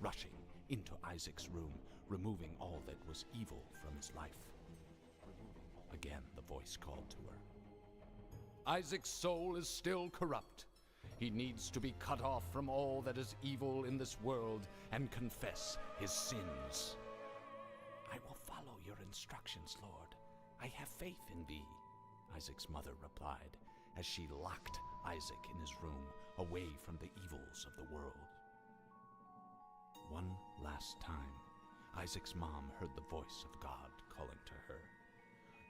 rushing into Isaac's room, removing all that was evil from his life. Again, the voice called to her. Isaac's soul is still corrupt. He needs to be cut off from all that is evil in this world and confess his sins. I will follow your instructions, Lord. I have faith in thee, Isaac's mother replied, as she locked Isaac in his room, away from the evils of the world. One last time, Isaac's mom heard the voice of God calling to her.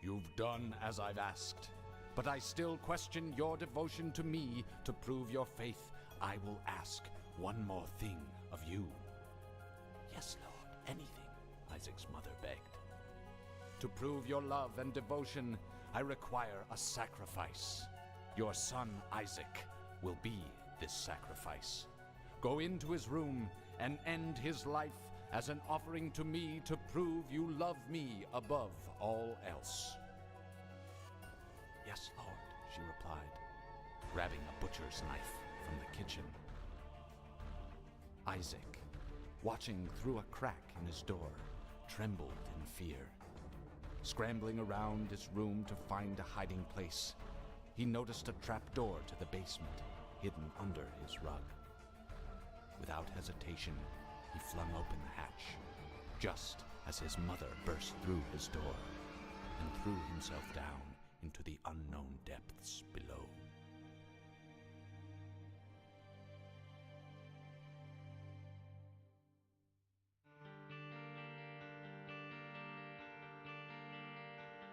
You've done as I've asked, but I still question your devotion to me. To prove your faith, I will ask one more thing of you. Yes, Lord, anything, Isaac's mother begged. To prove your love and devotion, I require a sacrifice. Your son, Isaac, will be this sacrifice. Go into his room and end his life as an offering to me to prove you love me above all else. Yes, Lord, she replied, grabbing a butcher's knife from the kitchen. Isaac, watching through a crack in his door, trembled in fear. Scrambling around his room to find a hiding place, he noticed a trapdoor to the basement, hidden under his rug. Without hesitation, he flung open the hatch, just as his mother burst through his door and threw himself down into the unknown depths below.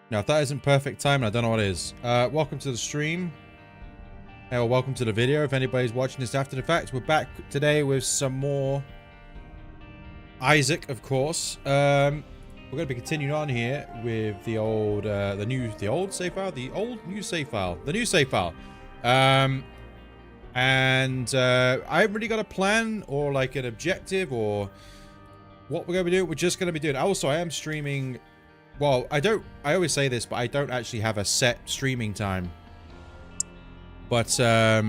Now, if that isn't perfect timing, I don't know what is. Welcome to the stream. Or welcome to the video. If anybody's watching this after the fact, we're back today with some more Isaac, of course. We're going to be continuing on here with the old, the old save file, the old new save file, the new save file. I haven't really got a plan or like an objective or what we're going to be doing. We're just going to be doing. Also, I am streaming. Well, I always say this, but I don't actually have a set streaming time. But I've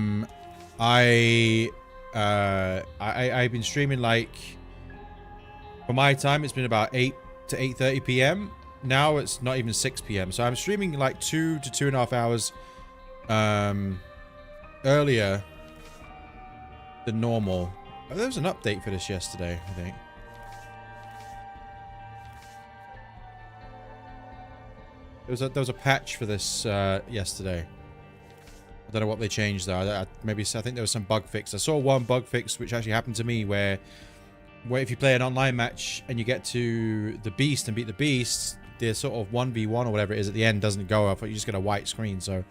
been streaming, like, for my time, it's been about 8 to 8:30 p.m. Now it's not even 6 p.m. So I'm streaming like 2 to 2.5 hours earlier than normal. Oh, there was an update for this yesterday, I think. There was a patch for this yesterday. I don't know what they changed though. Maybe I think there was some bug fix. I saw one bug fix which actually happened to me where if you play an online match and you get to the beast and beat the beast, the sort of 1v1 or whatever it is at the end doesn't go up. You just get a white screen. So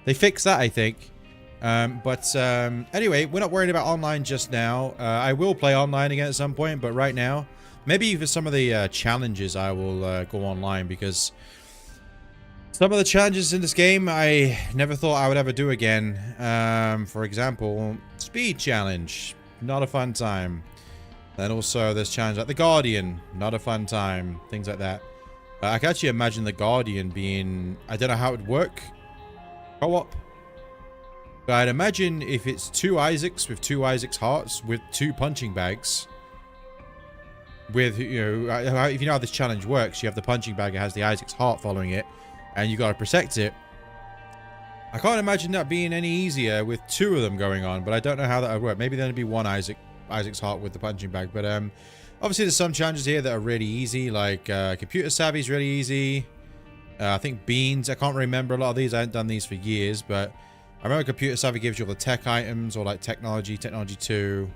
they fixed that, I think. Anyway, we're not worried about online just now. I will play online again at some point, but right now, maybe for some of the challenges, I will go online because some of the challenges in this game I never thought I would ever do again. For example, speed challenge, not a fun time. Then also there's challenge like the Guardian, not a fun time. Things like that. I can actually imagine the Guardian being, I don't know how it would work, co-op. But I'd imagine if it's 2 Isaacs with 2 Isaac's hearts with 2 punching bags. With, you know, if you know how this challenge works, you have the punching bag, it has the Isaac's heart following it. And you got to protect it. I can't imagine that being any easier with 2 of them going on, but I don't know how that would work. Maybe there'd be 1 Isaac's heart with the punching bag. But obviously there's some challenges here that are really easy, like Computer Savvy is really easy. I think Beans, I can't remember a lot of these. I haven't done these for years, but I remember Computer Savvy gives you all the tech items, or like Technology 2.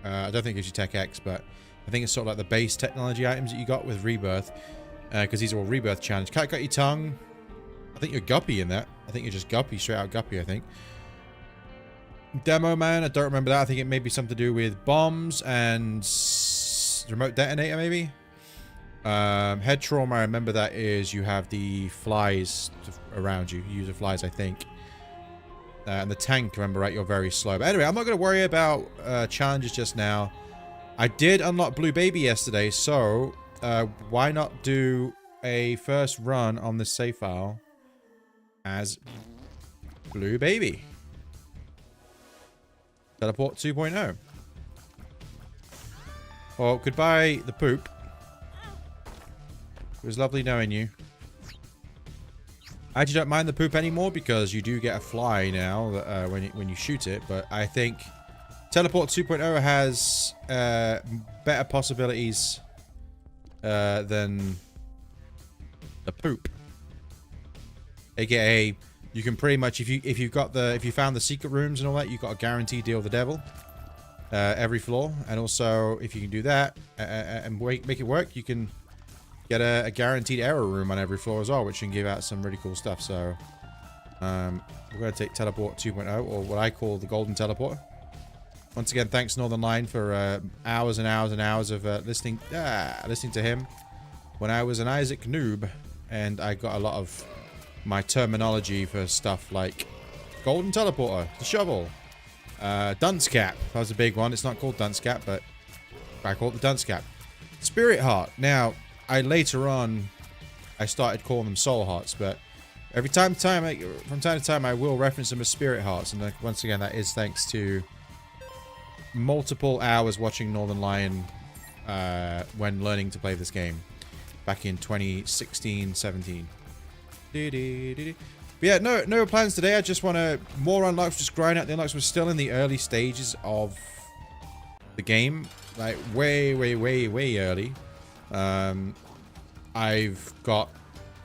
I don't think it gives you Tech X, but I think it's sort of like the base technology items that you got with Rebirth. Because these are all Rebirth challenge. Cat Got Your Tongue. I think you're Guppy in that. I think you're just Guppy, straight out Guppy, I think. Demo Man, I don't remember that. I think it may be something to do with bombs and remote detonator, maybe. Head Trauma, I remember that is you have the flies around you. You use the flies, I think. And the tank, remember, right, you're very slow. But anyway, I'm not going to worry about challenges just now. I did unlock Blue Baby yesterday, so why not do a first run on this save file as Blue Baby. Teleport 2.0. Well, goodbye, the poop. It was lovely knowing you. I actually don't mind the poop anymore because you do get a fly now that, when you shoot it. But I think Teleport 2.0 has better possibilities than the poop. AKA, you can pretty much if you found the secret rooms and all that, you got a guaranteed deal with the devil every floor. And also, if you can do that and make it work, you can get a guaranteed error room on every floor as well, which can give out some really cool stuff. So, we're going to take Teleport 2.0, or what I call the Golden Teleport. Once again, thanks Northernlion for hours and hours and hours of listening to him when I was an Isaac noob, and I got a lot of my terminology for stuff like Golden Teleporter, the shovel, Dunce Cap. That was a big one. It's not called Dunce Cap, but I call it the Dunce Cap. Spirit Heart. Now, later on, I started calling them Soul Hearts, but from time to time, I will reference them as Spirit Hearts, and once again, that is thanks to multiple hours watching Northernlion when learning to play this game back in 2016-17. But yeah, no plans today. I just want to more unlocks, just grind out the unlocks. We're still in the early stages of the game, like way early. I've got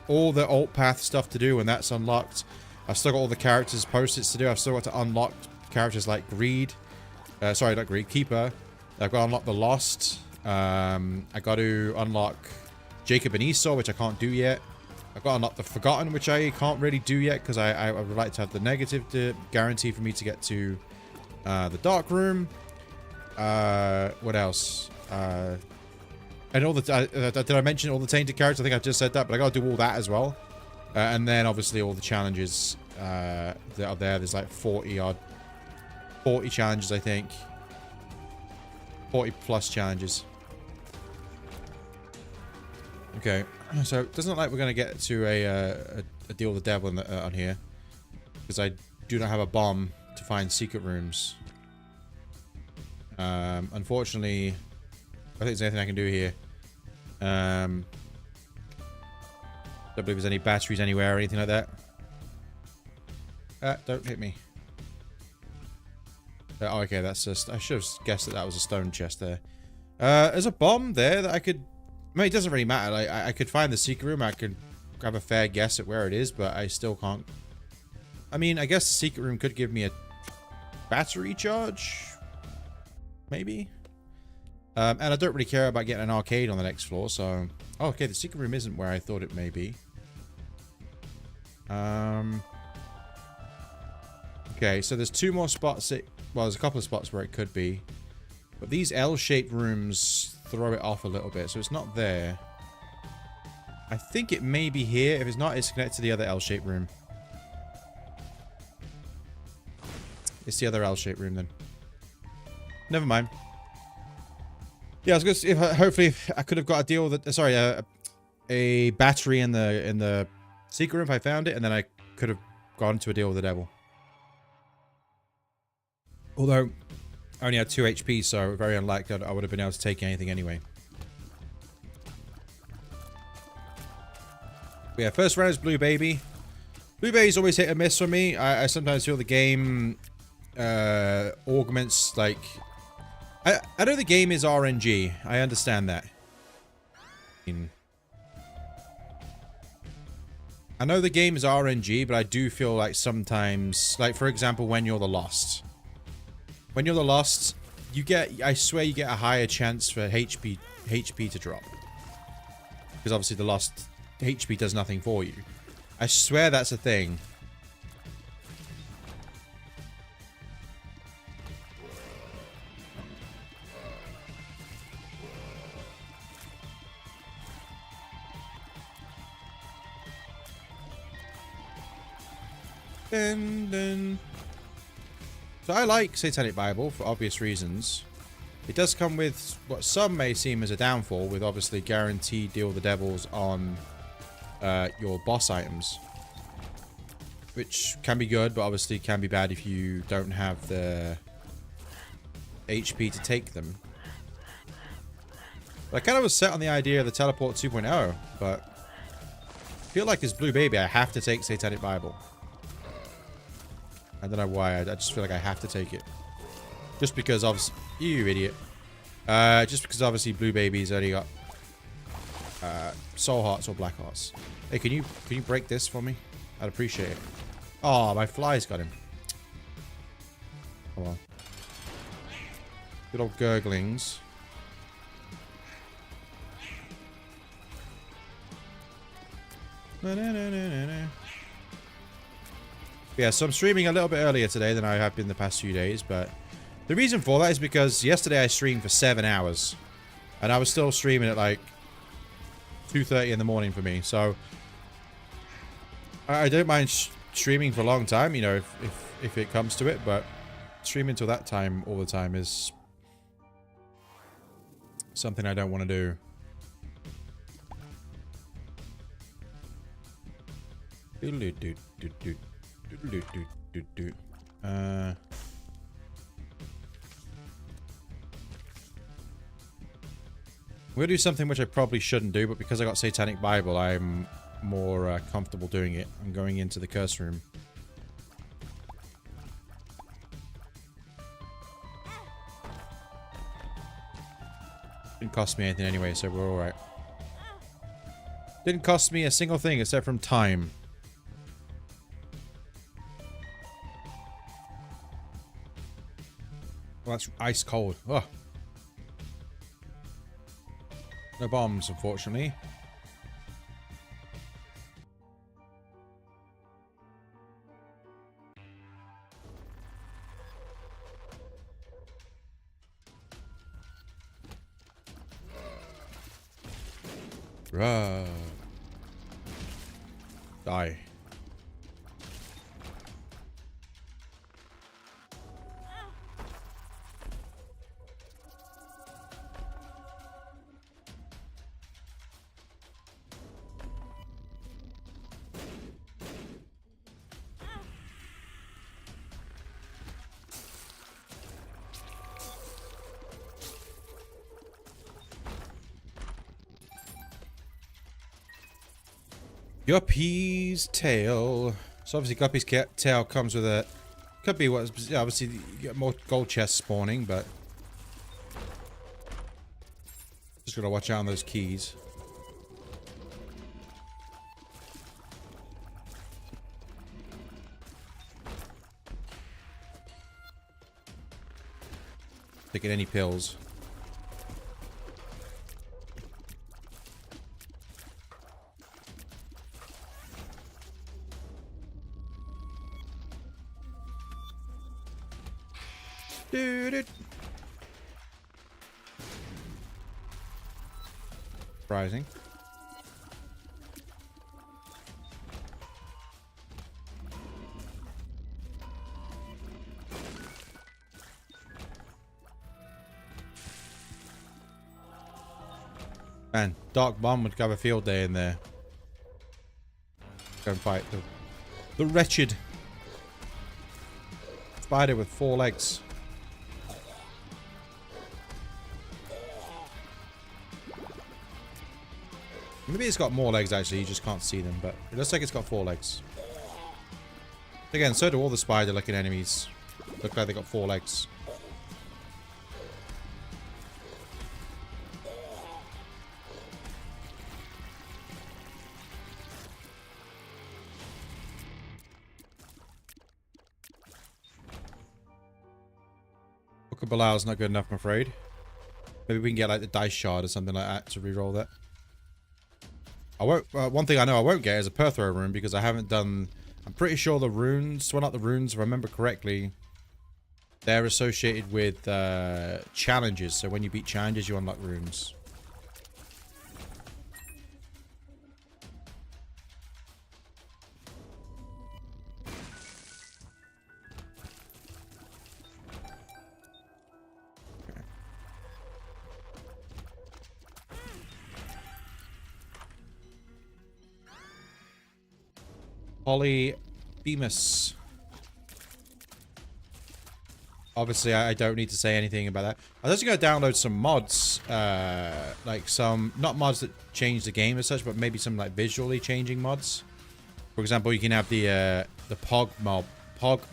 all the alt path stuff to do, and that's unlocked. I've still got all the characters post-its to do. I've still got to unlock characters like Greed. Sorry, not Greed, Keeper. I've got to unlock the Lost. I got to unlock Jacob and Esau, which I can't do yet. I've got to unlock the Forgotten, which I can't really do yet because I would like to have the negative to guarantee for me to get to the Dark Room. What else? And all the did I mention all the tainted characters? I think I just said that, but I got to do all that as well. And then obviously all the challenges that are there. There's like 40 challenges, I think. 40 plus challenges. Okay, so it doesn't look like we're going to get to a deal with the devil on here. Because I do not have a bomb to find secret rooms. Unfortunately, I don't think there's anything I can do here. Don't believe there's any batteries anywhere or anything like that. Don't hit me. Oh, okay, that's just... I should have guessed that was a stone chest there. There's a bomb there that I could... I mean, it doesn't really matter. Like, I could find the secret room. I could grab a fair guess at where it is, but I still can't... I mean, I guess the secret room could give me a battery charge? Maybe? And I don't really care about getting an arcade on the next floor, so... Oh, okay, the secret room isn't where I thought it may be. Okay, so there's two more spots. Well, there's a couple of spots where it could be. But these L-shaped rooms throw it off a little bit, so it's not there. I think it may be here. If it's not, it's connected to the other L-shaped room. It's the other L-shaped room, then. Never mind. Yeah, I was gonna. Hopefully, I could have got a deal with it. Sorry, a battery in the secret room if I found it, and then I could have gone to a deal with the devil. Although I only had 2 HP, so very unlikely I would have been able to take anything anyway. But yeah, first round is Blue Baby. Blue Baby's always hit or miss for me. I sometimes feel the game augments, like... I know the game is RNG. I understand that. I know the game is RNG, but I do feel like sometimes... Like, for example, when you're the Lost. When you're the Lost, you get... I swear you get a higher chance for HP to drop. Because obviously the Lost HP does nothing for you. I swear that's a thing. So I like Satanic Bible for obvious reasons. It does come with what some may seem as a downfall, with obviously guaranteed deal with the devils on your boss items. Which can be good, but obviously can be bad if you don't have the HP to take them. I kind of was set on the idea of the Teleport 2.0, but I feel like this blue baby, I have to take Satanic Bible. I don't know why, I just feel like I have to take it. Just because obviously, you idiot. Just because obviously blue baby's only got soul hearts or black hearts. Hey, can you break this for me? I'd appreciate it. Oh, my fly's got him. Come on. Good old gurglings. Yeah, so I'm streaming a little bit earlier today than I have been the past few days, but the reason for that is because yesterday I streamed for 7 hours, and I was still streaming at like 2:30 in the morning for me, so I don't mind streaming for a long time, you know, if it comes to it, but streaming till that time all the time is something I don't want to do. We'll do something which I probably shouldn't do, but because I got Satanic Bible, I'm more comfortable doing it. I'm going into the curse room. Didn't cost me anything anyway, so we're alright. Didn't cost me a single thing except from time. Well, that's ice cold. Ugh. No bombs, unfortunately. Rah. Die. Guppy's tail. So obviously Guppy's tail comes with a... Could be what... Obviously you get more gold chests spawning, but... Just gotta watch out on those keys. Taking any pills. Dude. Surprising. Man, Dark Bomb would have a field day in there. Go and fight the wretched spider with 4 legs. Maybe it's got more legs actually, you just can't see them, but it looks like it's got 4 legs. Again, so do all the spider-looking enemies. Look like they got 4 legs. Book of Belial's not good enough, I'm afraid. Maybe we can get like the dice shard or something like that to reroll that. I won't. One thing I know I won't get is a Perthrow rune because I haven't done. I'm pretty sure the runes. Well, not the runes. If I remember correctly, they're associated with challenges. So when you beat challenges, you unlock runes. Polyphemus. obviously I don't need to say anything about that. I was also going to download some mods, like some, not mods that change the game as such, but maybe some like visually changing mods. For example, you can have the Pog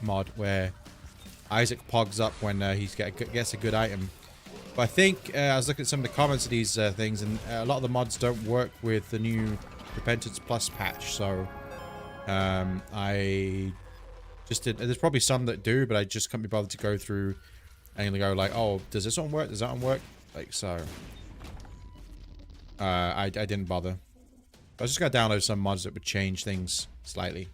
mod where Isaac pogs up when he gets a good item. But I think I was looking at some of the comments of these things, and a lot of the mods don't work with the new Repentance Plus patch. So I just did. There's probably some that do, but I just can't be bothered to go through and go like, oh, does this one work? Does that one work? Like so. I didn't bother. I was just gonna download some mods that would change things slightly.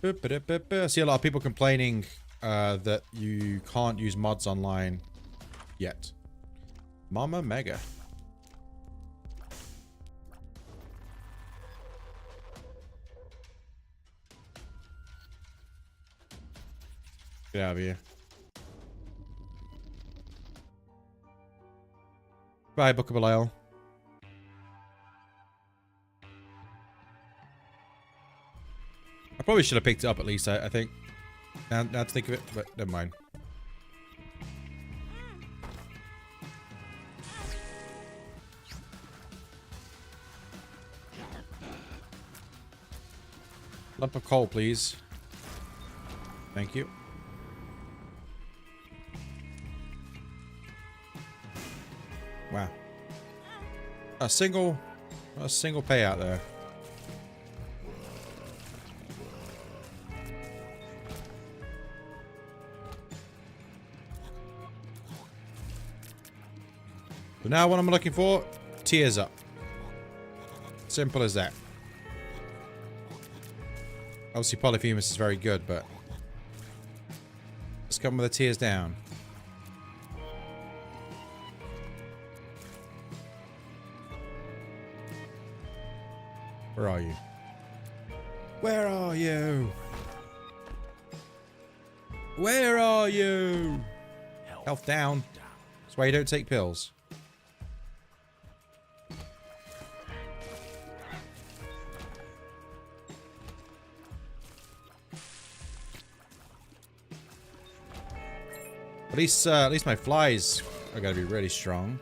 I see a lot of people complaining that you can't use mods online yet. Mama Mega. Get out of here. Bye, Book of Belial. I probably should have picked it up at least, I think. Now to think of it, but never mind. Lump of coal, please. Thank you. Wow. A single payout there. So now what I'm looking for, tears up. Simple as that. Obviously Polyphemus is very good, but let's come with the tears down. Where are you? Where are you? Where are you? Health down. That's why you don't take pills. At least my flies are gonna be really strong.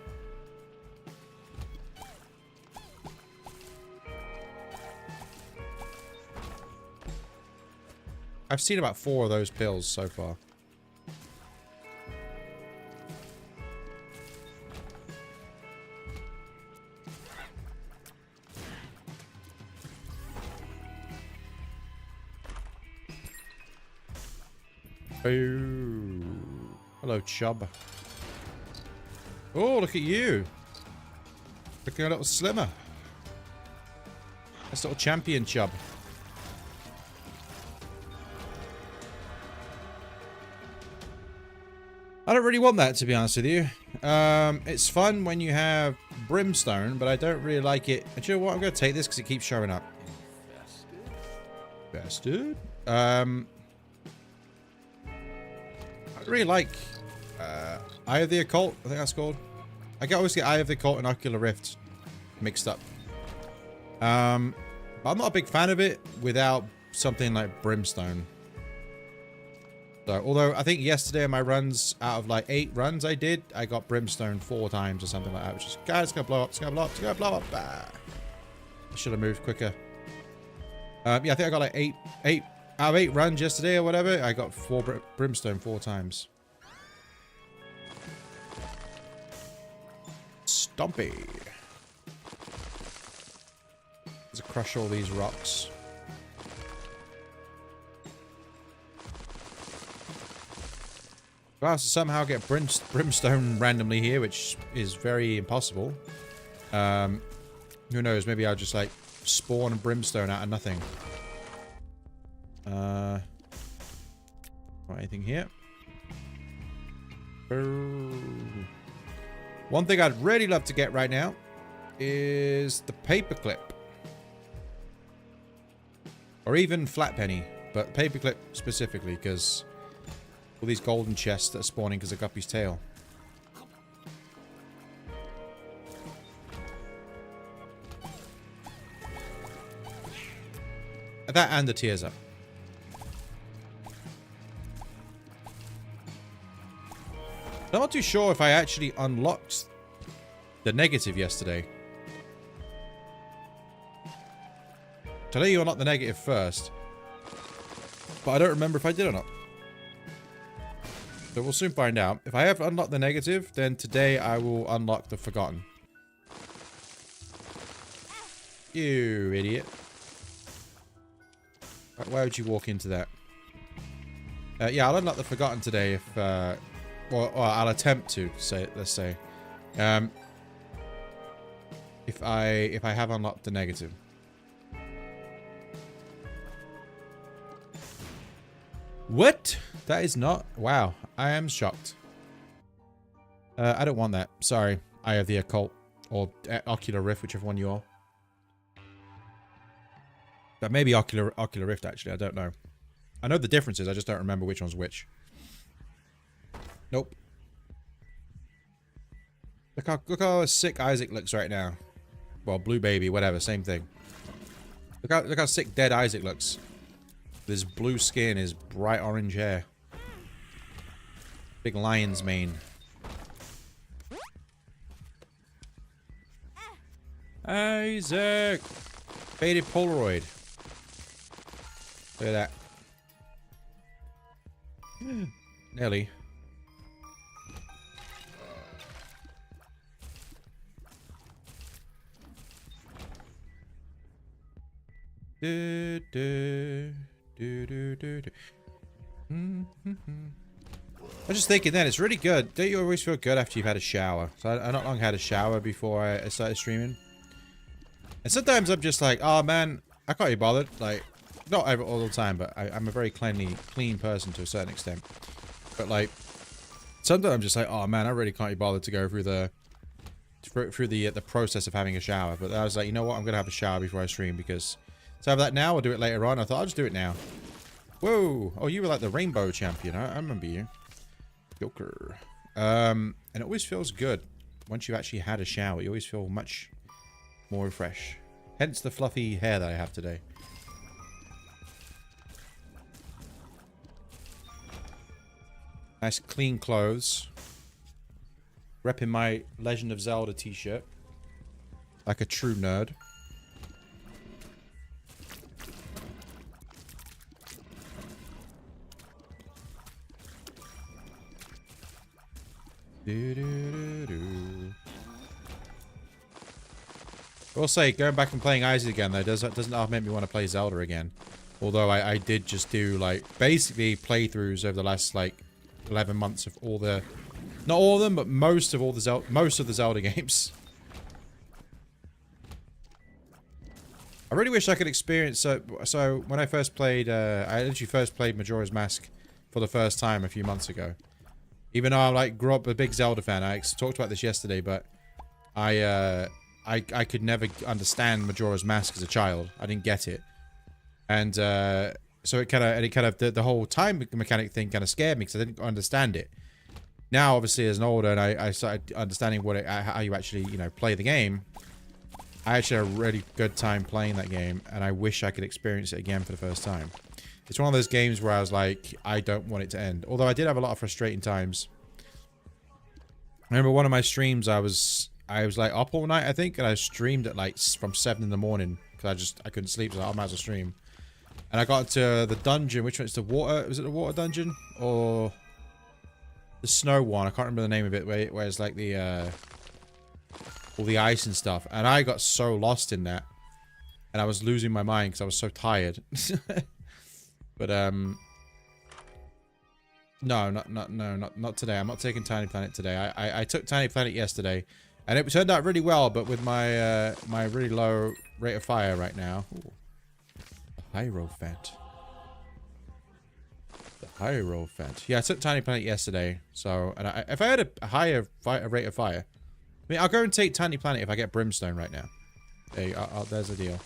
I've seen about 4 of those pills so far. Ooh. Hello, Chub. Oh, look at you. Looking a little slimmer. That's little champion Chub. I don't really want that, to be honest with you. It's fun when you have brimstone, but I don't really like it. And you know what? I'm going to take this because it keeps showing up. Bastard. I really like Eye of the Occult, I think that's called. I always get Eye of the Occult and Ocular Rift mixed up. But I'm not a big fan of it without something like Brimstone. So, although I think yesterday in my runs, out of like 8 runs I did, I got Brimstone 4 times or something like that. Which is, guys, it's gonna blow up, it's gonna blow up, it's gonna blow up. Ah. I should have moved quicker. Yeah, I think I got like 8 out of 8 runs yesterday or whatever. I got 4 Brimstone 4 times. Stompy. Let's crush all these rocks. Well, to somehow get brimstone randomly here, which is very impossible. Who knows? Maybe I'll just like spawn brimstone out of nothing. Anything here? One thing I'd really love to get right now is the paperclip. Or even flat penny, but paperclip specifically, because all these golden chests that are spawning because of Guppy's tail. That and the tears up. I'm not too sure if I actually unlocked the negative yesterday. So I know you unlocked the negative first. But I don't remember if I did or not. So we'll soon find out. If I have unlocked the negative, then today I will unlock the Forgotten. You idiot. Why would you walk into that? Yeah, I'll unlock the Forgotten today if... or I'll attempt to, let's say. If I have unlocked the negative. What? That is not... Wow. I am shocked. I don't want that. Sorry. I have the Occult. Or Ocular Rift, whichever one you are. But maybe Ocular Rift, actually. I don't know. I know the differences. I just don't remember which one's which. Nope. Look how sick Isaac looks right now. Well, Blue Baby, whatever. Same thing. Look how sick dead Isaac looks. His blue skin, his bright orange hair. Big lion's mane. Isaac! Faded Polaroid. Look at that. Nelly. Do, do. I'm just thinking that it's really good. Don't you always feel good after you've had a shower? So I not long had a shower before I started streaming. And sometimes I'm just like, oh man, I can't be bothered. Like, not all the time, but I'm a very clean person to a certain extent. But like, sometimes I'm just like, oh man, I really can't be bothered to go through the process of having a shower. But I was like, you know what? I'm gonna have a shower before I stream because. So have that now or do it later on? I thought I'll just do it now. Whoa! Oh, you were like the rainbow champion. I remember you. Joker. And it always feels good once you've actually had a shower. You always feel much more fresh. Hence the fluffy hair that I have today. Nice clean clothes. Repping my Legend of Zelda t-shirt. Like a true nerd. I will say, going back and playing Isaac again, though, doesn't half make me want to play Zelda again. Although I did just do, like, basically playthroughs over the last, like, 11 months of all the... Not all of them, but most of the Zelda games. I really wish I could experience... So when I first played... I literally first played Majora's Mask for the first time a few months ago. Even though I, like, grew up a big Zelda fan. I talked about this yesterday, but... I could never understand Majora's Mask as a child. I didn't get it. And, so it kind of, the whole time mechanic thing kind of scared me because I didn't understand it. Now, obviously, as an older, and I started understanding how you actually, you know, play the game. I actually had a really good time playing that game, and I wish I could experience it again for the first time. It's one of those games where I was like, I don't want it to end. Although I did have a lot of frustrating times. I remember one of my streams, I was like up all night, I think, and I streamed at like from 7 in the morning because I couldn't sleep, so I might as well stream. And I got to the dungeon. Which one? It's the water. Was it the water dungeon or the snow one? I can't remember the name of it. Where it's like the all the ice and stuff. And I got so lost in that, and I was losing my mind because I was so tired. But no, not today. I'm not taking Tiny Planet today. I took Tiny Planet yesterday. And it turned out really well, but with my my really low rate of fire right now. Ooh. The Hierophant. The Hierophant. Yeah, I took Tiny Planet yesterday. So, and if I had a higher rate of fire, I mean, I'll go and take Tiny Planet if I get Brimstone right now. Hey, there's the deal.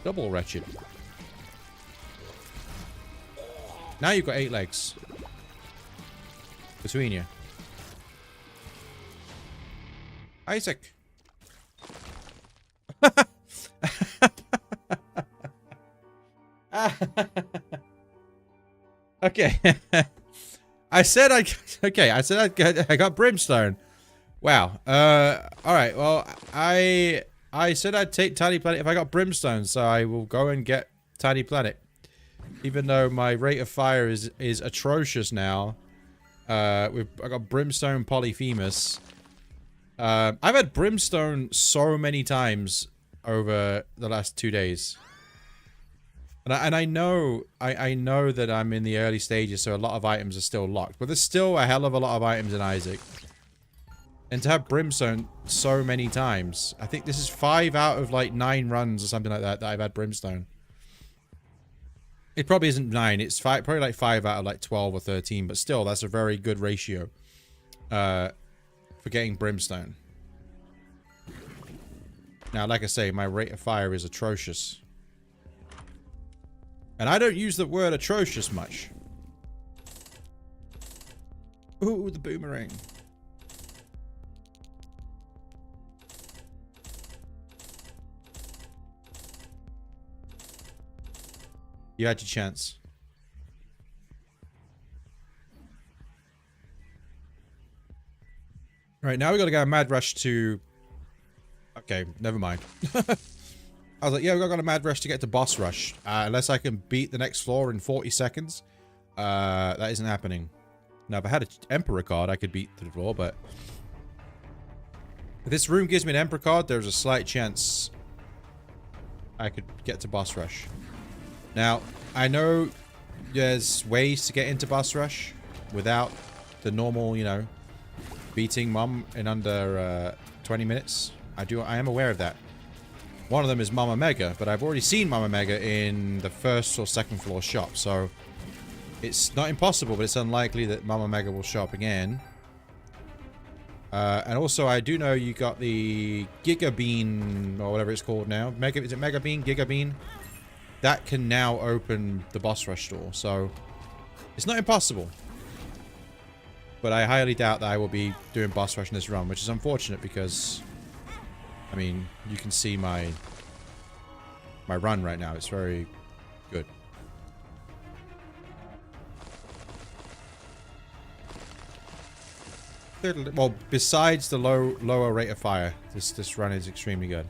Double Wretched. Now you've got 8 legs. Between you. Isaac. Okay. I said I got brimstone. Wow. All right. Well, I said I'd take Tiny Planet if I got brimstone, so I will go and get Tiny Planet. Even though my rate of fire is atrocious now. I got brimstone Polyphemus. I've had brimstone so many times over the last 2 days. And I know that I'm in the early stages, so a lot of items are still locked. But there's still a hell of a lot of items in Isaac. And to have brimstone so many times, I think this is 5 out of like 9 runs or something like that I've had brimstone. It probably isn't 9, it's probably like 5 out of like 12 or 13, but still, that's a very good ratio for getting brimstone. Now, like I say, my rate of fire is atrocious. And I don't use the word atrocious much. Ooh, the boomerang. You had your chance. Right, now we gotta go a mad rush to... Okay, never mind. I was like, yeah, we've got a mad rush to get to boss rush. Unless I can beat the next floor in 40 seconds. That isn't happening. Now, if I had an Emperor card, I could beat the floor, but... If this room gives me an Emperor card, there's a slight chance I could get to boss rush. Now, I know there's ways to get into boss rush without the normal, you know, beating Mom in under 20 minutes. I am aware of that. One of them is Mama Mega, but I've already seen Mama Mega in the first or second floor shop, so it's not impossible, but it's unlikely that Mama Mega will show up again. And also, I do know you got the Giga Bean, or whatever it's called now. Is it Mega Bean? Giga Bean? That can now open the boss rush door, so it's not impossible. But I highly doubt that I will be doing boss rush in this run, which is unfortunate because, I mean, you can see my run right now. It's very good. Well, besides the lower rate of fire, this run is extremely good.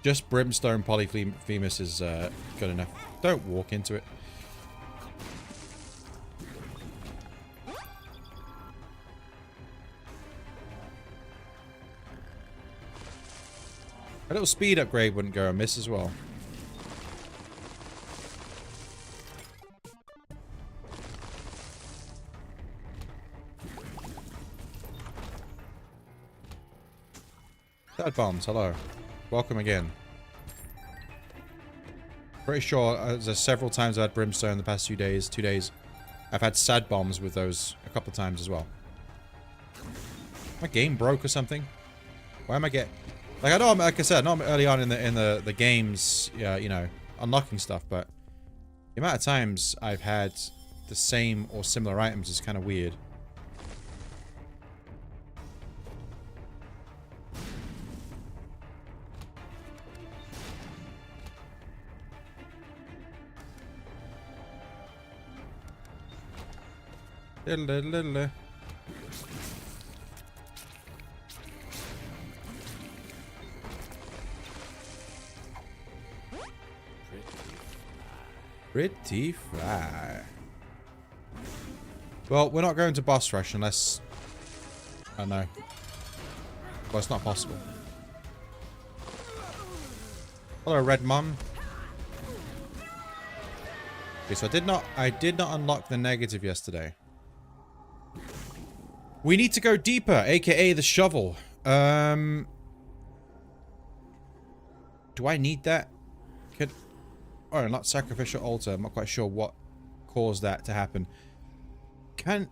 Just Brimstone Polyphemus is good enough. Don't walk into it. A little speed upgrade wouldn't go amiss as well. Sad bombs, hello. Welcome again. Pretty sure there's several times I've had Brimstone in the past 2 days. I've had sad bombs with those a couple of times as well. My game broke or something? Why am I getting... Like, I know I'm, like I said, I know I'm early on in the games, you know, unlocking stuff, but the amount of times I've had the same or similar items is kind of weird. Diddle-diddle-diddle. Pretty fly. Well, we're not going to boss rush unless... I don't know. Well, it's not possible. Hello, Red Mum. Okay, so I did not unlock the negative yesterday. We need to go deeper, aka the shovel. Do I need that? Oh, not sacrificial altar. I'm not quite sure what caused that to happen. No,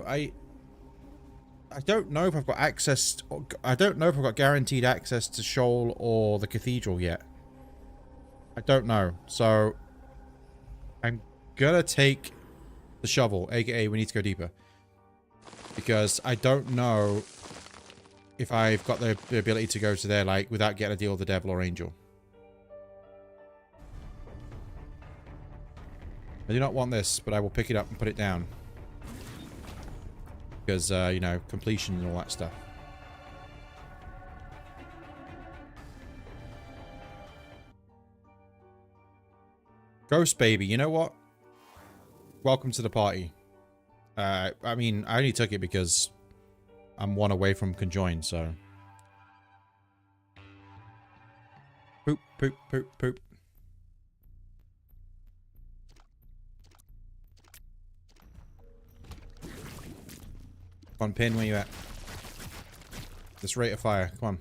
I don't know if I've got access, I don't know if I've got guaranteed access to Shoal or the cathedral yet. I don't know. So, I'm gonna take the shovel, aka we need to go deeper. Because I don't know if I've got the ability to go to there, like, without getting a deal with the devil or angel. I do not want this, but I will pick it up and put it down. Because, you know, completion and all that stuff. Ghost Baby, you know what? Welcome to the party. I mean, I only took it because I'm one away from conjoin, so. Poop, poop, poop, poop. Come on, Pin, where you at? This rate of fire, come on.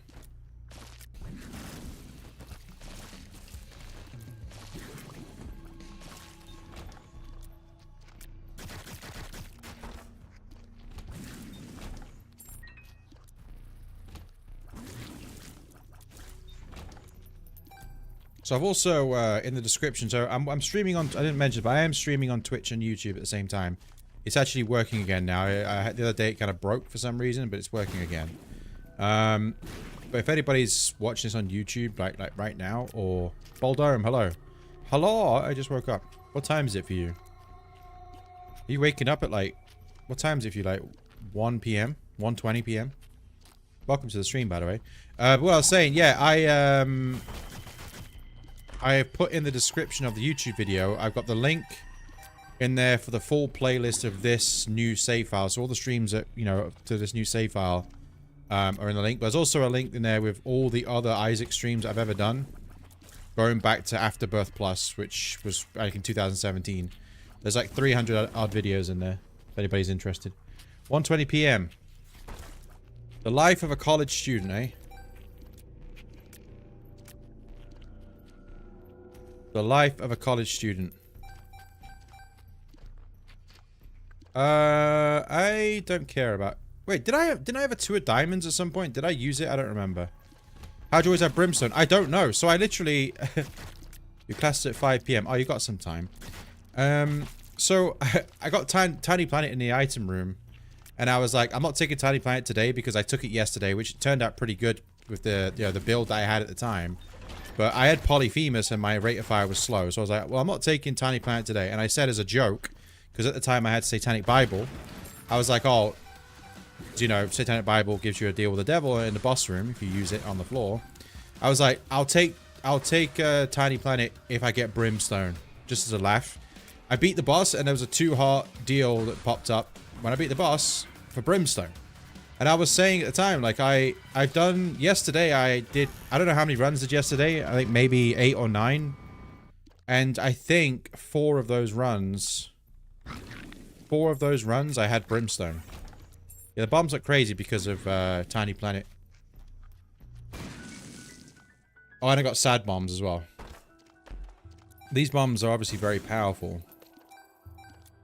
So I've also, in the description, so I'm streaming on, I didn't mention it, but I am streaming on Twitch and YouTube at the same time. It's actually working again now. The other day it kind of broke for some reason, but it's working again. But if anybody's watching this on YouTube, like right now, or Boldome, hello. Hello, I just woke up. What time is it for you? Are you waking up at like, what time is it for you, like 1 p.m.? 1:20 p.m.? Welcome to the stream, by the way. But what I was saying, yeah, I have put in the description of the YouTube video, I've got the link in there for the full playlist of this new save file. So all the streams that, you know, to this new save file are in the link. There's also a link in there with all the other Isaac streams I've ever done. Going back to Afterbirth Plus, which was like in 2017. There's like 300 odd videos in there, if anybody's interested. 1:20 p.m. The life of a college student, eh? The life of a college student. I don't care about... Wait, didn't I have a 2 of diamonds at some point? Did I use it? I don't remember. How'd you always have brimstone? I don't know. So I literally... You classed it at 5 p.m. Oh, you got some time. So I got Tiny Planet in the item room. And I was like, I'm not taking Tiny Planet today because I took it yesterday, which turned out pretty good with the, you know, the build that I had at the time. But I had Polyphemus and my rate of fire was slow. So I was like, well, I'm not taking Tiny Planet today. And I said as a joke, because at the time I had Satanic Bible, I was like, oh, you know, Satanic Bible gives you a deal with the devil in the boss room if you use it on the floor. I was like, I'll take Tiny Planet if I get Brimstone, just as a laugh. I beat the boss and there was a 2-heart deal that popped up when I beat the boss for Brimstone. And I was saying at the time, like, I've done, yesterday I don't know how many runs did yesterday, I think maybe 8 or 9. And I think 4 of those runs I had Brimstone. Yeah, the bombs look crazy because of Tiny Planet. Oh, and I got sad bombs as well. These bombs are obviously very powerful.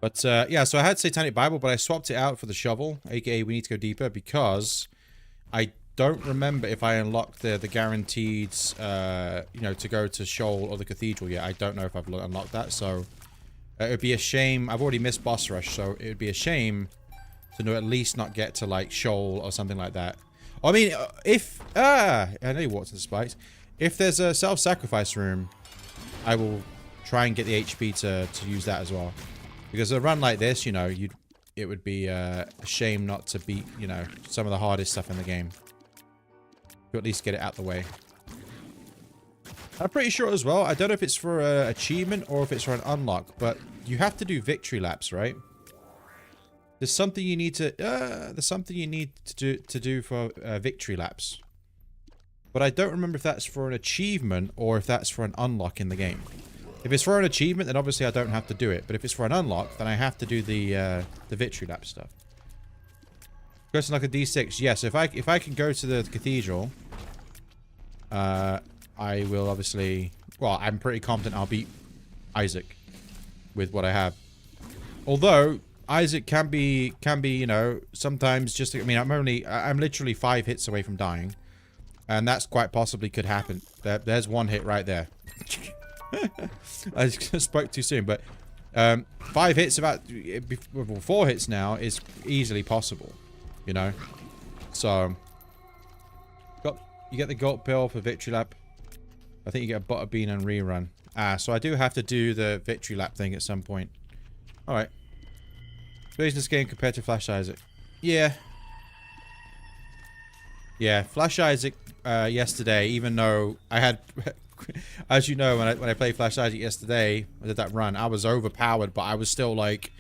But, yeah, so I had Satanic Bible, but I swapped it out for the shovel, aka we need to go deeper, because I don't remember if I unlocked the guaranteed, you know, to go to Shoal or the Cathedral yet. I don't know if I've unlocked that, so it would be a shame. I've already missed Boss Rush, so it would be a shame to at least not get to, like, Shoal or something like that. I mean, if, I know you walked to the spikes. If there's a self-sacrifice room, I will try and get the HP to use that as well. Because a run like this, you know, it would be a shame not to beat, you know, some of the hardest stuff in the game. To at least get it out the way. I'm pretty sure as well, I don't know if it's for an achievement or if it's for an unlock, but you have to do victory laps, right? There's something you need to do for victory laps. But I don't remember if that's for an achievement or if that's for an unlock in the game. If it's for an achievement, then obviously I don't have to do it. But if it's for an unlock, then I have to do the victory lap stuff. Go to like a D6. Yes, if I can go to the cathedral, I will obviously. Well, I'm pretty confident I'll beat Isaac with what I have. Although Isaac can be, you know, sometimes just. I mean, I'm literally 5 hits away from dying, and that's quite possibly could happen. There's 1 hit right there. I spoke too soon, but 5 hits, 4 hits now is easily possible, you know. So you get the gold pill for victory lap. I think you get a butter bean and rerun. So I do have to do the victory lap thing at some point. Alright. This game compared to Flash Isaac. Yeah. Yeah, Flash Isaac yesterday, even though I had... as you know, when I played Flash Isaac yesterday, I did that run, I was overpowered, but I was still like...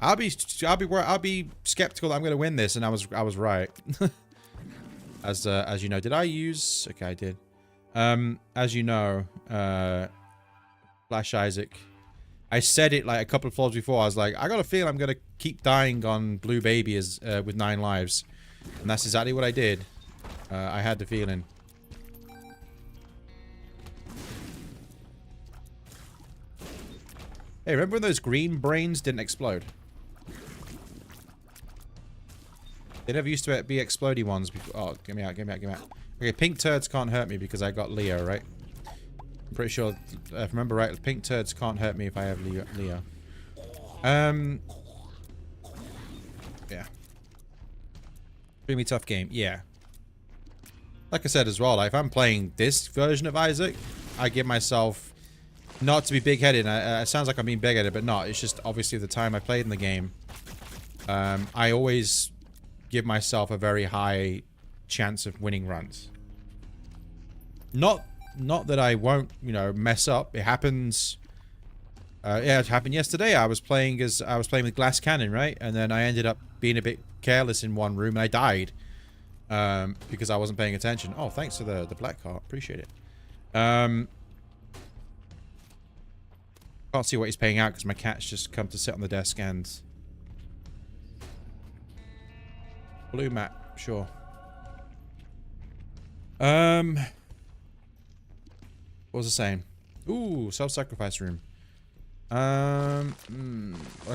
I'll be skeptical that I'm going to win this, and I was right. As you know. Did I use... Okay, I did. As you know, Flash Isaac... I said it like a couple of floors before. I was like, I got a feeling I'm gonna keep dying on Blue Baby as with 9 lives, and that's exactly what I did. I had the feeling. Hey, remember when those green brains didn't explode? They never used to be explodey ones before. Oh, get me out, get me out, get me out. Okay, pink turds can't hurt me because I got Leo, right? I'm pretty sure, if I remember right, pink turds can't hurt me if I have Leo. Yeah. Extremely tough game, yeah. Like I said as well, like if I'm playing this version of Isaac, I give myself, not to be big-headed, it sounds like I'm being big-headed, but not. It's just obviously the time I played in the game. I always give myself a very high chance of winning runs. Not that I won't, you know, mess up. It happens. Yeah, it happened yesterday. I was playing with Glass Cannon, right? And then I ended up being a bit careless in one room and I died. Because I wasn't paying attention. Oh, thanks for the black heart. Appreciate it. Can't see what he's paying out because my cat's just come to sit on the desk and... Blue map, sure. What was I saying? Ooh, self-sacrifice room. I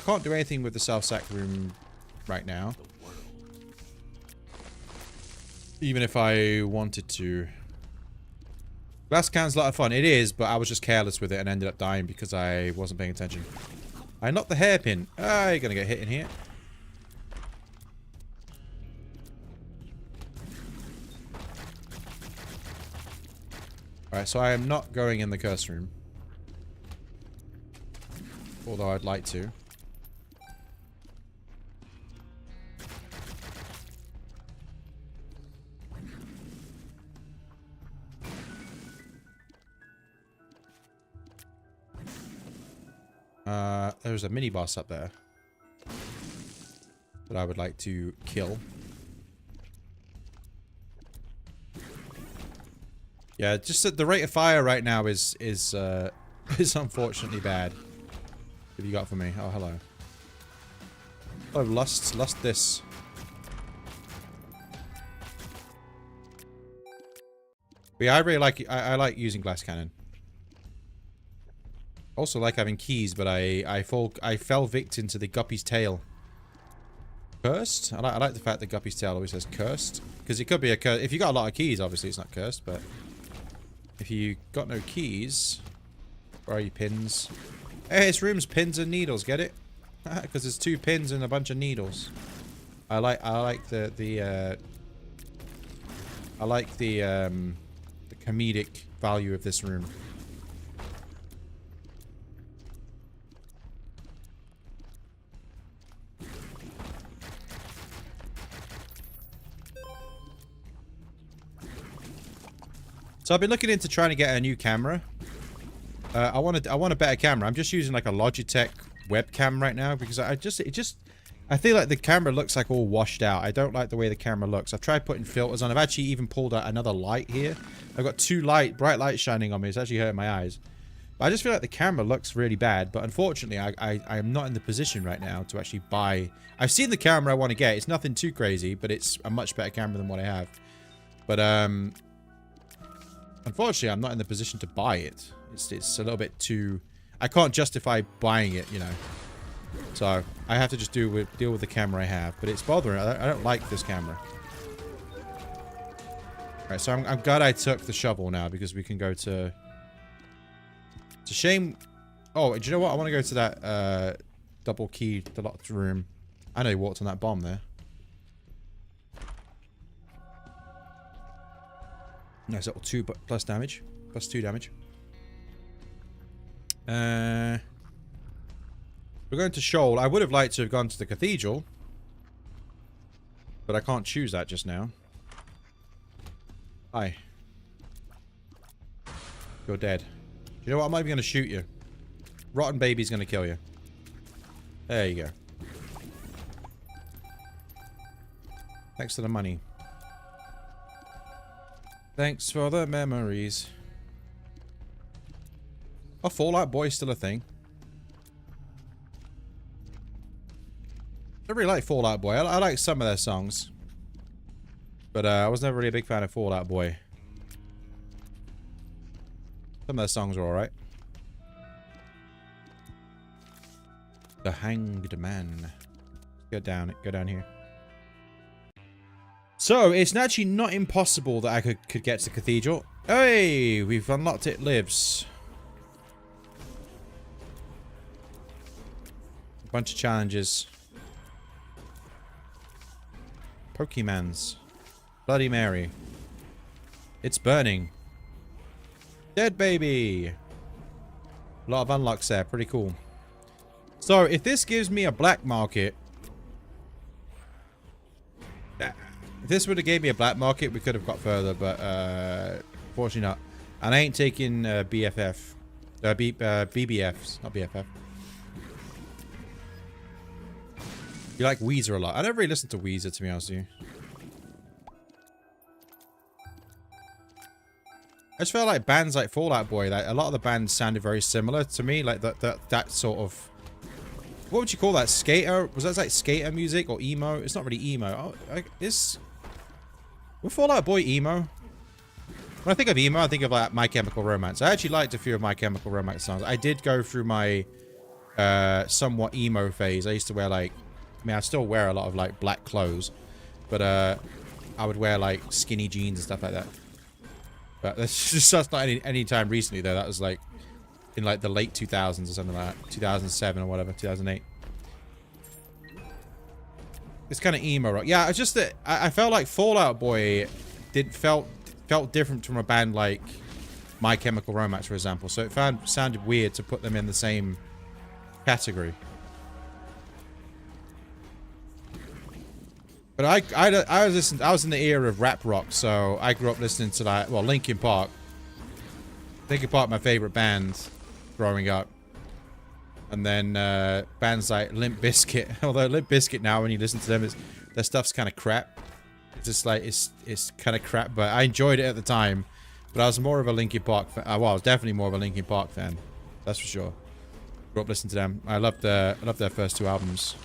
can't do anything with the self-sac room right now. Even if I wanted to. Glass Cannon's a lot of fun. It is, but I was just careless with it and ended up dying because I wasn't paying attention. I knocked the hairpin. Ah, you're gonna get hit in here. Alright, so I am not going in the curse room. Although I'd like to. There's a mini boss up there that I would like to kill. Yeah, just that the rate of fire right now is unfortunately bad. What have you got for me? Oh, hello. Oh, lust this. But yeah, I really like I like using Glass Cannon. Also like having keys, but I fell victim to the Guppy's tail. Cursed? I like the fact that Guppy's tail always says cursed, because it could be a curse. If you got a lot of keys, obviously it's not cursed, but if you got no keys, where are your pins? Hey, this room's pins and needles. Get it? Because there's 2 pins and a bunch of needles. I like the comedic value of this room. So I've been looking into trying to get a new camera. I want a better camera. I'm just using like a Logitech webcam right now because I feel like the camera looks like all washed out. I don't like the way the camera looks. I've tried putting filters on. I've actually even pulled out another light here. I've got 2 bright lights shining on me. It's actually hurting my eyes. But I just feel like the camera looks really bad. But unfortunately, I am not in the position right now to actually buy. I've seen the camera I want to get. It's nothing too crazy, but it's a much better camera than what I have. But unfortunately, I'm not in the position to buy it. It's a little bit too... I can't justify buying it, you know. So, I have to just deal with the camera I have. But it's bothering. I don't like this camera. Alright, so I'm glad I took the shovel now, because we can go to... It's a shame... Oh, do you know what? I want to go to that double key, the locked room. I know he walked on that bomb there. Nice little 2 plus damage. Plus 2 damage. We're going to Shoal. I would have liked to have gone to the cathedral, but I can't choose that just now. Hi. You're dead. You know what? I'm not even going to shoot you. Rotten baby's going to kill you. There you go. Thanks for the money. Thanks for the memories. Oh, Fallout Boy's still a thing. I really like Fallout Boy. I like some of their songs. But I was never really a big fan of Fallout Boy. Some of their songs are alright. The Hanged Man. Go down here. So, it's actually not impossible that I could get to the cathedral. Hey, we've unlocked It Lives. A bunch of challenges. Pokemans. Bloody Mary. It's burning. Dead baby. A lot of unlocks there. Pretty cool. So, if this gives me a black market... If this would have gave me a black market, we could have got further, but fortunately not. And I ain't taking BFF. BBFs, not BFF. You like Weezer a lot. I never really listened to Weezer, to be honest with you. I just felt like bands like Fall Out Boy, like a lot of the bands sounded very similar to me, like that sort of... What would you call that? Skater? Was that like skater music or emo? It's not really emo. Oh, would Fall Out Boy emo? When I think of emo, I think of like My Chemical Romance. I actually liked a few of My Chemical Romance songs. I did go through my somewhat emo phase. I used to wear like... I mean, I still wear a lot of like black clothes. But I would wear like skinny jeans and stuff like that. But that's not any time recently though. That was like in like the late 2000s or something like that. 2007 or whatever. 2008. It's kind of emo rock. Yeah, it's just that I felt like Fall Out Boy felt different from a band like My Chemical Romance, for example. So it sounded weird to put them in the same category. But I was in the era of rap rock, so I grew up listening to like, well, Linkin Park. Linkin Park, my favorite band growing up. And then bands like Limp Bizkit. Although Limp Bizkit now, when you listen to them, their stuff's kind of crap. It's just like it's kind of crap. But I enjoyed it at the time. But I was more of a Linkin Park fan. Well, I was definitely more of a Linkin Park fan. That's for sure. Grew up listening to them. I loved their first two albums.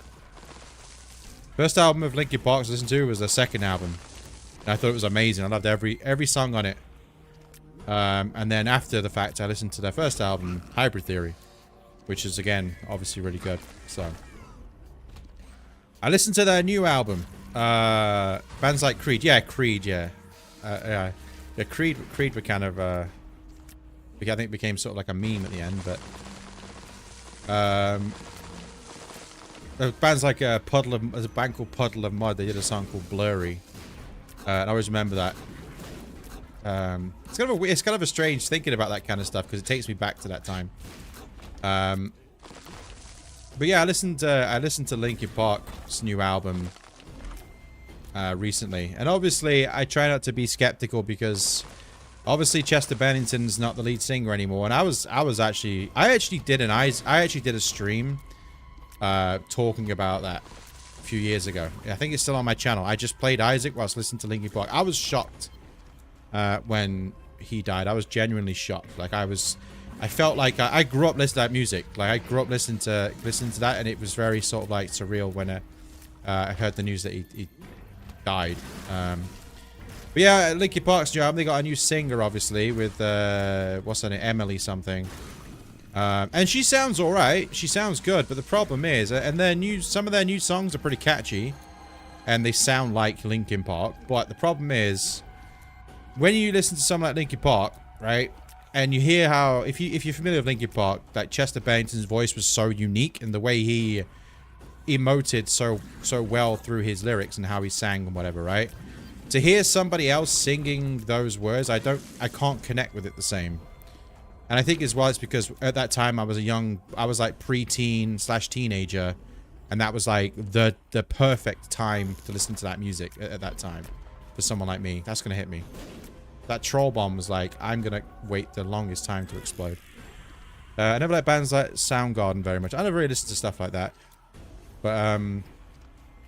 First album of Linkin Park I listened to was their second album. And I thought it was amazing. I loved every song on it. And then after the fact, I listened to their first album, Hybrid Theory. Which is, again, obviously really good. So, I listened to their new album. Bands like Creed. Yeah, Creed, yeah. Yeah, Creed were kind of, I think became sort of like a meme at the end, but... bands like there's a band called Puddle of Mud. They did a song called Blurry. And I always remember that. It's kind of a strange thinking about that kind of stuff because it takes me back to that time. But yeah, I listened to Linkin Park's new album recently, and obviously I try not to be skeptical because obviously Chester Bennington's not the lead singer anymore, and I actually did a stream talking about that a few years ago. I think it's still on my channel. I just played Isaac whilst listening to Linkin Park. I was shocked when he died. I was genuinely shocked. Like I felt like I grew up listening to that music. Like I grew up listening to that, and it was very sort of like surreal when I heard the news that he died. But yeah, Linkin Park's new album, they got a new singer, obviously, with what's her name, Emily something. And she sounds all right. She sounds good, but the problem is, and some of their new songs are pretty catchy, and they sound like Linkin Park. But the problem is, when you listen to something like Linkin Park, right? And you hear how, if you're familiar with Linkin Park, that Chester Bennington's voice was so unique, and the way he emoted so well through his lyrics and how he sang and whatever, right? To hear somebody else singing those words, I can't connect with it the same. And I think as well it's because at that time I was like pre-teen / teenager, and that was like the perfect time to listen to that music at that time for someone like me. That's gonna hit me. That troll bomb was like, I'm gonna wait the longest time to explode. I never liked bands like Soundgarden very much. I never really listened to stuff like that. But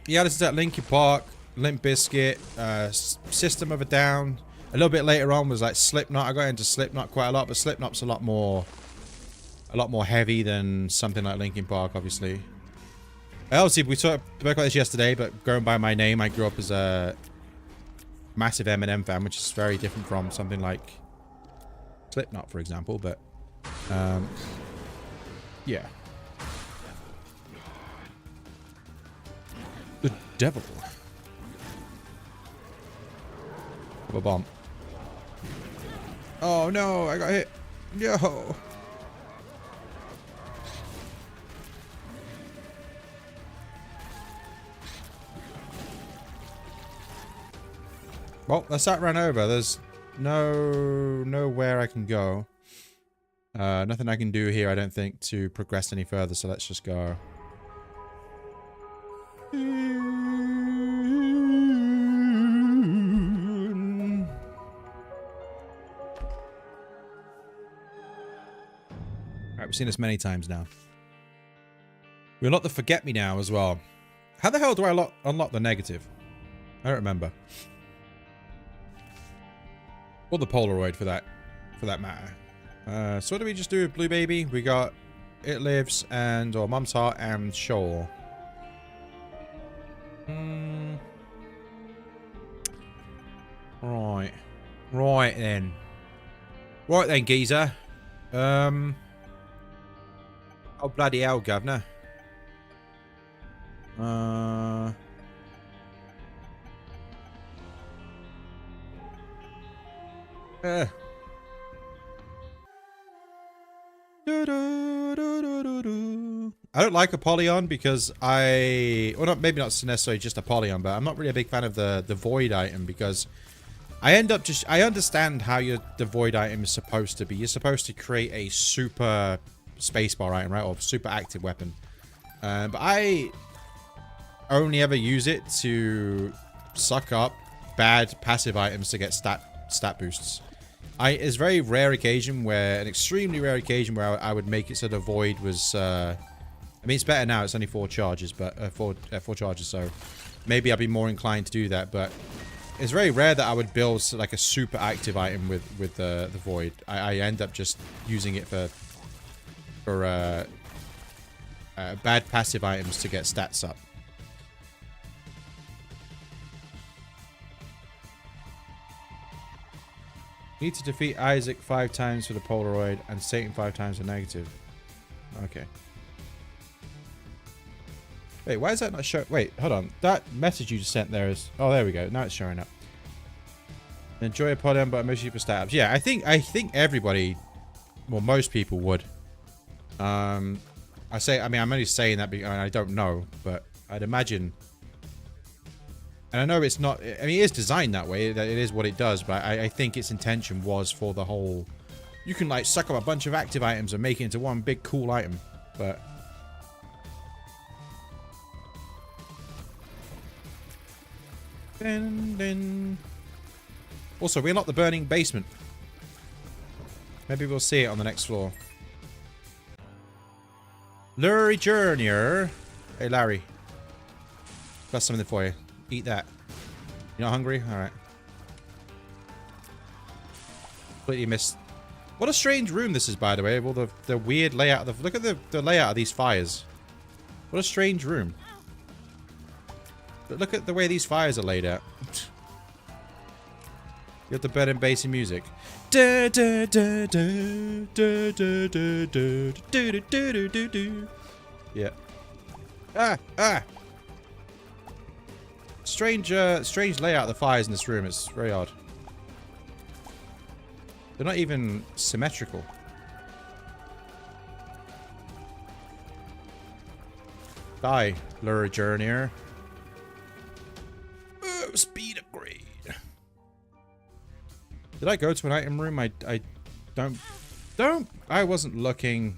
yeah, I listened to that Linkin Park, Limp Bizkit, System of a Down. A little bit later on was like Slipknot. I got into Slipknot quite a lot, but Slipknot's a lot more heavy than something like Linkin Park, obviously. Obviously, we talked about this yesterday, but going by my name, I grew up as a massive Eminem fan, which is very different from something like Slipknot, for example. But yeah, the devil. A bomb. Oh no, I got hit. Yo. Well, that's that run over. There's nowhere I can go. Nothing I can do here, I don't think, to progress any further, so let's just go. Alright, we've seen this many times now. We unlock the Forget Me Now as well. How the hell do I unlock the negative? I don't remember. Or the Polaroid for that matter. So what do we just do with Blue Baby? We got It Lives and or Mum's Heart and Shoal. Right. Right then. Right then, geezer. Oh bloody hell, governor. I don't like Apollyon because well, maybe not necessarily just Apollyon, but I'm not really a big fan of the Void item because I understand how the Void item is supposed to be. You're supposed to create a super spacebar item, right? Or super active weapon. But I only ever use it to suck up bad passive items to get stat boosts. It's very rare occasion where, an extremely rare occasion where I would make it so the Void was, I mean, it's better now, it's only 4 charges, but, 4 charges, so maybe I'd be more inclined to do that, but it's very rare that I would build, like, a super active item with the Void. I end up just using it for bad passive items to get stats up. Need to defeat Isaac 5 times for the Polaroid and Satan 5 times for negative. Okay. Wait, why is that not showing? Wait, hold on. That message you just sent there is... Oh, there we go. Now it's showing up. Enjoy a podium, but mostly for stats. Yeah, I think everybody... Well, most people would. I mean, I'm only saying that because I don't know, but I'd imagine... And I know it's not... I mean, it is designed that way. It is what it does, but I think its intention was for the whole... You can, like, suck up a bunch of active items and make it into one big cool item, but... Also, we unlocked the burning basement. Maybe we'll see it on the next floor. Larry Journeyer. Hey, Larry. Got something for you. Eat that. You're not hungry? Alright. Completely missed. What a strange room this is, by the way. Well, the weird layout. Look at the layout of these fires. What a strange room. But look at the way these fires are laid out. You have the burning bass and music. Yeah. Ah! Strange layout of the fires in this room. It's very odd. They're not even symmetrical. Die, Lure Journeyer. Speed upgrade. Did I go to an item room? I don't Don't. I wasn't looking.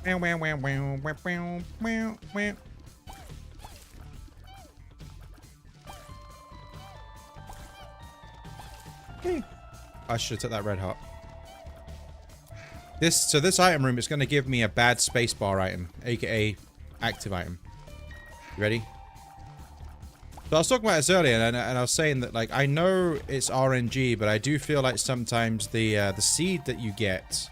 I should have took that red heart. This item room is going to give me a bad spacebar item, aka active item. You ready? So I was talking about this earlier, and I was saying that, like, I know it's RNG, but I do feel like sometimes the seed that you get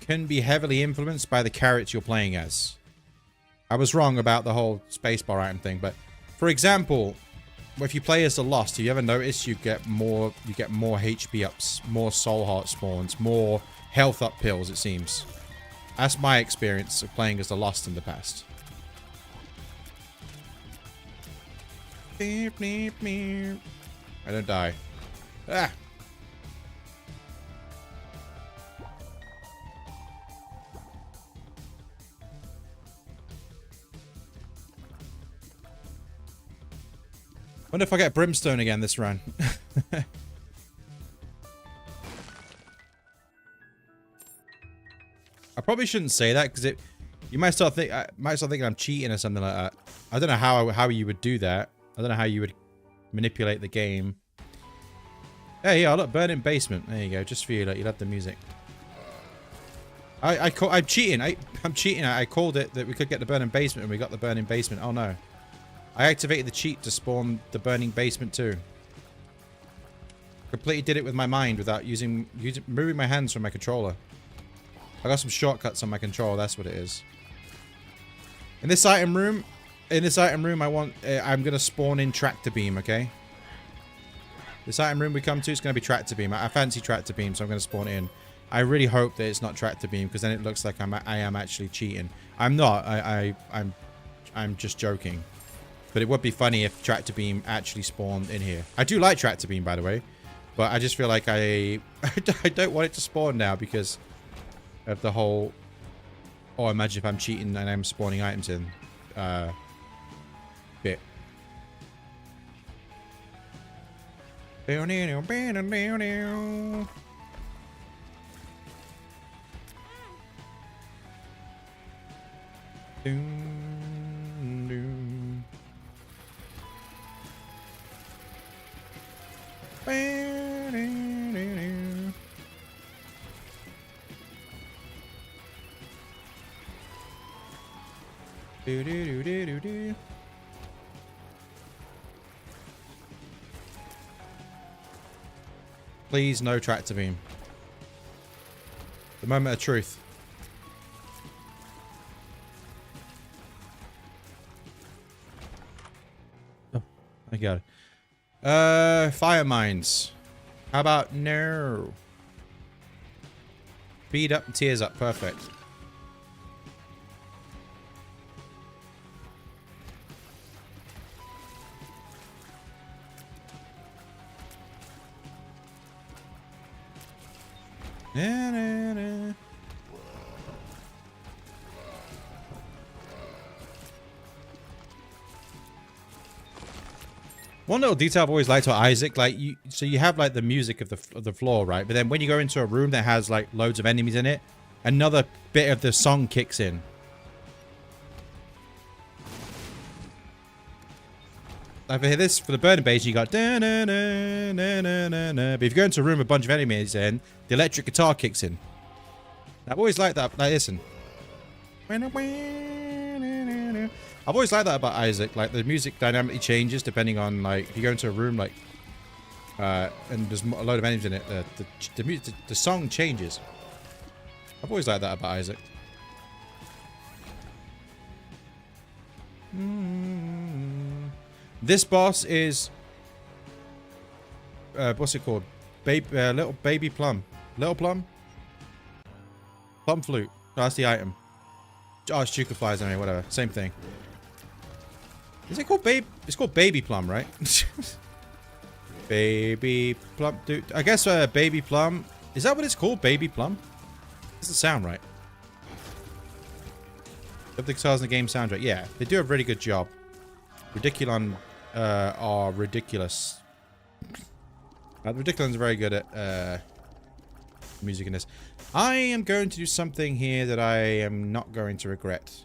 can be heavily influenced by the character you're playing as. I was wrong about the whole spacebar item thing, but for example, if you play as the Lost, have you ever noticed you get more HP ups, more soul heart spawns, more health up pills, it seems. That's my experience of playing as the Lost in the past. I don't die. Ah. Wonder if I get brimstone again this run. I probably shouldn't say that because you might start thinking I'm cheating or something like that. I don't know how you would do that. I don't know how you would manipulate the game. Hey, yeah, look, burning basement. There you go, just for you. Like, you love the music. I'm cheating. I'm cheating. I called it that we could get the burning basement, and we got the burning basement. Oh no. I activated the cheat to spawn the burning basement too. Completely did it with my mind without moving my hands from my controller. I got some shortcuts on my controller, that's what it is. In this item room, I'm gonna spawn in tractor beam, okay? This item room we come to is gonna be tractor beam. I fancy tractor beam, so I'm gonna spawn in. I really hope that it's not tractor beam, because then it looks like I am actually cheating. I'm not. I'm just joking. But it would be funny if tractor beam actually spawned in here. I do like tractor beam, by the way, but I just feel like I don't want it to spawn now because of the whole. Oh, imagine if I'm cheating and I'm spawning items in. Bit. Please, no tractor beam. The moment of truth. Oh, I got it. Fire mines. How about no? Speed up and tears up. Perfect. Na, na, na. One little detail I've always liked about Isaac, like so you have like the music of the floor, right? But then when you go into a room that has like loads of enemies in it, another bit of the song kicks in. Like for this, for the burning base, you got da na na na na na na. But if you go into a room with a bunch of enemies, in the electric guitar kicks in. I've always liked that. Like, listen. I've always liked that about Isaac. Like the music dynamically changes depending on like if you go into a room like, and there's a load of enemies in it. The song changes. I've always liked that about Isaac. This boss is what's it called? Little baby plum. Little plum? Plum flute. Oh, that's the item. Oh, it's Chuka flies anyway, whatever. Same thing. Is it called baby? It's called baby plum, right? Baby plum. Dude, I guess baby plum. Is that what it's called? Baby plum? Doesn't sound right. Of the guitars in the game soundtrack. Yeah, they do a really good job. Ridiculon are ridiculous. The Ridiculans are very good at music in this. I am going to do something here that I am not going to regret.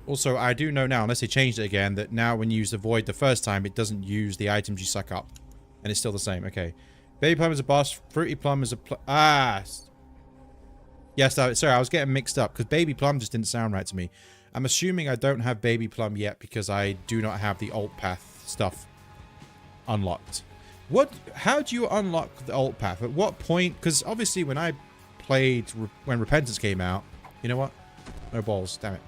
Also, I do know now, unless they changed it again, that now when you use the Void the first time, it doesn't use the items you suck up. And it's still the same. Okay. Baby Plum is a boss. Fruity Plum is a Yes, sorry, I was getting mixed up because Baby Plum just didn't sound right to me. I'm assuming I don't have Baby Plum yet because I do not have the alt path stuff unlocked. How do you unlock the alt path? At what point? Because obviously when I played, when Repentance came out, you know what? No balls, damn it.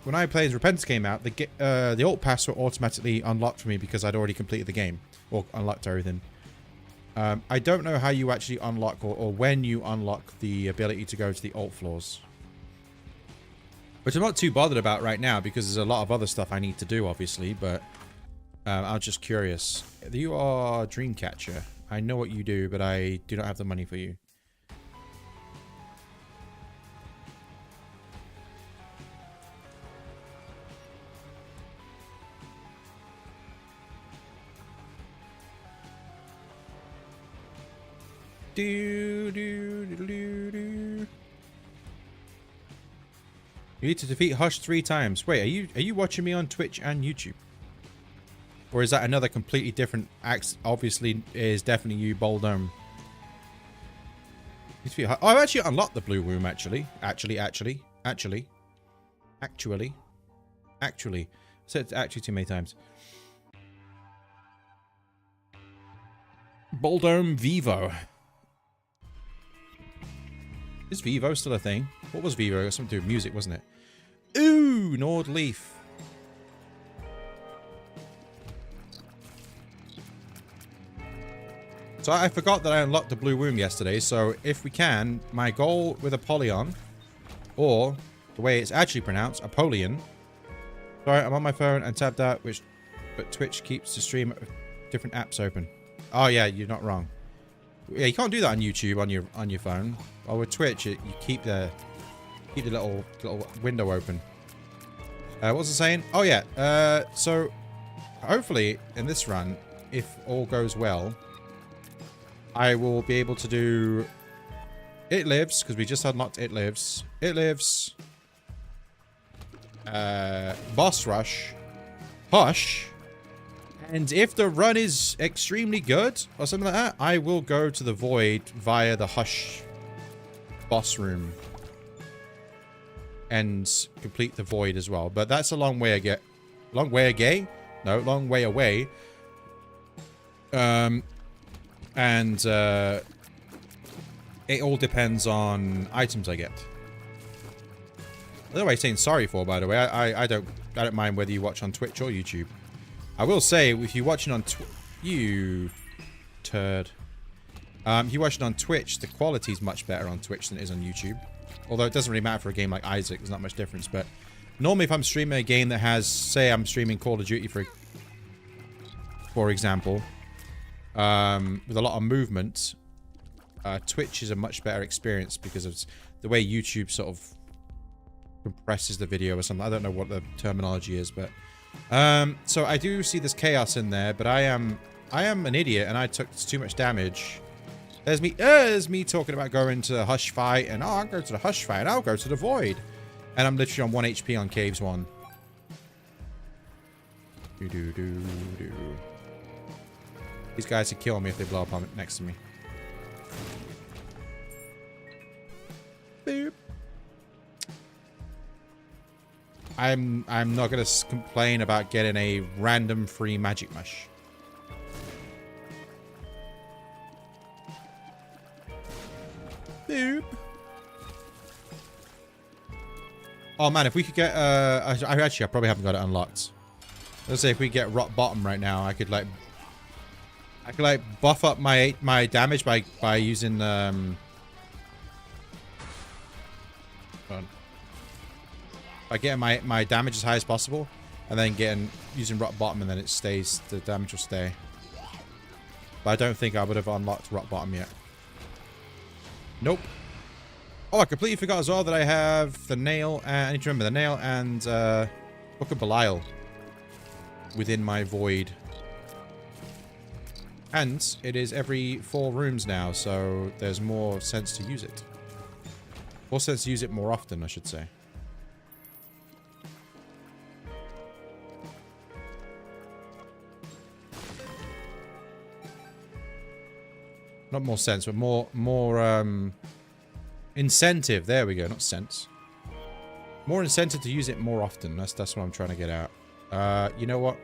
When I played Repentance came out, the alt paths were automatically unlocked for me because I'd already completed the game. Or unlocked everything. I don't know how you actually unlock or when you unlock the ability to go to the alt floors. Which I'm not too bothered about right now because there's a lot of other stuff I need to do, obviously, but I was just curious. You are Dreamcatcher. I know what you do, but I do not have the money for you. Do, do, do, do, do. You need to defeat Hush 3 times. Wait, are you watching me on Twitch and YouTube? Or is that another completely different act? Obviously, it is definitely you, Boldome. Oh, I've actually unlocked the blue room, actually. Actually. I said it's actually too many times. Boldome Vivo. Is Vivo still a thing? What was Vivo? It was something to do with music, wasn't it? Ooh, Nord Leaf. So I forgot that I unlocked the blue room yesterday, so if we can, my goal with Apollyon, or the way it's actually pronounced, Apollyon. Sorry, I'm on my phone and tabbed out, but Twitch keeps the stream of different apps open. Oh yeah, you're not wrong. Yeah, you can't do that on YouTube on your phone. Or with Twitch, you keep the little window open. What was I saying? Oh yeah. So hopefully in this run, if all goes well, I will be able to do It Lives, because we just unlocked It Lives. It Lives. Boss Rush. Hush. And if the run is extremely good, or something like that, I will go to the Void via the Hush boss room. And complete the Void as well. But that's a long way away. Long way away. It all depends on items I get. What am I saying sorry for, by the way? I don't mind whether you watch on Twitch or YouTube. I will say, if you're watching on you turd. If you're watching on Twitch, the quality is much better on Twitch than it is on YouTube. Although it doesn't really matter for a game like Isaac, there's not much difference. But normally if I'm streaming a game that has, say I'm streaming Call of Duty for example, with a lot of movement, Twitch is a much better experience because of the way YouTube sort of compresses the video or something. I don't know what the terminology is, but so I do see this chaos in there, but I am an idiot and I took too much damage. There's me talking about going to the Hush fight, and I'll go to the Hush fight, and I'll go to the Void. And I'm literally on 1 HP on Caves 1. These guys could kill me if they blow up on next to me. Boop. I'm not gonna complain about getting a random free magic mush. Boop. Oh man, if we could get I probably haven't got it unlocked. Let's say if we get rock bottom right now, I could like buff up my damage by using by getting my damage as high as possible, and then using rock bottom, and then it stays, the damage will stay. But I don't think I would have unlocked rock bottom yet. Nope. Oh, I completely forgot as well that I have the nail. I need to remember the nail and Book of Belial within my void. And it is every 4 rooms now, so there's more sense to use it. More sense to use it more often, I should say. Not more sense, but more incentive. There we go, not sense. More incentive to use it more often. That's what I'm trying to get out. You know what?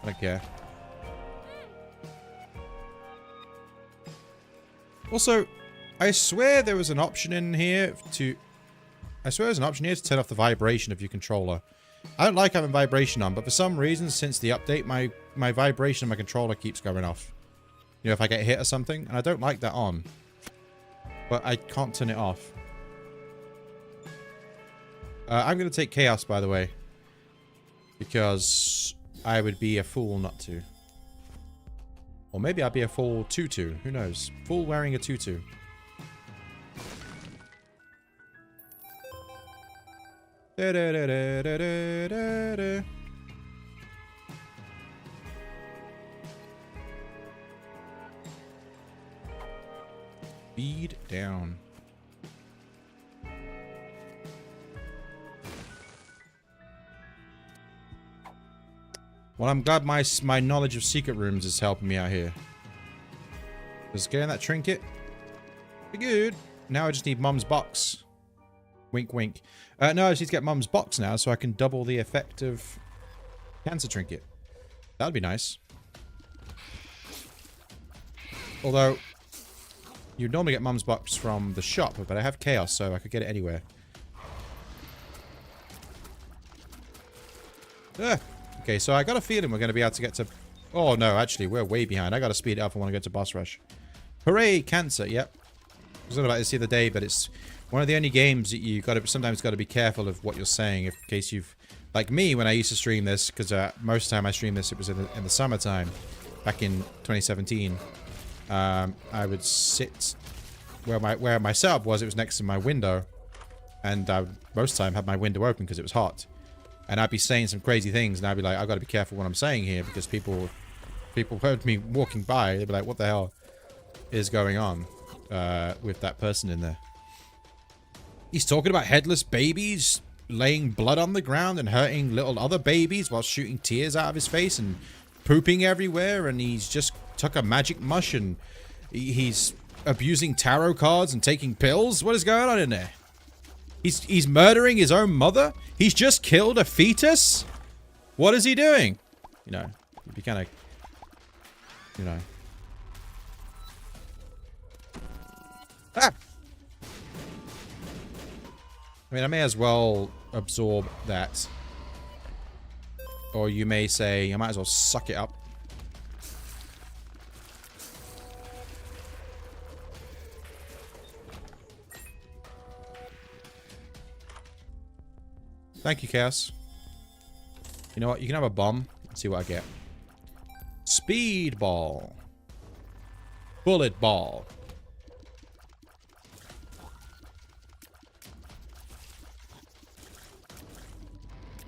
I don't care. Also, I swear there was an option in here to... I swear there's an option here to turn off the vibration of your controller. I don't like having vibration on, but for some reason, since the update, my vibration of my controller keeps going off. You know, if I get hit or something, and I don't like that on. But I can't turn it off. I'm going to take Chaos, by the way. Because I would be a fool not to. Or maybe I'd be a fool tutu. Who knows? Fool wearing a tutu. Da, da, da, da, da, da, da. Speed down. Well, I'm glad my knowledge of secret rooms is helping me out here. Just getting that trinket. Pretty good. Now I just need Mum's box. Wink, wink. No, I just need to get Mum's box now so I can double the effect of cancer trinket. That'd be nice. Although, you'd normally get Mum's box from the shop, but I have Chaos, so I could get it anywhere. Ugh. Okay, so I got a feeling we're going to be able to get to... Oh, no, actually, we're way behind. I got to speed it up if I want to get to boss rush. Hooray, cancer, yep. I was talking about this the other day, but it's one of the only games that you sometimes got to be careful of what you're saying, in case you've... Like me, when I used to stream this, because most of the time I streamed this, it was in the summertime, back in 2017. I would sit where my setup was. It was next to my window, and I would most of the time have my window open because it was hot. And I'd be saying some crazy things, and I'd be like, I've got to be careful what I'm saying here, because people heard me walking by. They'd be like, what the hell is going on with that person in there? He's talking about headless babies laying blood on the ground and hurting little other babies while shooting tears out of his face and pooping everywhere, and he's just took a magic mush and he's abusing tarot cards and taking pills. What is going on in there? He's murdering his own mother? He's just killed a fetus? What is he doing? You know, it'd be kind of, you know. Ah! I mean, I may as well absorb that. Or you may say, I might as well suck it up. Thank you, Chaos. You know what? You can have a bomb. Let's see what I get. Speed ball. Bullet ball.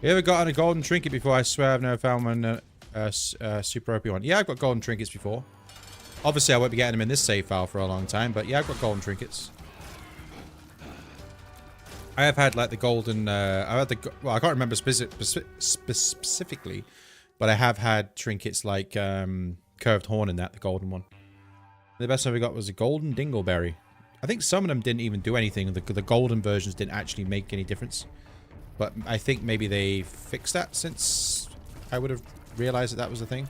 You ever gotten a golden trinket before? I swear I've never found one super OP one. Yeah, I've got golden trinkets before. Obviously, I won't be getting them in this save file for a long time, but yeah, I've got golden trinkets. I have had like the golden, well, I can't remember specifically, but I have had trinkets like curved horn in that, the golden one. The best one we got was a golden dingleberry. I think some of them didn't even do anything. The golden versions didn't actually make any difference. But I think maybe they fixed that since I would have realized that that was the thing.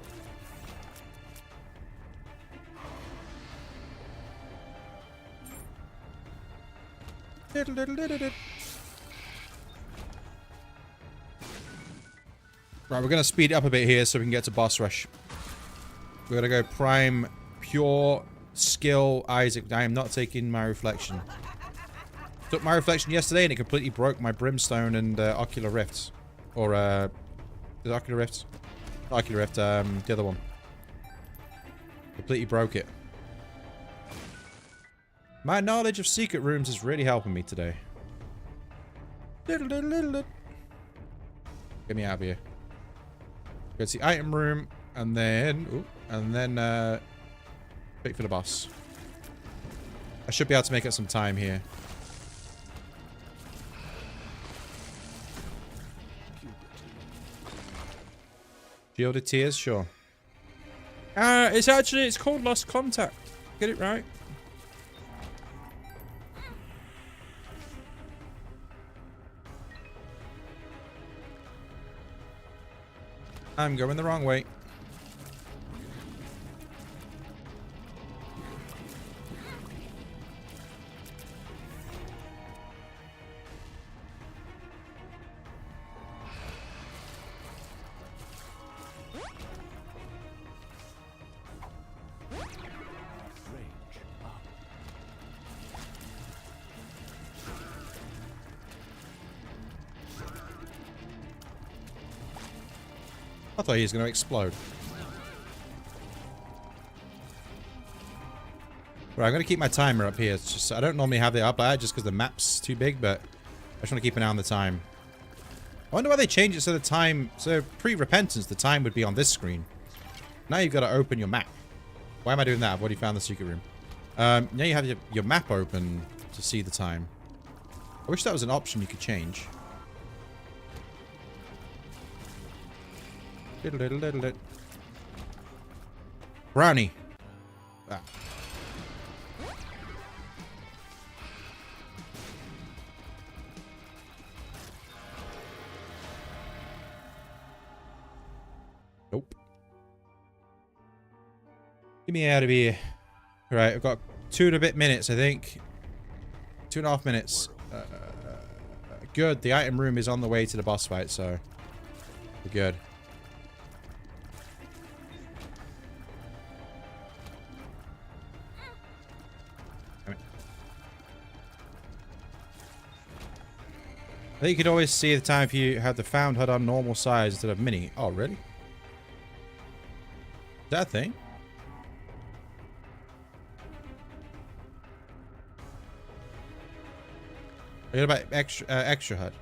Right, we're going to speed it up a bit here so we can get to boss rush. We're going to go prime, pure, skill, Isaac. I am not taking my reflection. Took my reflection yesterday and it completely broke my brimstone and ocular rifts. Or, the ocular rifts? Not ocular rift, the other one. Completely broke it. My knowledge of secret rooms is really helping me today. Get me out of here. Go to the item room, and then... wait for the boss. I should be able to make up some time here. Shielded Tears? Sure. It's called Lost Contact. Get it right. I'm going the wrong way. I thought he was going to explode. Right, I'm going to keep my timer up here. It's just I don't normally have it up just because the map's too big, but I just want to keep an eye on the time. I wonder why they changed it so the time... So, pre-repentance, the time would be on this screen. Now you've got to open your map. Why am I doing that? I've already found the secret room. Now you have your map open to see the time. I wish that was an option you could change. Brownie. Ah. Nope. Get me out of here. Right, I've got 2 and a bit minutes, I think. 2.5 minutes. Good. The item room is on the way to the boss fight, so we're good. I think you could always see the time if you had the found HUD on normal size instead of mini. Oh, really? Is that a thing? What about extra HUD?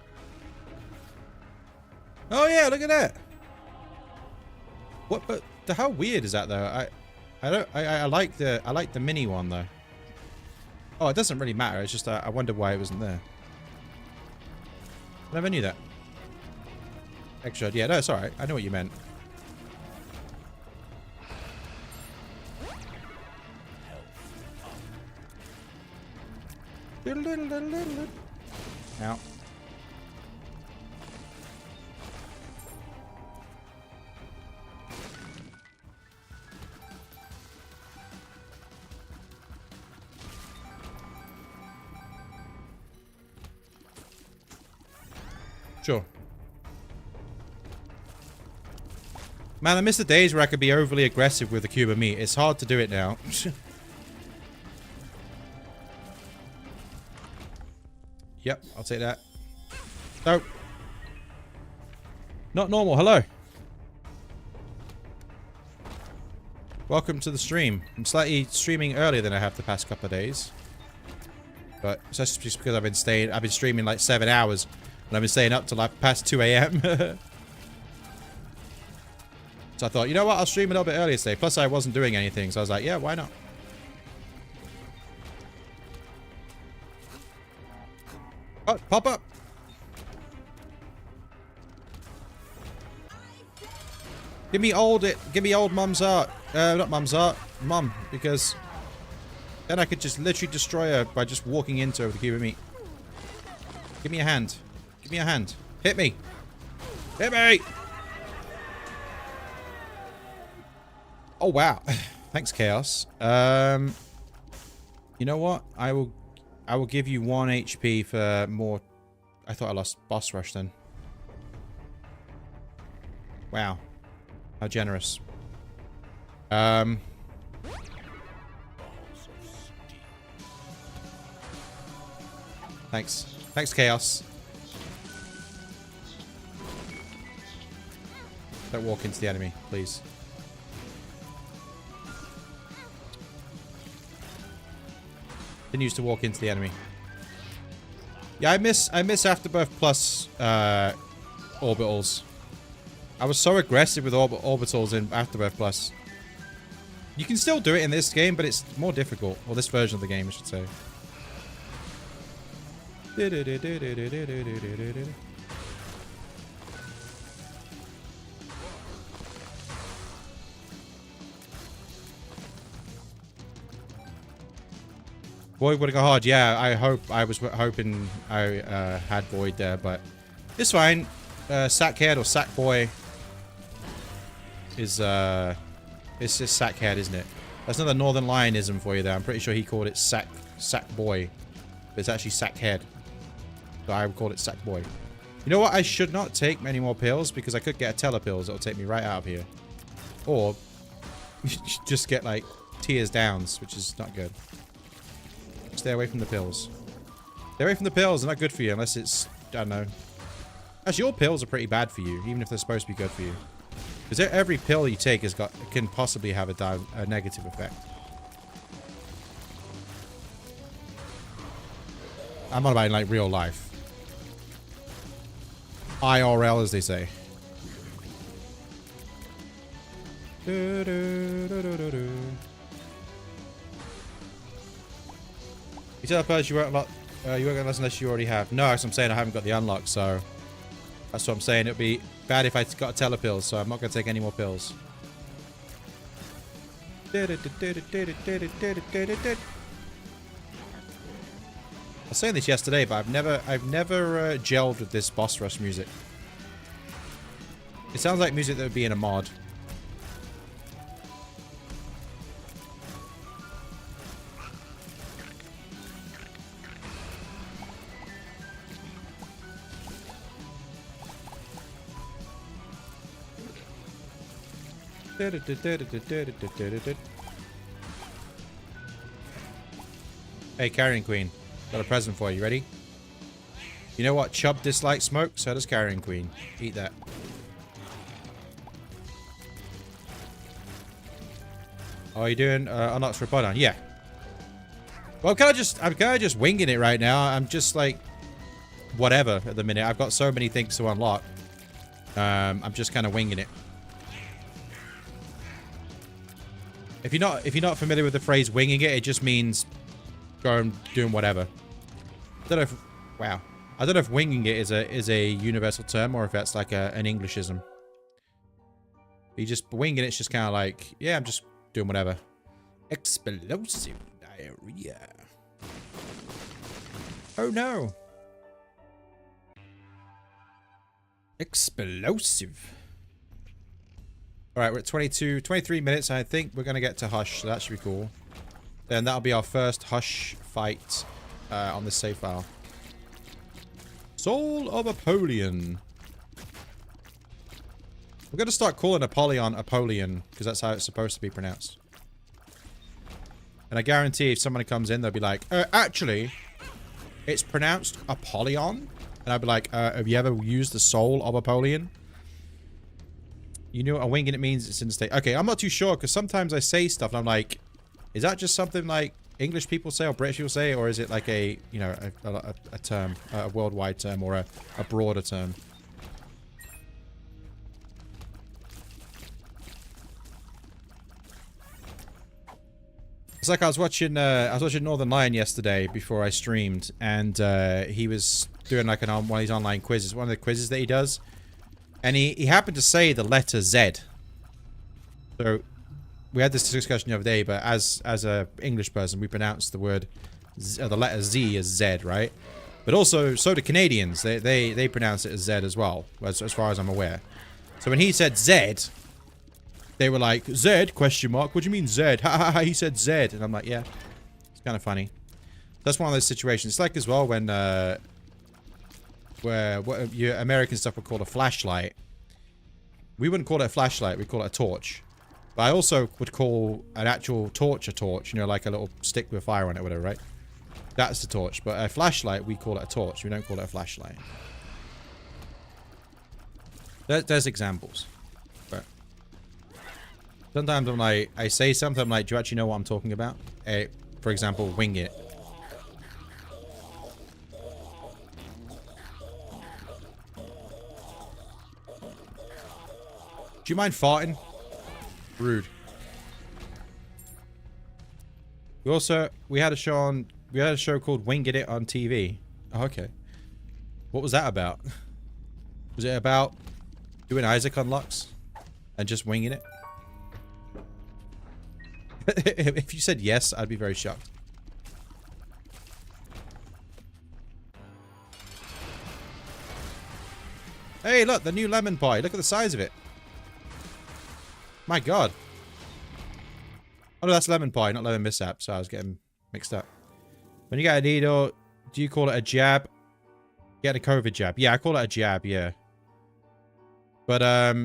Oh yeah, look at that. What? But how weird is that though? I like the mini one though. Oh, it doesn't really matter. It's just I wonder why it wasn't there. I never knew that. Extra. Yeah, no, it's alright. I know what you meant. Now. Sure. Man, I miss the days where I could be overly aggressive with a cube of meat. It's hard to do it now. Yep, I'll take that. No. Not normal. Hello. Welcome to the stream. I'm slightly streaming earlier than I have the past couple of days. But it's just because I've been streaming like 7 hours. And I've been staying up till like past 2 AM. So I thought, you know what? I'll stream a little bit earlier today. Plus I wasn't doing anything. So I was like, yeah, why not? Oh, pop up. Give me old mum's art. Not mum's art. Mum. Because then I could just literally destroy her by just walking into her with a cube of meat. Give me a hand. Give me a hand. Hit me. Hit me. Oh, wow. Thanks, Chaos. You know what? I will give you 1 HP for more. I thought I lost boss rush then. Wow. How generous. Thanks. Thanks, Chaos. Don't walk into the enemy, please. Didn't used to walk into the enemy. Yeah, I miss Afterbirth Plus orbitals. I was so aggressive with orbitals in Afterbirth Plus. You can still do it in this game, but it's more difficult. Or this version of the game, I should say. Void would have gone hard. Yeah, I was hoping I had Void there, but it's fine. Sackhead or Sackboy is it's just Sackhead, isn't it? That's another Northern Lionism for you there. I'm pretty sure he called it Sackboy. But it's actually Sackhead. So I would call it Sackboy. You know what? I should not take many more pills because I could get a telepills that'll take me right out of here. Or just get like tears downs, which is not good. Stay away from the pills. Stay away from the pills. They're not good for you unless it's, I don't know. Actually, all pills are pretty bad for you, even if they're supposed to be good for you. Because every pill you take can possibly have a negative effect. I'm not about in like real life. IRL, as they say. You tell the person you won't get unless you already have. No, as I'm saying, I haven't got the unlock, so that's what I'm saying. It'd be bad if I got a telepills, so I'm not going to take any more pills. I was saying this yesterday, but I've never gelled with this boss rush music. It sounds like music that would be in a mod. Hey, Carrion Queen. Got a present for you. Ready? You know what? Chubb dislikes smoke, so does Carrion Queen. Eat that. Oh, are you doing unlocks for Bodon? Yeah. Well, I'm kind of just winging it right now. I'm just like whatever at the minute. I've got so many things to unlock. I'm just kind of winging it. If you're not familiar with the phrase winging it, it just means going doing whatever. I don't know if wow. I don't know if winging it is a universal term or if that's like an Englishism. You just winging it's just kind of like, yeah, I'm just doing whatever. Explosive diarrhea. Oh no. Explosive. Alright, we're at 23 minutes. I think we're going to get to Hush, so that should be cool. Then that'll be our first Hush fight on this save file. Soul of Apollyon. We're going to start calling Apollyon, because that's how it's supposed to be pronounced. And I guarantee if someone comes in, they'll be like, actually, it's pronounced Apollyon? And I'll be like, have you ever used the Soul of Apollyon? You know what a winging it means? It's in the state. Okay, I'm not too sure because sometimes I say stuff and I'm like, is that just something like English people say or British people say, or is it like a, you know, a term, a worldwide term or a broader term? It's like I was watching Northern Lion yesterday before I streamed, and he was doing like one of these online quizzes, one of the quizzes that he does. And he happened to say the letter Z. So we had this discussion the other day, but as a English person, we pronounce the word the letter Z as Z, right? But also, so do Canadians. They pronounce it as Z as well, as far as I'm aware. So when he said Z, they were like, Z? Question mark. What do you mean Z? Ha ha ha. He said Z, and I'm like, yeah, it's kind of funny. That's one of those situations. It's like as well when where what your American stuff would call a flashlight. We wouldn't call it a flashlight, we'd call it a torch. But I also would call an actual torch a torch, you know, like a little stick with fire on it, whatever, right? That's the torch. But a flashlight, we call it a torch. We don't call it a flashlight. There's examples. But sometimes I'm like, I say something, I'm like, do you actually know what I'm talking about? For example, wing it. Do you mind farting? Rude. We had a show called Winging It on TV. Oh, okay. What was that about? Was it about doing Isaac unlocks and just winging it? If you said yes, I'd be very shocked. Hey, look, the new lemon pie. Look at the size of it. My God. Oh, no, that's lemon pie, not lemon mishap. So I was getting mixed up. When you get a needle, do you call it a jab? Get a COVID jab. Yeah, I call it a jab, yeah. But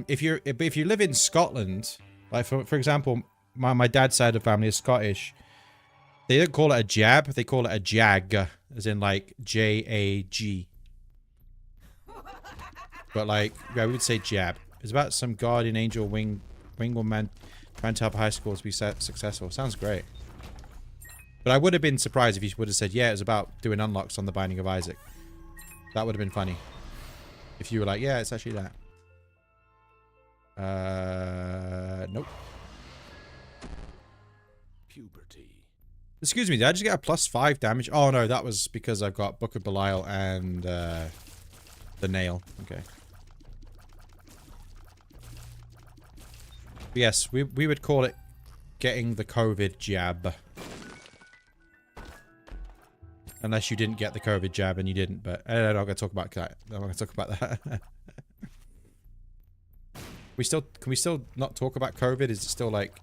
if you live in Scotland, like for example, my dad's side of the family is Scottish. They don't call it a jab, they call it a jag, as in like J-A-G. But like, yeah, we would say jab. It's about some guardian angel wingman trying to help high school to be successful. Sounds great. But I would have been surprised if you would have said, yeah, it's about doing unlocks on the Binding of Isaac. That would have been funny. If you were like, yeah, it's actually that. Nope. Puberty. Excuse me, did I just get a +5 damage? Oh no, that was because I've got Book of Belial and the nail. Okay. Yes, we would call it getting the COVID jab. Unless you didn't get the COVID jab and you didn't, but I'm not going to talk about that. I'm not going to talk about that. Can we still not talk about COVID? Is it still like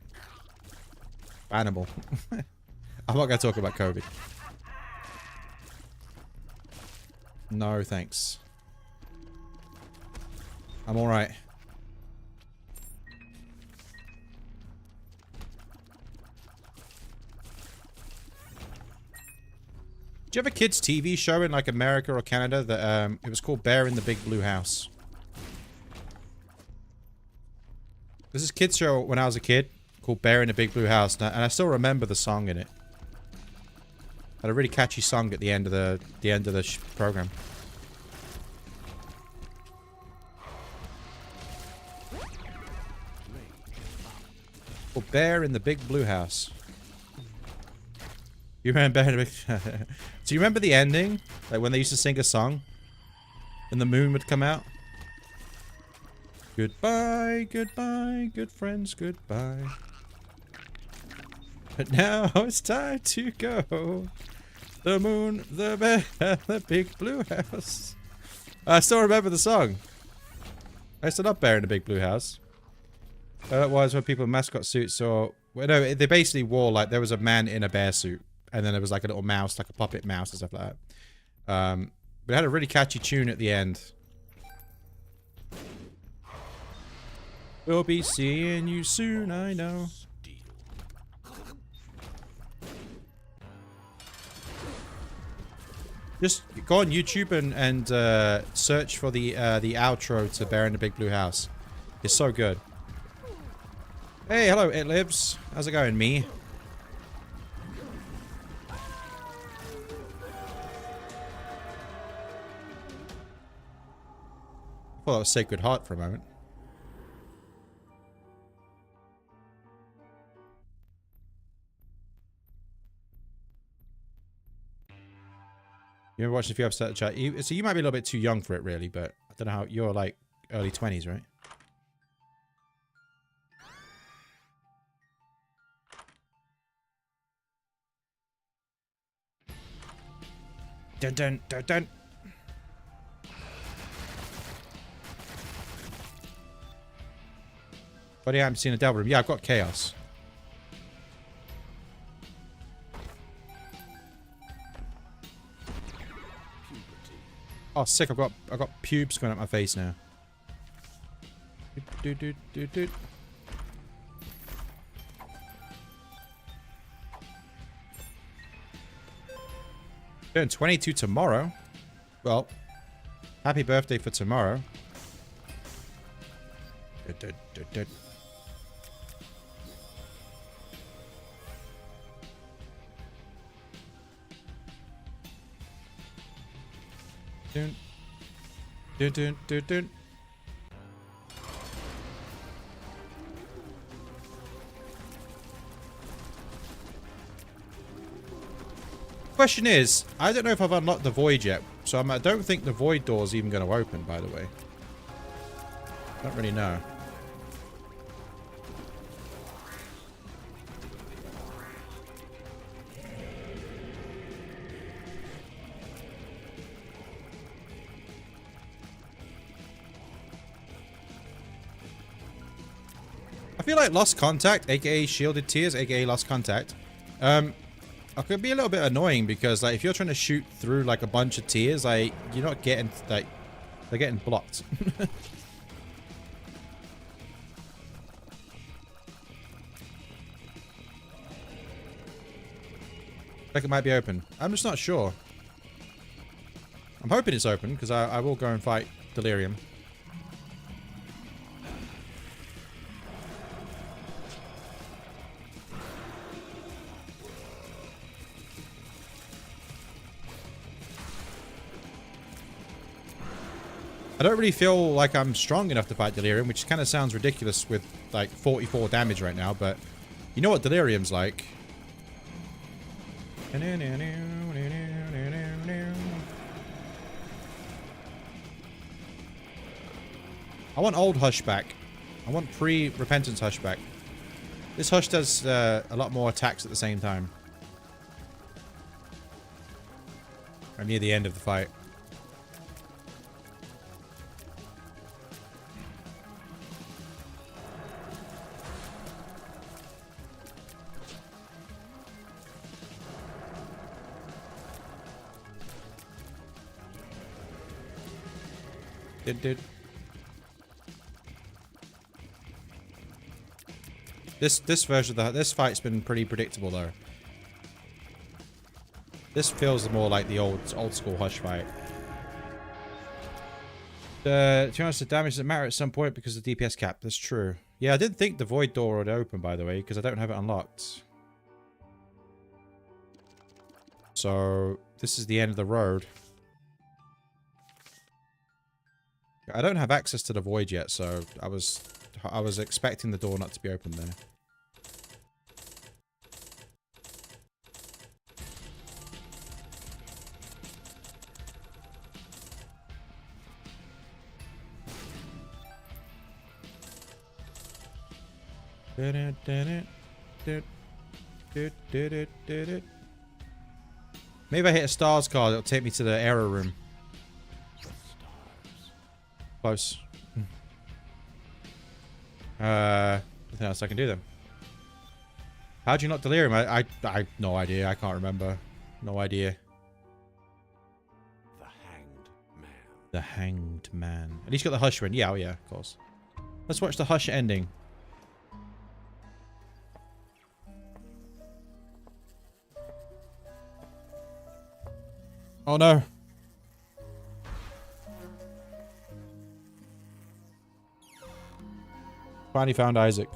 animal? I'm not going to talk about COVID. No, thanks. I'm all right. Do you have a kids' TV show in like America or Canada that it was called Bear in the Big Blue House? This is a kids' show when I was a kid called Bear in the Big Blue House, and I still remember the song in it. Had a really catchy song at the end of the program. Called Bear in the Big Blue House. You remember Bear in the Big... Do you remember the ending? Like when they used to sing a song? And the moon would come out? Goodbye, goodbye, good friends, goodbye. But now it's time to go. The moon, the bear, the big blue house. I still remember the song. I still love Bear in the Big Blue House. That was when people in mascot suits saw... Well, no, they basically wore like... There was a man in a bear suit. And then there was like a little mouse, like a puppet mouse and stuff like that. But it had a really catchy tune at the end. We'll be seeing you soon, I know. Just go on YouTube and search for the outro to Bear in the Big Blue House. It's so good. Hey, hello, It Lives. How's it going, me? I thought that was Sacred Heart for a moment. You're watching a few episodes of chat. So you might be a little bit too young for it, really, but I don't know how... You're like early 20s, right? Dun dun dun dun. Buddy, I haven't seen a Devil Room. Yeah, I've got Chaos. Oh, sick! I've got pubes going up my face now. Turn 22 tomorrow. Well, happy birthday for tomorrow. Dun, dun, dun, dun, dun. Question is, I don't know if I've unlocked the void yet, so I don't think the void door is even going to open, by the way. I don't really know. I feel like Lost Contact, aka Shielded Tears, aka Lost Contact, it could be a little bit annoying because, like, if you're trying to shoot through like a bunch of tears, like, you're not getting, like, they're getting blocked. Like it might be open. I'm just not sure. I'm hoping it's open because I will go and fight Delirium. I don't really feel like I'm strong enough to fight Delirium, which kind of sounds ridiculous with like 44 damage right now, but you know what Delirium's like. I want old Hush back. I want pre-Repentance Hush back. This Hush does a lot more attacks at the same time. I'm near the end of the fight. Dude. This version of this fight's been pretty predictable though. This feels more like the old school Hush fight. The chance to damage doesn't matter at some point because of the DPS cap. That's true. Yeah, I didn't think the void door would open, by the way, because I don't have it unlocked. So this is the end of the road. I don't have access to the void yet, so I was expecting the door not to be open there. Maybe I hit a stars card, it'll take me to the error room. Close. Nothing else I can do then. How'd you not Delirium? I no idea. I can't remember. No idea. The Hanged Man. The Hanged Man. At least you got the Hush win. Yeah, oh yeah, of course. Let's watch the Hush ending. Oh no. Finally found Isaac.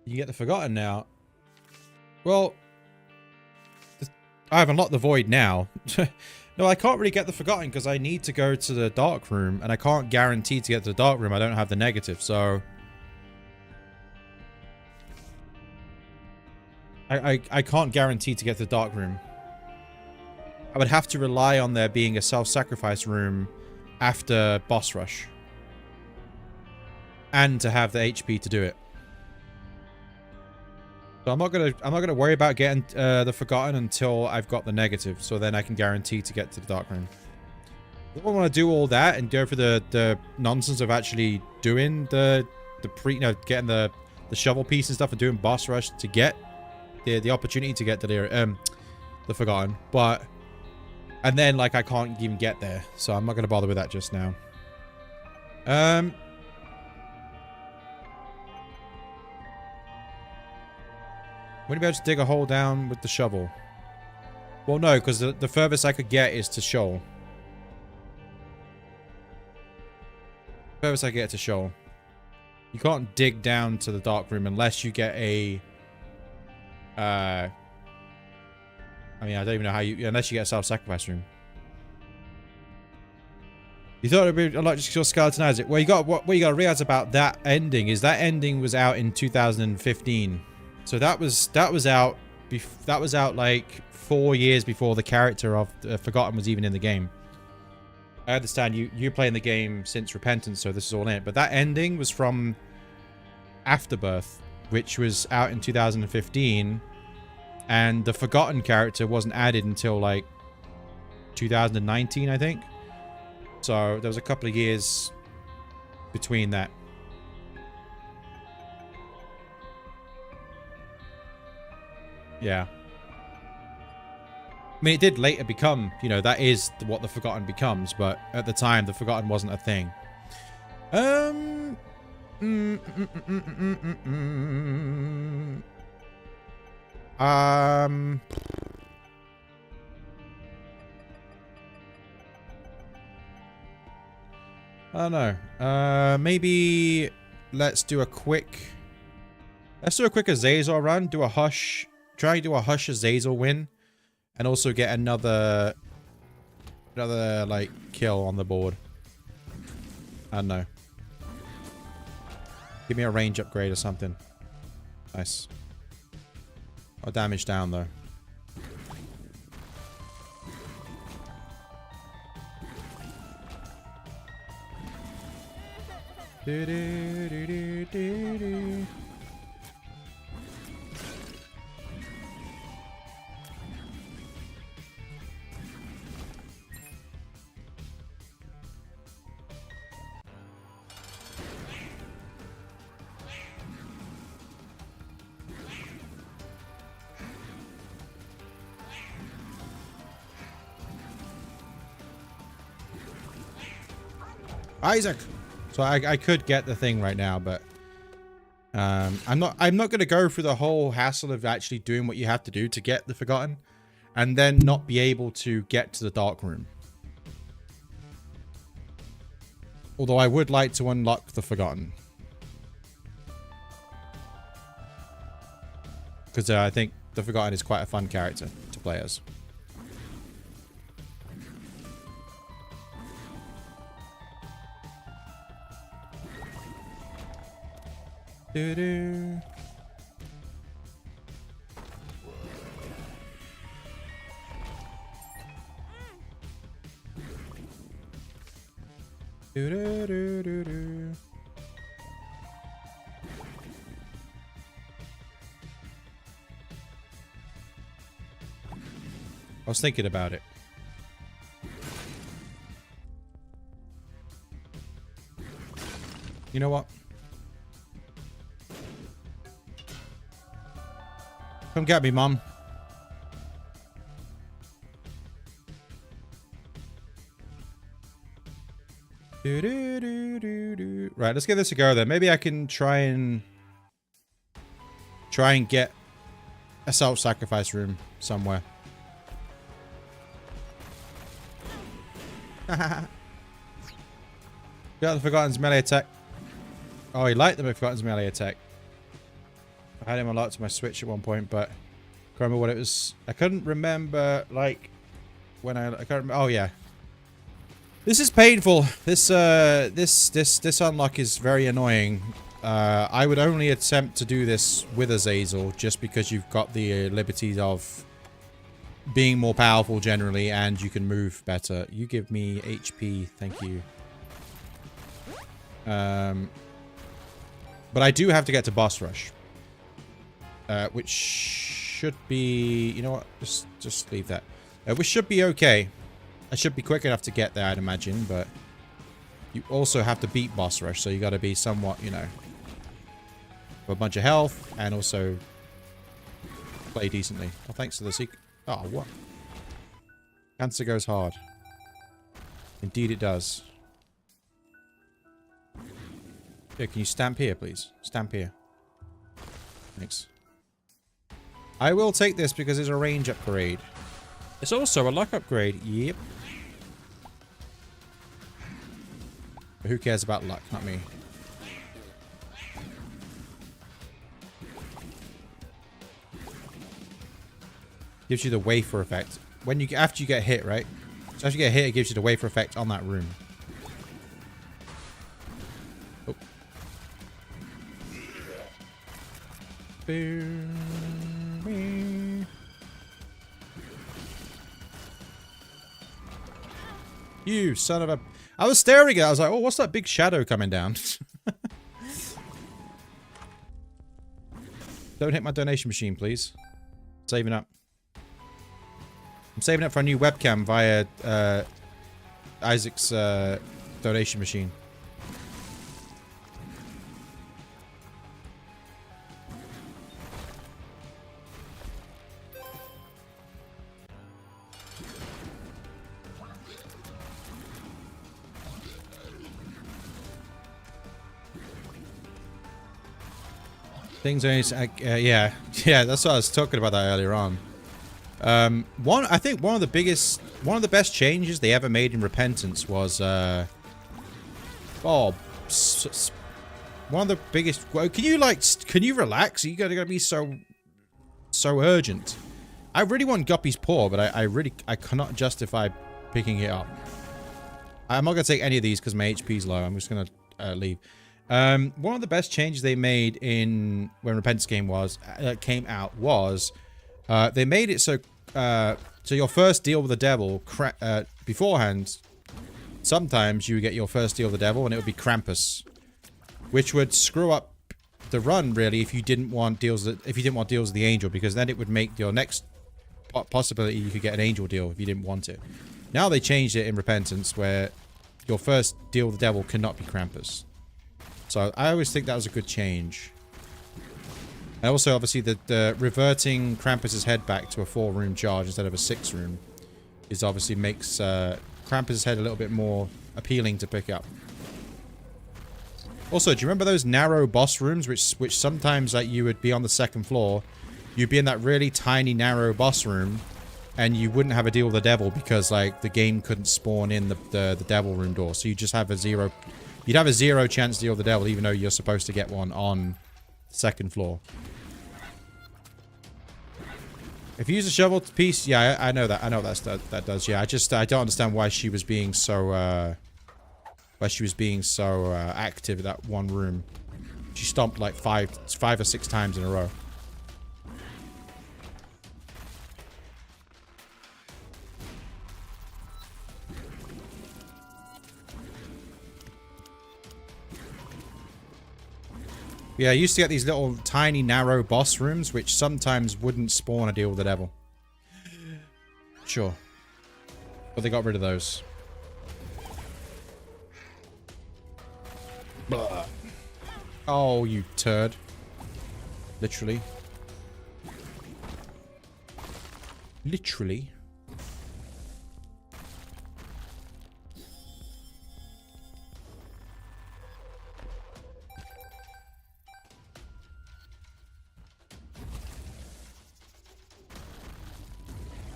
You get the Forgotten now. Well, I have unlocked the Void now. No, I can't really get the Forgotten because I need to go to the Dark Room, and I can't guarantee to get to the Dark Room. I don't have the negative, so I can't guarantee to get to the Dark Room. I would have to rely on there being a self-sacrifice room after boss rush, and to have the HP to do it. So I'm not gonna worry about getting the Forgotten until I've got the negative, so then I can guarantee to get to the Dark Room. I don't want to do all that and go for the nonsense of actually doing getting the shovel piece and stuff and doing boss rush to get the opportunity to get the Forgotten, and then like I can't even get there, so I'm not gonna bother with that just now. Wouldn't be able to dig a hole down with the shovel. Well, no, because the furthest I could get is to Sheol. Furthest I get to Sheol. You can't dig down to the dark room unless you get a... I mean, I don't even know how you... Unless you get a self-sacrifice room. You thought it would be a lot just your Skeleton Isaac. Well, what you got to realize about that ending is that ending was out in 2015. So that was out... That was out like 4 years before the character of Forgotten was even in the game. I understand you're playing the game since Repentance, so this is all in it. But that ending was from Afterbirth, which was out in 2015. And the Forgotten character wasn't added until like 2019, I think. So there was a couple of years between that. Yeah. I mean, it did later become, you know, that is what the Forgotten becomes, but at the time, the Forgotten wasn't a thing. I don't know. Maybe let's do a quick... Let's do a quick Azazel run. Do a Hush. Try and do a Hush Azazel win. And also get another like, kill on the board. I don't know. Give me a range upgrade or something. Nice. Oh, damage down, though. Do do do do do do. Isaac. So I could get the thing right now, but I'm not going to go through the whole hassle of actually doing what you have to do to get the Forgotten and then not be able to get to the dark room. Although I would like to unlock the Forgotten. Because I think the Forgotten is quite a fun character to play as. Do-do. Do-do-do-do-do. I was thinking about it. You know what? Come get me, Mom. Right, let's give this a go then. Maybe I can try and get a self-sacrifice room somewhere. Got the Forgotten's melee attack. Oh, he liked the Forgotten's melee attack. I had him unlocked to my Switch at one point, but I can't remember what it was. I couldn't remember, like, when I can't remember. Oh, yeah. This is painful. This unlock is very annoying. I would only attempt to do this with Azazel just because you've got the liberties of being more powerful generally and you can move better. You give me HP, thank you. But I do have to get to boss rush. Which should be... You know what? Just leave that. Which should be okay. I should be quick enough to get there, I'd imagine, but... You also have to beat boss rush, so you gotta be somewhat, you know... with a bunch of health, and also... play decently. Well, thanks to the secret... Oh, what? Cancer goes hard. Indeed it does. Yeah, can you stamp here, please? Stamp here. Thanks. I will take this because it's a range upgrade. It's also a luck upgrade. Yep. But who cares about luck? Not me. Gives you the wafer effect. When you after you get hit, right? So after you get hit, it gives you the wafer effect on that room. Oh. You son of a... I was staring at it. I was like, oh, what's that big shadow coming down? Don't hit my donation machine, please. Saving up. I'm saving up for a new webcam via Isaac's donation machine. Things only, yeah, that's what I was talking about that earlier on. I think one of the best changes they ever made in Repentance was, one of the biggest. Well, can you relax? Are you gonna be so urgent? I really want Guppy's paw, but I cannot justify picking it up. I'm not gonna take any of these because my HP's low. I'm just gonna leave. One of the best changes they made in when Repentance came out was they made it so your first deal with the devil beforehand. Sometimes you would get your first deal with the devil and it would be Krampus, which would screw up the run really if you didn't want deals with the angel, because then it would make your next possibility you could get an angel deal if you didn't want it. Now they changed it in Repentance where your first deal with the devil cannot be Krampus. So I always think that was a good change. And also, obviously, the reverting Krampus's head back to a 4-room charge instead of a 6-room is obviously makes Krampus's head a little bit more appealing to pick up. Also, do you remember those narrow boss rooms, which sometimes like you would be on the 2nd floor, you'd be in that really tiny narrow boss room, and you wouldn't have a deal with the devil because like the game couldn't spawn in the devil room door, so you just have a zero. You'd have a 0 chance to deal with the devil, even though you're supposed to get one on the 2nd floor. If you use a shovel piece, yeah, I know that. I know that does. Yeah, I don't understand why she was being so active in that one room. She stomped like five or 6 times in a row. Yeah, I used to get these little tiny narrow boss rooms, which sometimes wouldn't spawn a deal with the devil. Sure. But they got rid of those. Blah. Oh, you turd. Literally. Literally.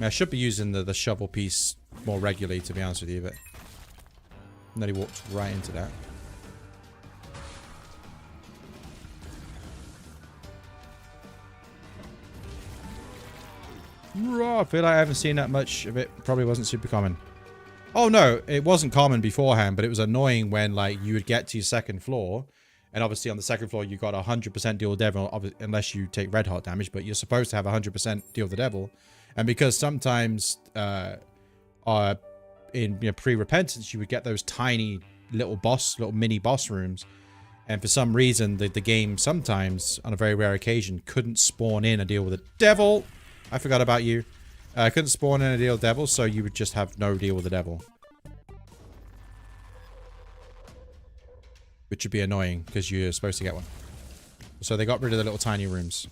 I should be using the shovel piece more regularly, to be honest with you, but... And then he walked right into that. I feel like I haven't seen that much of it. Probably wasn't super common. Oh no, it wasn't common beforehand, but it was annoying when like you would get to your 2nd floor, and obviously on the 2nd floor you got 100% deal with the devil, unless you take red hot damage, but you're supposed to have 100% deal with the devil. And because sometimes in pre-repentance you would get those tiny little mini boss rooms, and for some reason the game sometimes, on a very rare occasion, couldn't spawn in a deal with the devil. I forgot about you. Couldn't spawn in a deal with the devil, so you would just have no deal with the devil. Which would be annoying, because you're supposed to get one. So they got rid of the little tiny rooms.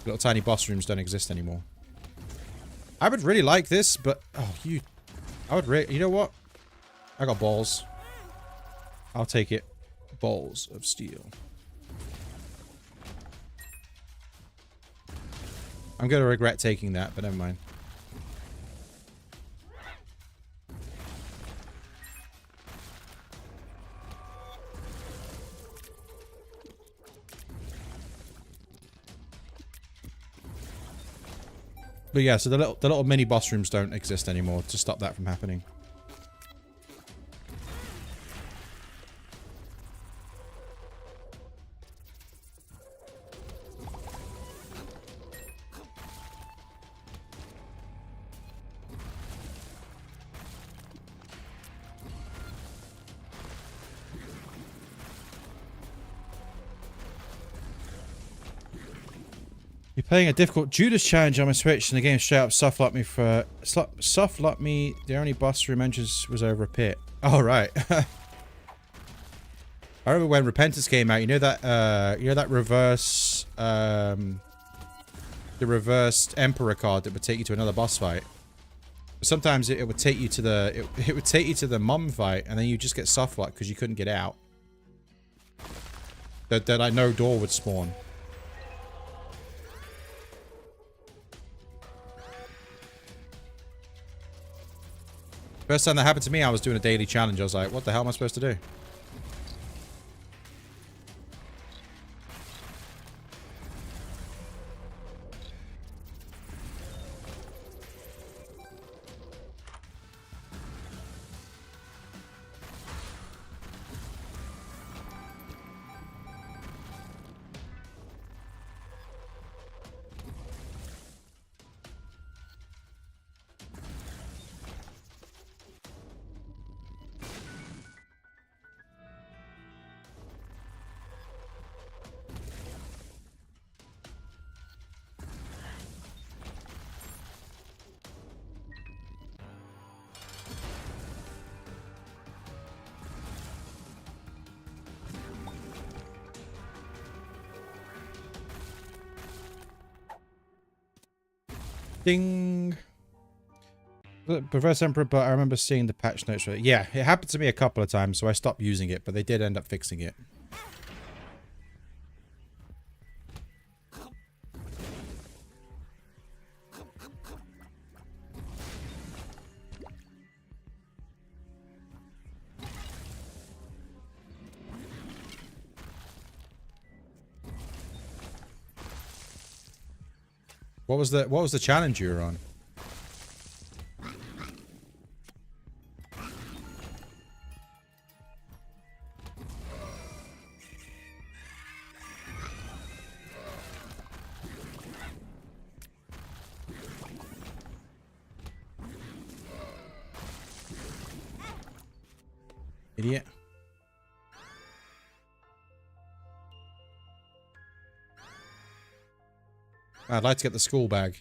Little tiny boss rooms don't exist anymore. I would really like this, but... Oh, you... I would really... You know what? I got balls. I'll take it. Balls of steel. I'm going to regret taking that, but never mind. But yeah, so the little mini boss rooms don't exist anymore to stop that from happening. You're playing a difficult Judas challenge on my Switch, and the game straight up soft-locked me for... Soft-locked me, the only boss room entrance was over a pit. Oh, right. I remember when Repentance came out, you know that reverse... the reversed Emperor card that would take you to another boss fight? Sometimes it would take you to the... It would take you to the mum fight, and then you just get soft-locked because you couldn't get out. That like no door would spawn. First time that happened to me, I was doing a daily challenge. I was like, what the hell am I supposed to do? Ding. Reverse Emperor, but I remember seeing the patch notes for it. Yeah, it happened to me a couple of times, so I stopped using it, but they did end up fixing it. What was the challenge you were on? Idiot. I'd like to get the school bag.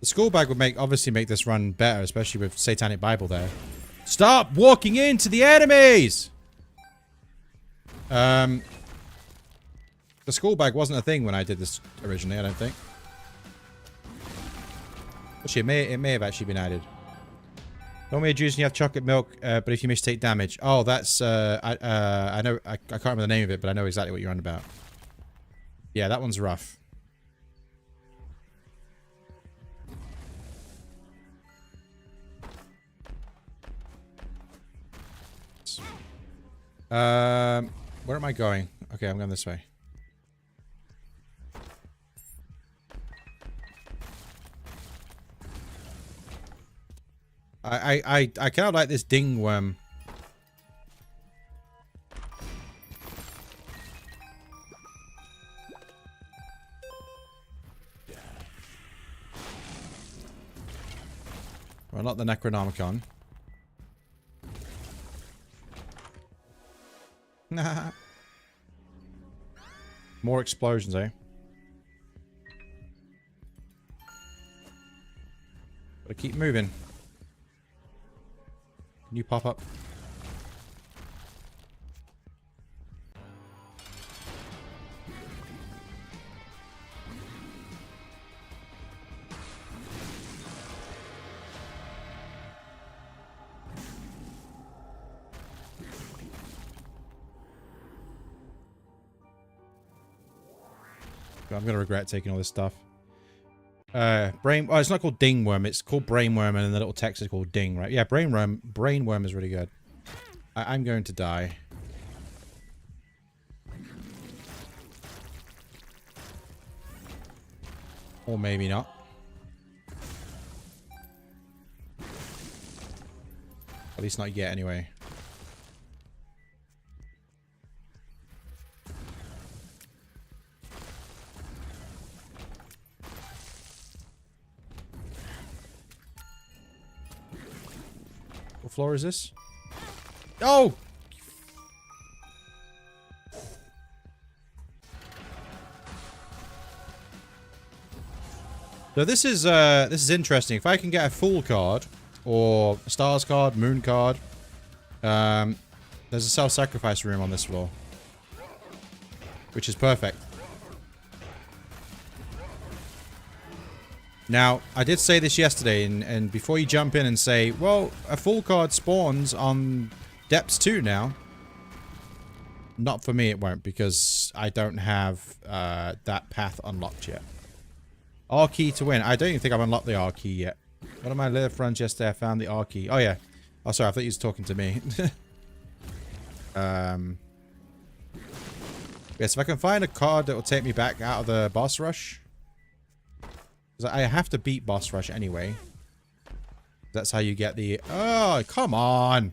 The school bag would obviously make this run better, especially with Satanic Bible there. Stop walking into the enemies! The school bag wasn't a thing when I did this originally, I don't think. Actually, it may have actually been added. Don't make a juice and you have chocolate milk, but if you miss, take damage. Oh, that's, I know, I can't remember the name of it, but I know exactly what you're on about. Yeah, that one's rough. Where am I going? Okay, I'm going this way. I kind of like this ding worm. Well, not the Necronomicon. Nah. More explosions, eh? Gotta keep moving. Can you pop up? I'm gonna regret taking all this stuff. Brain. Oh, it's not called Dingworm. It's called Brainworm, and then the little text is called Ding, right? Yeah, Brainworm. Brainworm is really good. I'm going to die. Or maybe not. At least not yet, anyway. What floor is this? Oh! So this is interesting. If I can get a Fool card, or a Stars card, Moon card, there's a self-sacrifice room on this floor, which is perfect. Now, I did say this yesterday, and before you jump in and say, well, a Fool card spawns on Depths 2 now. Not for me, it won't, because I don't have that path unlocked yet. R key to win. I don't even think I've unlocked the R key yet. One of my little friends yesterday, I found the R key. Oh, yeah. Oh, sorry. I thought you was talking to me. Yes, if I can find a card that will take me back out of the boss rush. Because I have to beat boss rush anyway. That's how you get the... Oh, come on.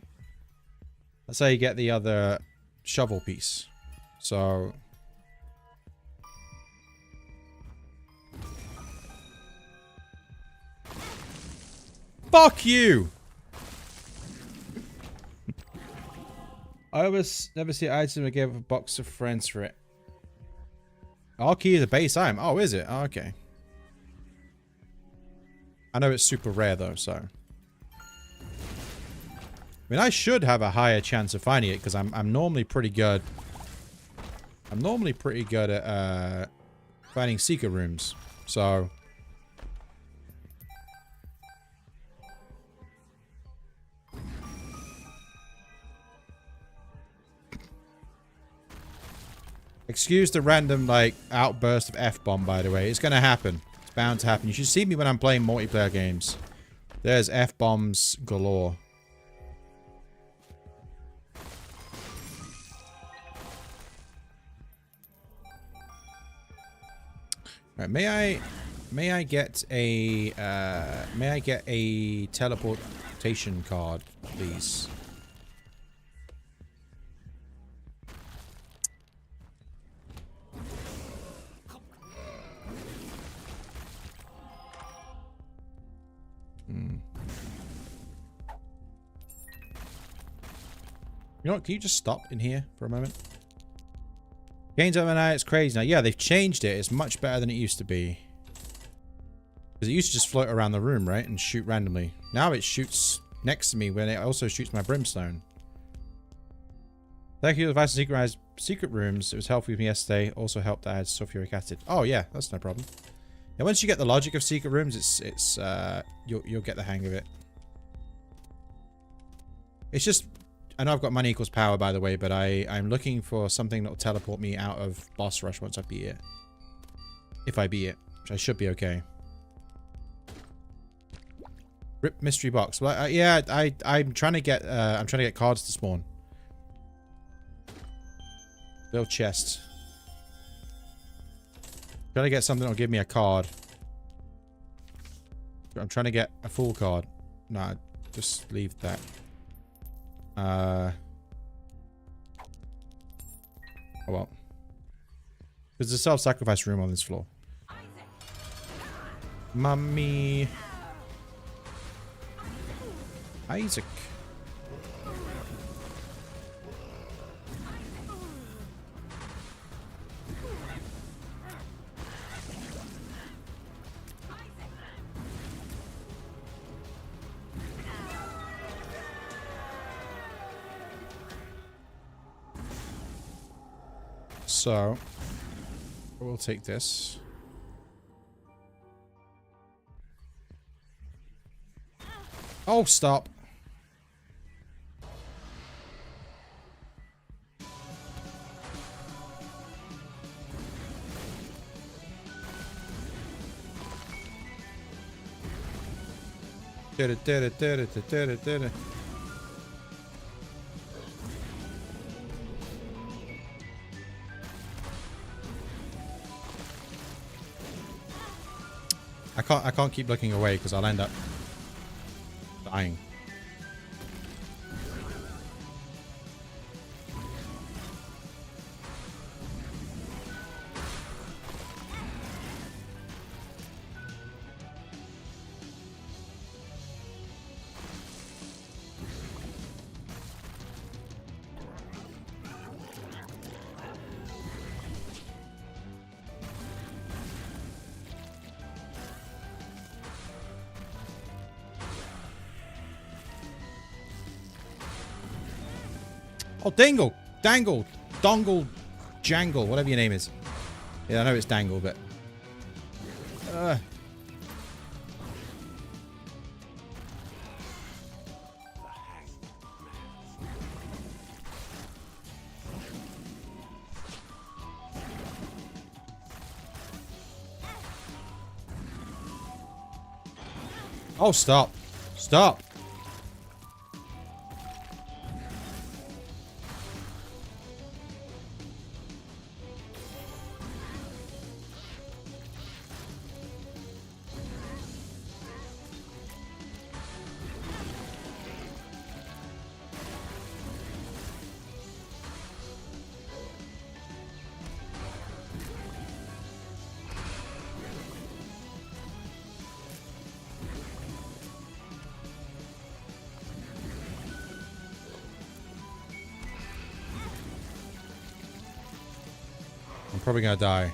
That's how you get the other shovel piece. So... Fuck you! I always never see item I gave a box of friends for it. R key is a base item. Oh, is it? Oh, okay. I know it's super rare though, so. I mean, I should have a higher chance of finding it because I'm normally pretty good. I'm normally pretty good at finding secret rooms. So. Excuse the random, like, outburst of F-bomb, by the way. It's gonna happen. It's bound to happen. You should see me when I'm playing multiplayer games. There's F-bombs galore. Right, may I get a teleportation card, please? You know what? Can you just stop in here for a moment? Games overnight, it's crazy now. Yeah, they've changed it. It's much better than it used to be. Because it used to just float around the room, right? And shoot randomly. Now it shoots next to me when it also shoots my brimstone. Thank you for the advice on secret rooms. It was helpful with me yesterday. Also helped that I had sulfuric acid. Oh, yeah. That's no problem. Yeah, once you get the logic of secret rooms, you'll get the hang of it. It's just... I know I've got money equals power, by the way, but I'm looking for something that will teleport me out of boss rush once I beat it. If I beat it, which I should be okay. Rip mystery box. Well, yeah, I'm trying to get cards to spawn. Little chest. Trying to get something that'll give me a card. I'm trying to get a full card. Nah, just leave that. Oh well. There's a self-sacrifice room on this floor. Mummy. Isaac. So, we'll take this. Oh, stop. I can't keep looking away because I'll end up dying. Oh, Dangle, Dongle, Jangle, whatever your name is. Yeah, I know it's Dangle, but... Oh, stop. Stop. I'm probably gonna die.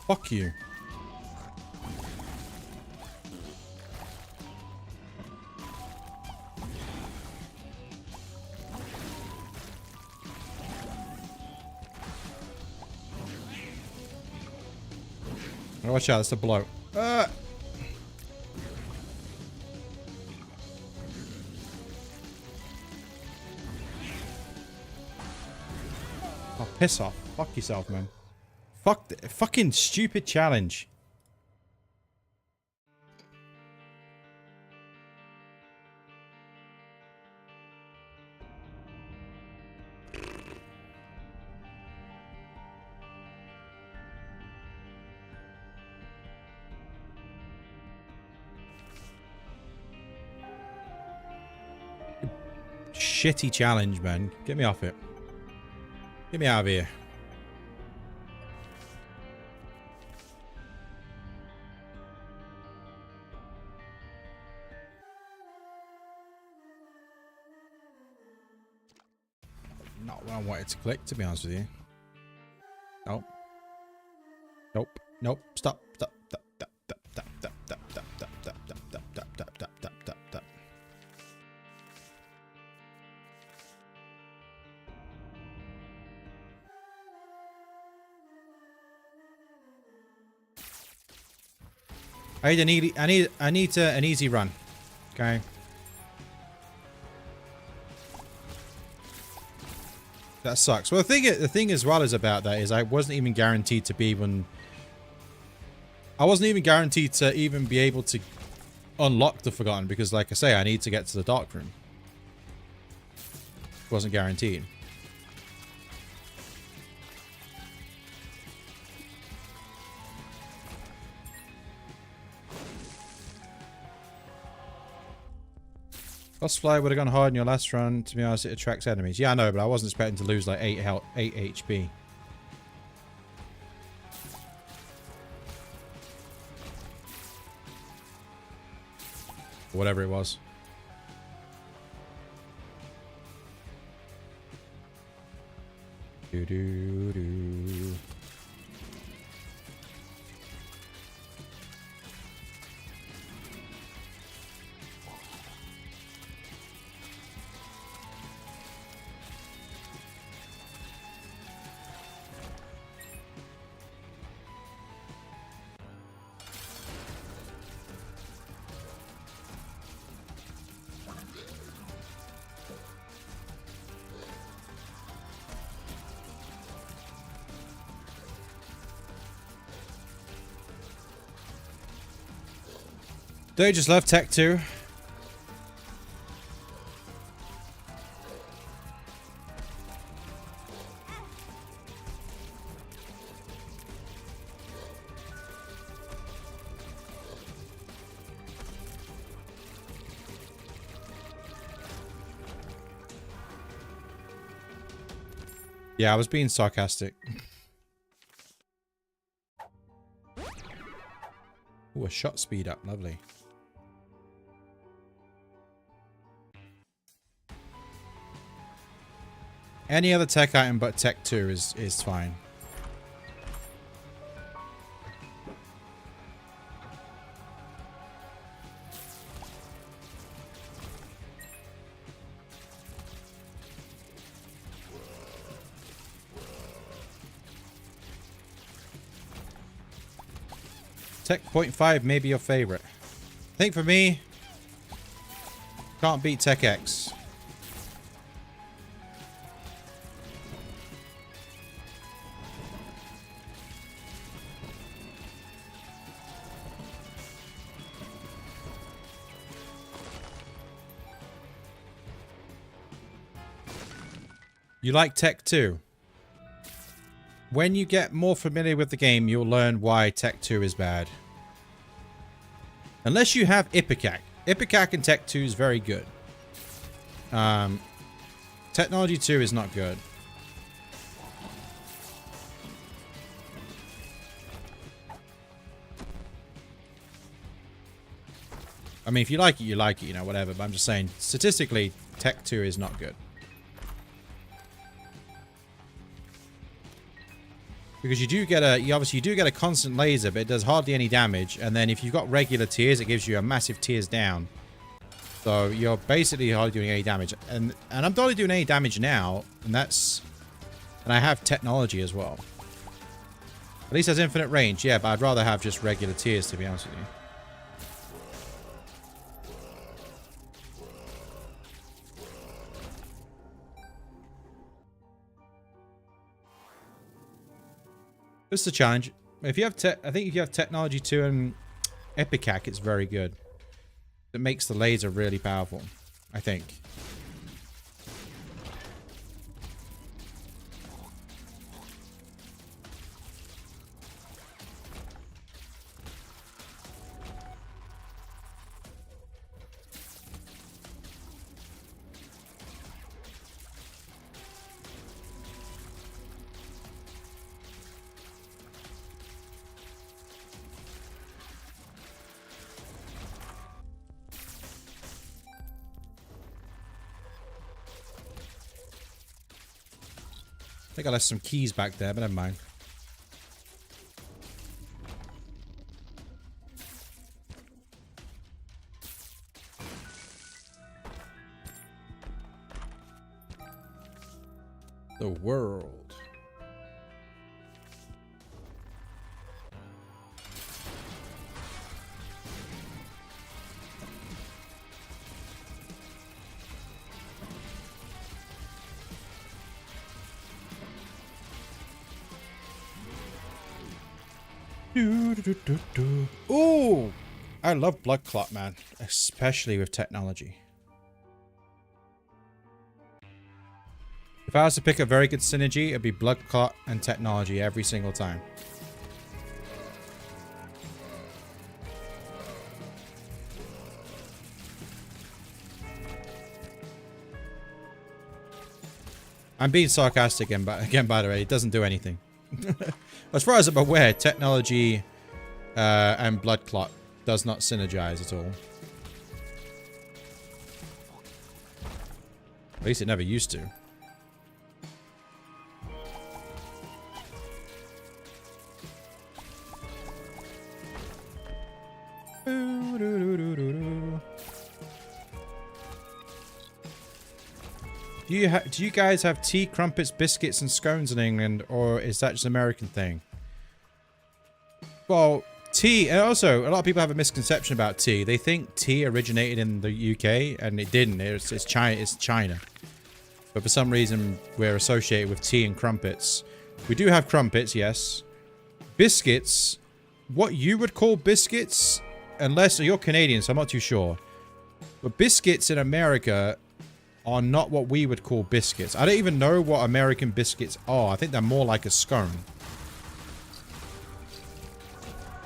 Fuck you. Oh, watch out, that's a blow. Oh, piss off. Fuck yourself, man. Fuck the fucking stupid challenge. Shitty challenge, man. Get me off it. Get me out of here. Not what I wanted to click, to be honest with you. Nope. Nope. Nope. Stop. Stop. Stop. Stop. Stop. Stop. Stop. Stop. Stop. Stop. Stop. Stop. Stop. Stop. Stop. Stop. Stop. Stop. I need an easy run. Okay. That sucks. Well, the thing as well is about that is I wasn't even guaranteed to be I wasn't even guaranteed to even be able to unlock the Forgotten because, like I say, I need to get to the Dark Room. Wasn't guaranteed. Lost Fly would have gone hard in your last run. To be honest, it attracts enemies. Yeah, I know, but I wasn't expecting to lose like 8 HP. Whatever it was. Do. They just left Tech 2. Yeah, I was being sarcastic. Ooh, a shot speed up. Lovely. Any other tech item but Tech 2 is fine. Tech 0.5 may be your favorite. I think for me, can't beat Tech X. You like Tech 2? When you get more familiar with the game, you'll learn why Tech 2 is bad. Unless you have Ipecac. Ipecac in Tech 2 is very good. Technology 2 is not good. I mean, if you like it, you like it, you know, whatever. But I'm just saying, statistically, Tech 2 is not good. Because you obviously do get a constant laser, but it does hardly any damage. And then if you've got regular tears, it gives you a massive tears down. So you're basically hardly doing any damage. And I'm hardly doing any damage now, and I have technology as well. At least has infinite range, yeah, but I'd rather have just regular tears, to be honest with you. This is a challenge. If you have I think if you have Technology 2 and Ipecac, it's very good. It makes the laser really powerful, I think. I think I left some keys back there, but never mind. The world. Ooh, I love Blood Clot, man, especially with technology. If I was to pick a very good synergy, it'd be Blood Clot and technology every single time. I'm being sarcastic again, by the way. It doesn't do anything. As far as I'm aware, technology and blood clot does not synergize at all. At least it never used to. Do you guys have tea, crumpets, biscuits, and scones in England, or is that just an American thing? Well, tea, and also a lot of people have a misconception about tea. They think tea originated in the UK, and it didn't. It's China. But for some reason, we're associated with tea and crumpets. We do have crumpets, yes. Biscuits, what you would call biscuits, unless you're Canadian, so I'm not too sure. But biscuits in America are not what we would call biscuits. I don't even know what American biscuits are. I think they're more like a scone.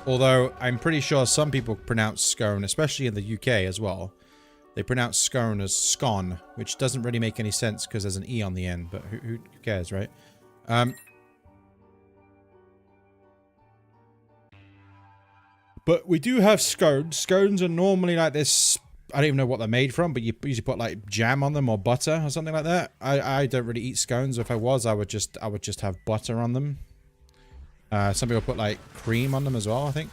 Although, I'm pretty sure some people pronounce scone, especially in the UK as well. They pronounce scone as scone, which doesn't really make any sense because there's an E on the end, but who cares, right? But we do have scones. Scones are normally like this. I don't even know what they're made from, but you usually put like jam on them or butter or something like that. I don't really eat scones. If I was, I would just have butter on them. Some people put like cream on them as well, I think.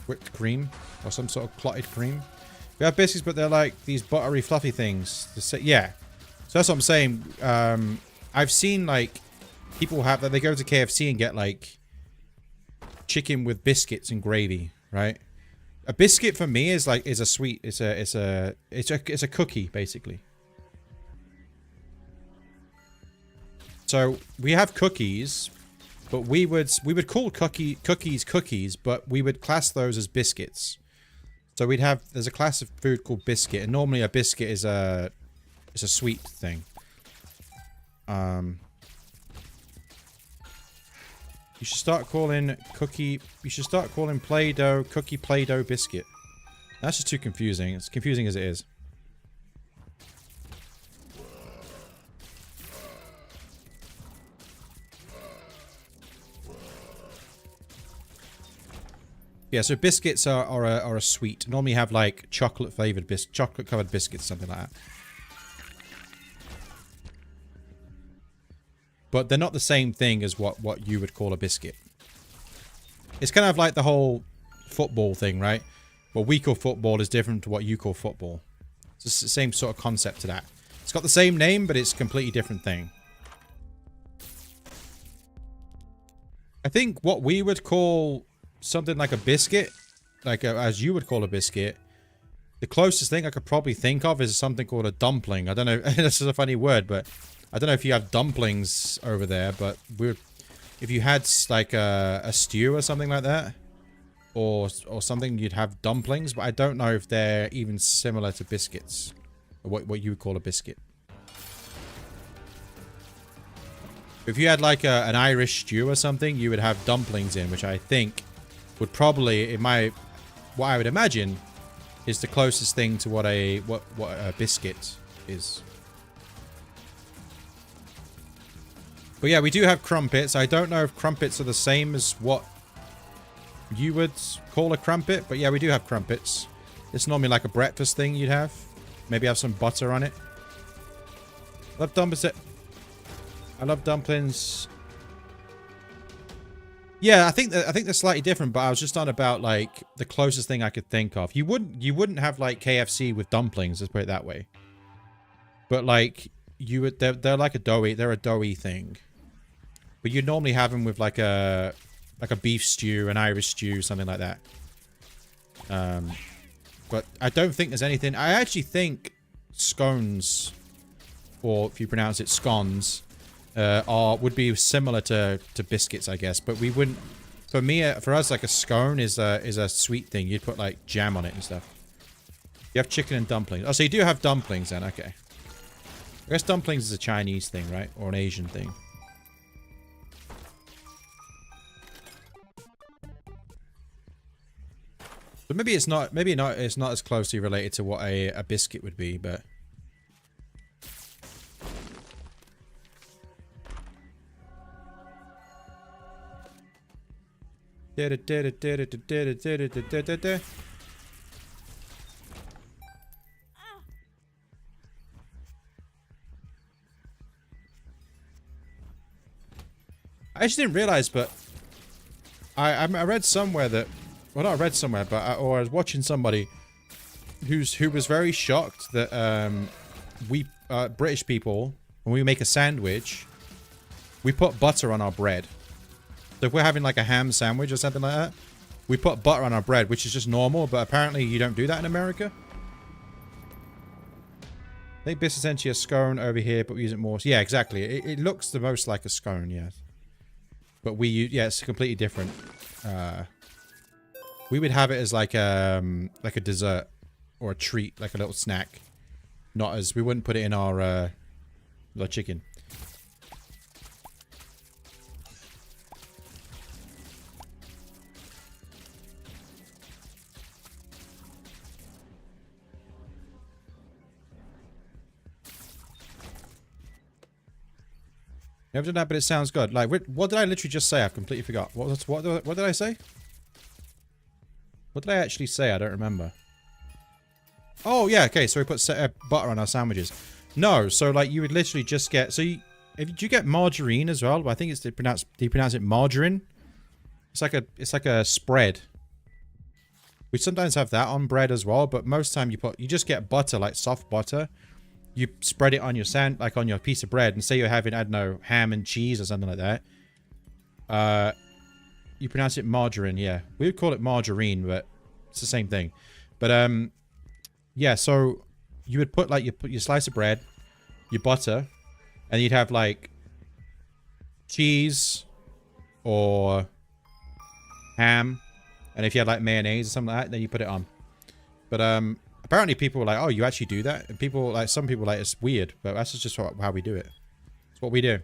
Whipped cream or some sort of clotted cream. We have biscuits, but they're like these buttery, fluffy things. Yeah. So that's what I'm saying. I've seen like people have that. They go to KFC and get like chicken with biscuits and gravy, right? A biscuit for me is a sweet. It's a cookie basically. So we have cookies, but we would call cookies, but we would class those as biscuits. So there's a class of food called biscuit, and normally a biscuit is a sweet thing. You should start calling Play-Doh cookie Play-Doh biscuit. That's just too confusing. It's confusing as it is. Yeah, so biscuits are a sweet. Normally you have like chocolate covered biscuits, something like that. But they're not the same thing as what you would call a biscuit. It's kind of like the whole football thing, right? What we call football is different to what you call football. It's the same sort of concept to that. It's got the same name, but it's a completely different thing. I think what we would call something like a biscuit, as you would call a biscuit, the closest thing I could probably think of is something called a dumpling. I don't know, this is a funny word, but I don't know if you have dumplings over there, but if you had like a stew or something like that, or something, you'd have dumplings, but I don't know if they're even similar to biscuits, or what you would call a biscuit. If you had like an Irish stew or something, you would have dumplings in, which I think would probably, what I would imagine, is the closest thing to what a biscuit is. But yeah, we do have crumpets. I don't know if crumpets are the same as what you would call a crumpet, but yeah, we do have crumpets. It's normally like a breakfast thing you'd have. Maybe have some butter on it. I love dumplings. Yeah, I think they're slightly different, but I was just on about like the closest thing I could think of. You wouldn't have like KFC with dumplings, let's put it that way. But like they're like a doughy thing. But you'd normally have them with like a beef stew, an Irish stew, something like that. But I don't think there's anything. I actually think scones, or if you pronounce it scones, would be similar to biscuits, I guess. But we wouldn't. For us, like a scone is a sweet thing. You'd put like jam on it and stuff. You have chicken and dumplings. Oh, so you do have dumplings then? Okay. I guess dumplings is a Chinese thing, right? Or an Asian thing. But maybe it's not. It's not as closely related to what a biscuit would be, but. I actually didn't realize, but I read somewhere that, well, not read somewhere, but or I was watching somebody who was very shocked that we British people, when we make a sandwich, we put butter on our bread. So if we're having like a ham sandwich or something like that, we put butter on our bread, which is just normal, but apparently you don't do that in America. I think this is essentially a scone over here, but we use it more. Yeah, exactly. It looks the most like a scone, yeah. But we use, yeah, it's completely different. We would have it as like a dessert or a treat, like a little snack. Not as, we wouldn't put it in our chicken. Never done that, but it sounds good. Like, what did I literally just say? I've completely forgot. What did I say? What did I actually say? I don't remember. Oh, yeah, okay, so we put butter on our sandwiches. No, so, like, you would literally just get... So, do you get margarine as well? I think it's... Do you pronounce it margarine? It's like a spread. We sometimes have that on bread as well, but most time you just get butter, like soft butter. You spread it on your like on your piece of bread, and say you're having, I don't know, ham and cheese or something like that. You pronounce it margarine, yeah. We would call it margarine, but it's the same thing. But yeah. So you would put like your slice of bread, your butter, and you'd have like cheese or ham, and if you had like mayonnaise or something like that, then you put it on. But apparently people were like, oh, you actually do that? And people, like, some people like, it's weird, but that's just how we do it. It's what we do.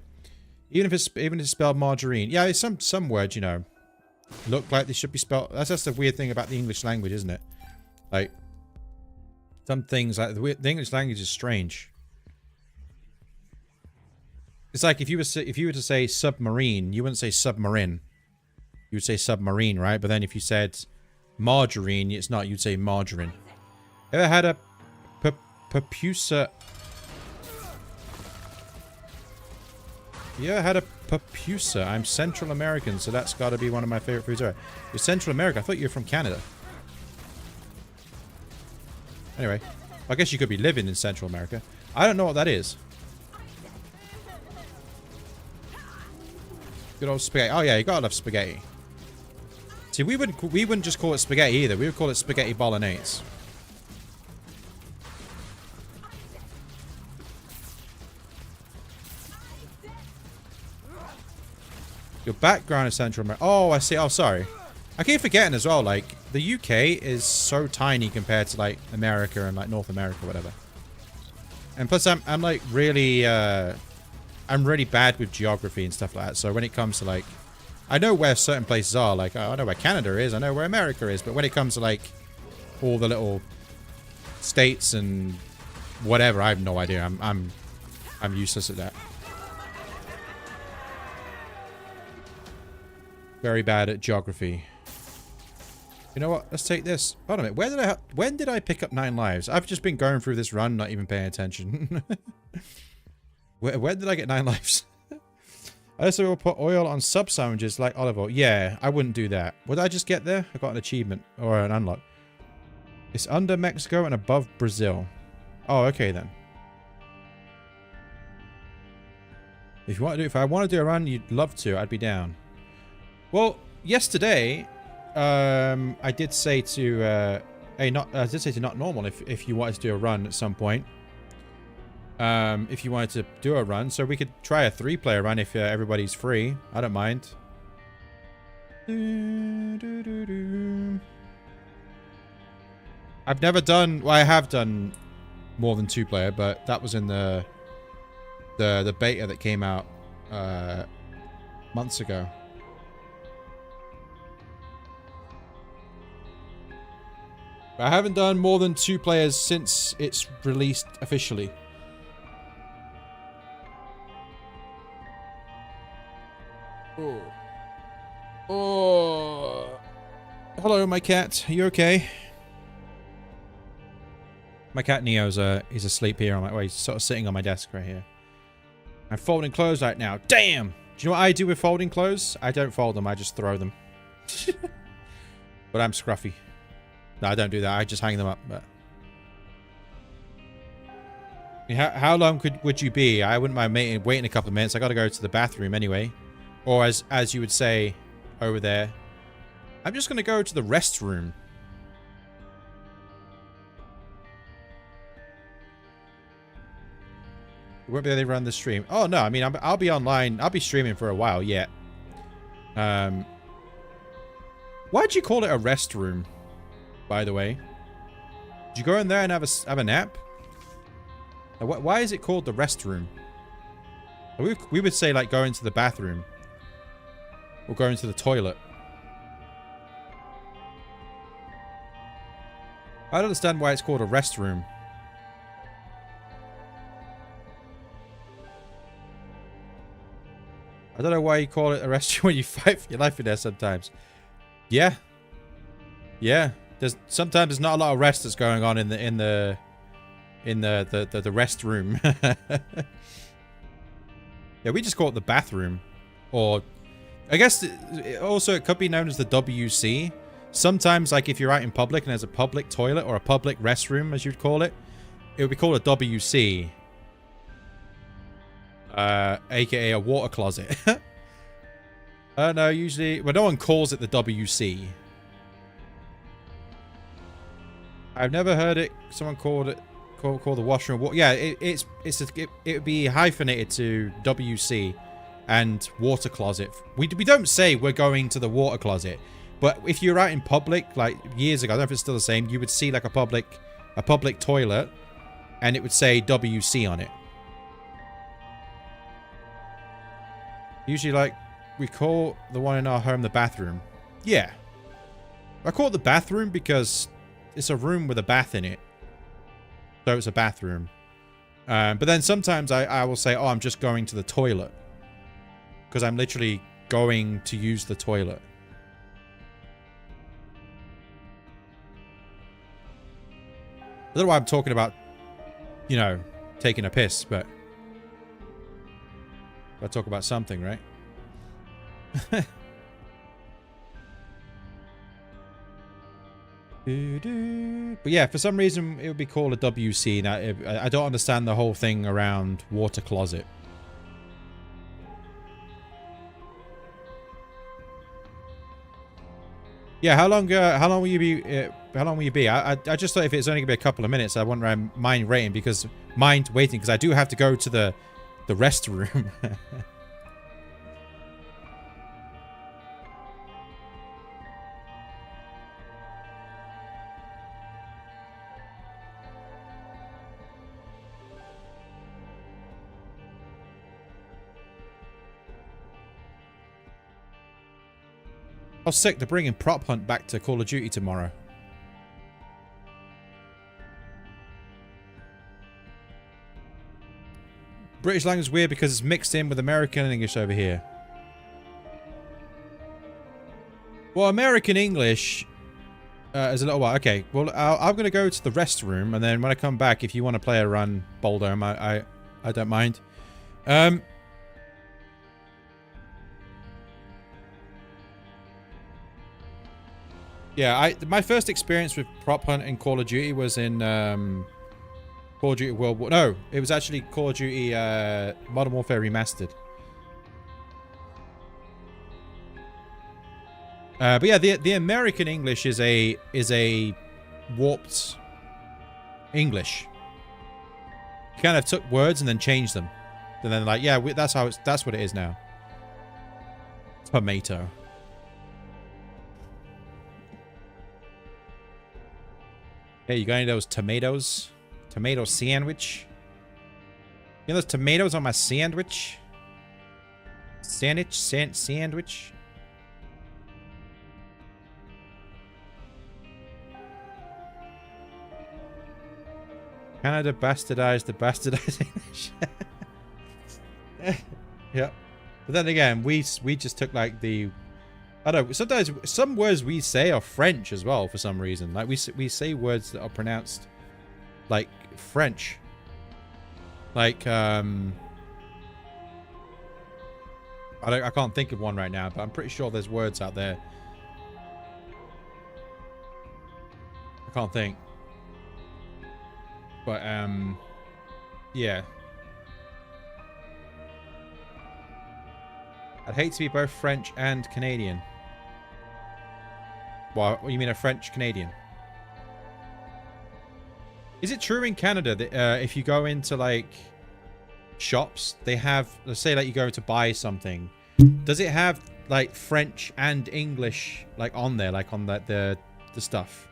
Even if it's spelled margarine. Yeah, it's some words, you know, look like they should be spelled. That's just the weird thing about the English language, isn't it? Like, some things, like, the English language is strange. It's like, if you were to say submarine, you wouldn't say submarine. You would say submarine, right? But then if you said margarine, it's not. You'd say margarine. Ever had a pupusa? You ever had a pupusa? I'm Central American, so that's got to be one of my favorite foods. You're Central America. I thought you were from Canada. Anyway, I guess you could be living in Central America. I don't know what that is. Good old spaghetti. Oh yeah, you gotta love spaghetti. See, we wouldn't just call it spaghetti either. We would call it spaghetti bolognese. Your background is Central America. Oh, I see. Oh, sorry. I keep forgetting as well, like, the UK is so tiny compared to, like, America and, like, North America, whatever. And plus, I'm like, really, I'm really bad with geography and stuff like that. So when it comes to, like, I know where certain places are. Like, I know where Canada is. I know where America is. But when it comes to, like, all the little states and whatever, I have no idea. I'm useless at that. Very bad at geography. You know what? Let's take this. Hold on a minute. When did I pick up 9 lives? I've just been going through this run, not even paying attention. Where did I get 9 lives? I also will put oil on sub sandwiches like olive oil. Yeah, I wouldn't do that. What did I just get there? I got an achievement or an unlock. It's under Mexico and above Brazil. Oh, okay then. If I want to do a run, you'd love to. I'd be down. Well, yesterday, I did say to, I did say to Not Normal if you wanted to do a run at some point. If you wanted to do a run, so we could try a 3-player run if everybody's free. I don't mind. I've never done, well, I have done more than 2-player, but that was in the beta that came out months ago. I haven't done more than 2 players since it's released officially. Oh. Hello, my cat. Are you okay? My cat Neo's he's asleep here. Well, he's sort of sitting on my desk right here. I'm folding clothes right now. Damn! Do you know what I do with folding clothes? I don't fold them. I just throw them. But I'm scruffy. No, I don't do that. I just hang them up. But how long would you be? I wouldn't mind waiting a couple of minutes. I got to go to the bathroom anyway. Or as you would say over there, I'm just going to go to the restroom. We won't be able to run the stream. Oh, no. I mean, I'll be online. I'll be streaming for a while yet. Why'd you call it a restroom, by the way? Did you go in there and have a nap? Why is it called the restroom? We would say, like, going to the bathroom. Or going to the toilet. I don't understand why it's called a restroom. I don't know why you call it a restroom when you fight for your life in there sometimes. Yeah. Yeah. Sometimes there's not a lot of rest that's going on in the restroom. Yeah, we just call it the bathroom. Or I guess also it could be known as the WC. Sometimes, like, if you're out in public and there's a public toilet or a public restroom, as you'd call it, it would be called a WC. AKA a water closet. No, usually... Well, no one calls it the WC. I've never heard it... Someone called the washroom... Yeah, it would be hyphenated to WC and water closet. We don't say we're going to the water closet. But if you're out in public, like years ago, I don't know if it's still the same, you would see like a public toilet and it would say WC on it. Usually, like, we call the one in our home the bathroom. Yeah. I call it the bathroom because it's a room with a bath in it. So it's a bathroom. But then sometimes I will say, oh, I'm just going to the toilet. Because I'm literally going to use the toilet. I don't know why I'm talking about, you know, taking a piss, but I talk about something, right? But yeah, for some reason it would be called a WC. Now, I don't understand the whole thing around water closet. Yeah, how long will you be? How long will you be? I just thought if it's only gonna be a couple of minutes, I wouldn't mind waiting because I do have to go to the restroom. I was sick. They're bringing Prop Hunt back to Call of Duty tomorrow. British language is weird because it's mixed in with American English over here. Well, American English is a little while. Okay, well, I'm going to go to the restroom, and then when I come back, if you want to play a run, Boldome, I don't mind. Yeah, my first experience with Prop Hunt in Call of Duty was in Call of Duty World War... No, it was actually Call of Duty Modern Warfare Remastered. But yeah, the American English is a warped English. You kind of took words and then changed them, and then like, yeah, that's what it is now. Tomato. Hey, you got any of those tomatoes? Tomato sandwich? You know those tomatoes on my sandwich? Sandwich? Canada bastardized the bastardized English. Yeah. But then again, we just took like the I don't know. Sometimes some words we say are French as well for some reason. Like we say words that are pronounced like French. Like I can't think of one right now, but I'm pretty sure there's words out there. I can't think. But yeah. I'd hate to be both French and Canadian. What you mean a French Canadian? Is it true in Canada that if you go into like shops, they have, let's say like you go to buy something, does it have like French and English like on there, like on the stuff?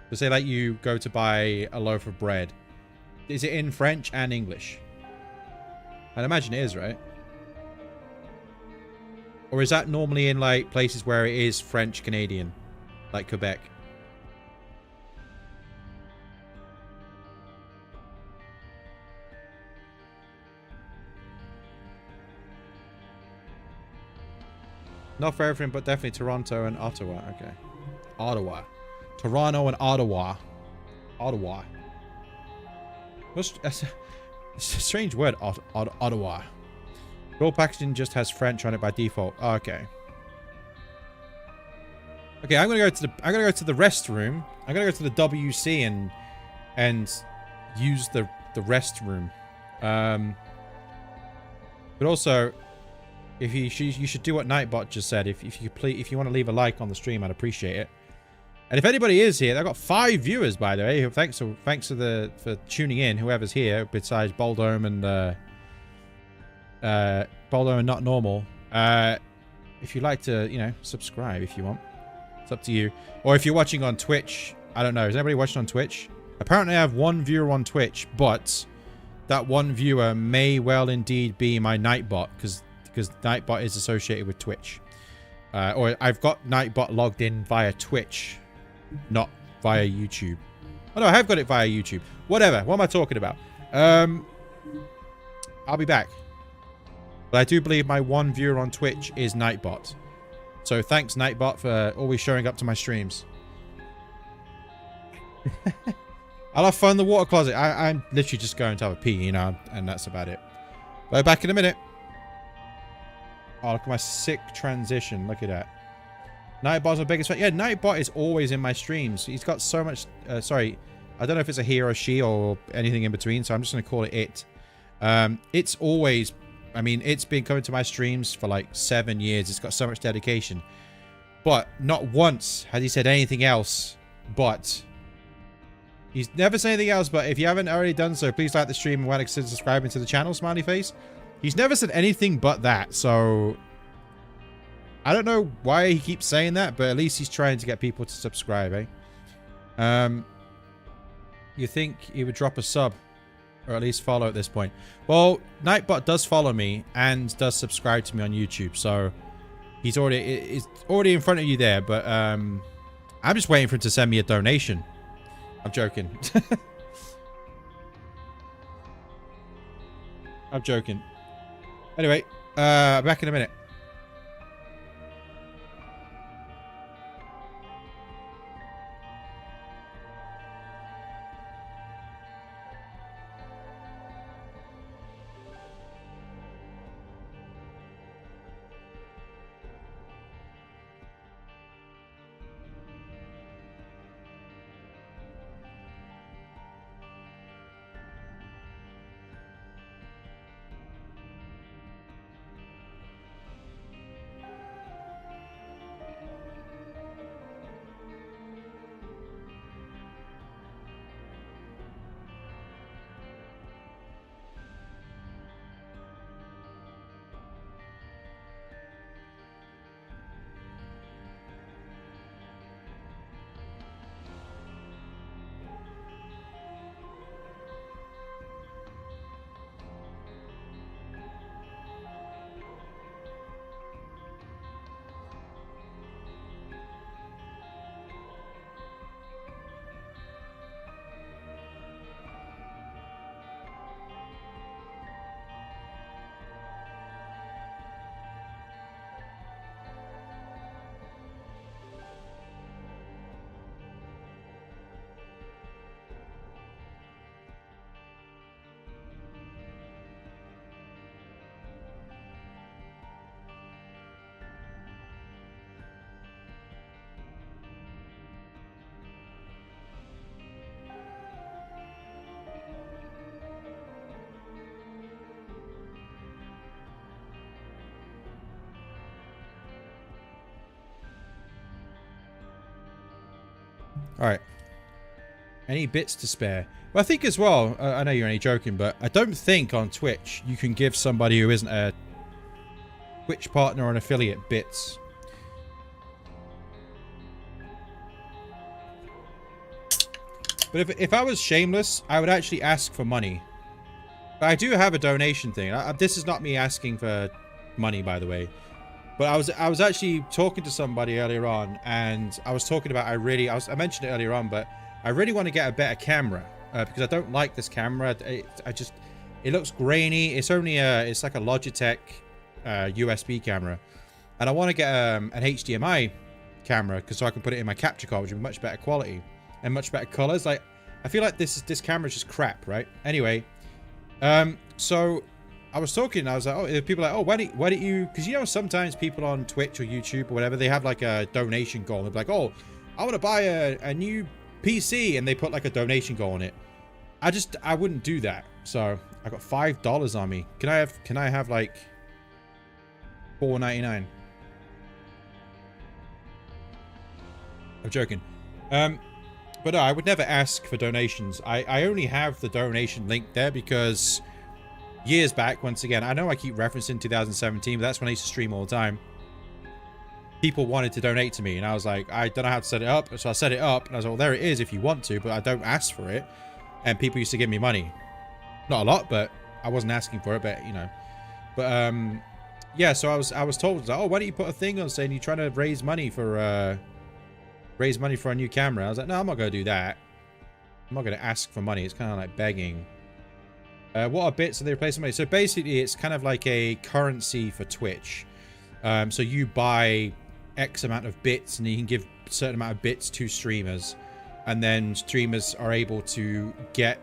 So say like you go to buy a loaf of bread, is it in French and English? I'd imagine it is, right? Or is that normally in like places where it is French Canadian, like Quebec? Not for everything, but definitely Toronto and Ottawa. Okay. Ottawa. Toronto and Ottawa. Ottawa. It's a strange word, Ottawa. All packaging just has French on it by default. Oh, okay. Okay, I'm gonna go to the restroom. I'm gonna go to the WC and use the restroom. But also, if you should do what Nightbot just said. If you want to leave a like on the stream, I'd appreciate it. And if anybody is here, I've got 5 viewers, by the way. Thanks for tuning in. Whoever's here, besides Boldome and Boldo and Not Normal. If you'd like to, you know, subscribe if you want. It's up to you. Or if you're watching on Twitch, I don't know. Is anybody watching on Twitch? Apparently I have 1 viewer on Twitch, but that 1 viewer may well indeed be my Nightbot, because Nightbot is associated with Twitch. Or I've got Nightbot logged in via Twitch, not via YouTube. Oh no, I have got it via YouTube. Whatever. What am I talking about? I'll be back. But I do believe my 1 viewer on Twitch is Nightbot. So thanks, Nightbot, for always showing up to my streams. I'll have fun in the water closet. I'm literally just going to have a pee, you know, and that's about it. But back in a minute. Oh, look at my sick transition. Look at that. Nightbot's my biggest fan. Yeah, Nightbot is always in my streams. He's got so much... sorry, I don't know if it's a he or a she or anything in between, so I'm just going to call it it. It's always... I mean, it's been coming to my streams for like 7 years. It's got so much dedication. But not once has he said anything else but... He's never said anything else, but if you haven't already done so, please like the stream and consider subscribing to the channel, smiley face. He's never said anything but that, so... I don't know why he keeps saying that, but at least he's trying to get people to subscribe, eh? You think he would drop a sub? Or at least follow at this point. Well, Nightbot does follow me and does subscribe to me on YouTube, so he's already in front of you there, but I'm just waiting for him to send me a donation. I'm joking. I'm joking. Anyway, back in a minute. All right. Any bits to spare? Well, I think as well, I know you're only joking, but I don't think on Twitch you can give somebody who isn't a Twitch partner or an affiliate bits. But if I was shameless, I would actually ask for money. But I do have a donation thing. This is not me asking for money, by the way. But I was actually talking to somebody earlier on, and I was talking about I mentioned it earlier on, but I really want to get a better camera because I don't like this camera. It looks grainy. It's only it's like a Logitech USB camera, and I want to get an HDMI camera so I can put it in my capture card, which would be much better quality and much better colors. Like, I feel like this camera is just crap, right? Anyway, so I was talking, I was like, oh, people are like, oh, why don't you, because you know, sometimes people on Twitch or YouTube or whatever, they have like a donation goal. They're like, oh, I want to buy a new PC, and they put like a donation goal on it. I wouldn't do that. So I got $5 on me. Can I have like $4.99? I'm joking. But no, I would never ask for donations. I only have the donation link there because years back, once again, I know I keep referencing 2017, but that's when I used to stream all the time. People wanted to donate to me, and I was like, I don't know how to set it up. So I set it up, and I was like, well, there it is if you want to, but I don't ask for it. And people used to give me money. Not a lot, but I wasn't asking for it, but, you know. But, yeah, so I was told, oh, why don't you put a thing on saying you're trying to raise money for a new camera? I was like, no, I'm not going to do that. I'm not going to ask for money. It's kind of like begging. What are bits? Are they replacing money? So basically, it's kind of like a currency for Twitch. So you buy X amount of bits, and you can give a certain amount of bits to streamers, and then streamers are able to get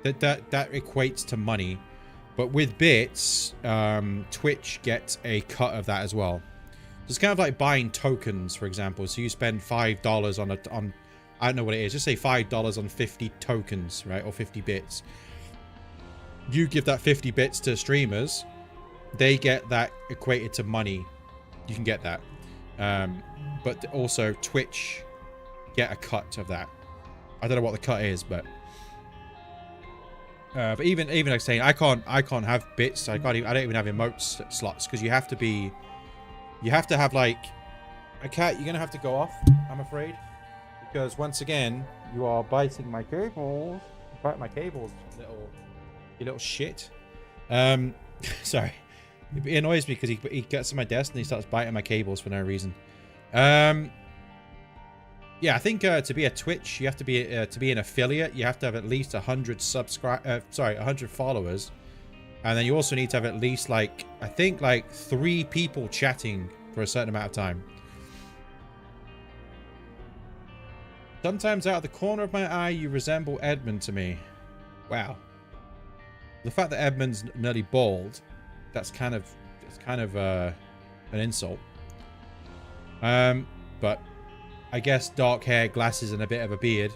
that equates to money. But with bits, Twitch gets a cut of that as well. So it's kind of like buying tokens, for example. So you spend $5 on I don't know what it is. Just say $5 on 50 tokens, right, or 50 bits. You give that 50 bits to streamers, they get that equated to money. You can get that. But also Twitch get a cut of that. I don't know what the cut is, but even like saying I can't have bits. I don't even have emotes slots because you have to have like a cat. You're gonna have to go off, I'm afraid, because once again you are biting my cables. Bite my cables, you little shit. Sorry. It annoys me because he gets to my desk and he starts biting my cables for no reason. Yeah, I think to be a Twitch, you have to be an affiliate. You have to have at least 100 100 followers, and then you also need to have at least I think 3 people chatting for a certain amount of time. Sometimes out of the corner of my eye, you resemble Edmund to me. Wow. The fact that Edmund's nearly bald, it's kind of an insult. But I guess dark hair, glasses, and a bit of a beard.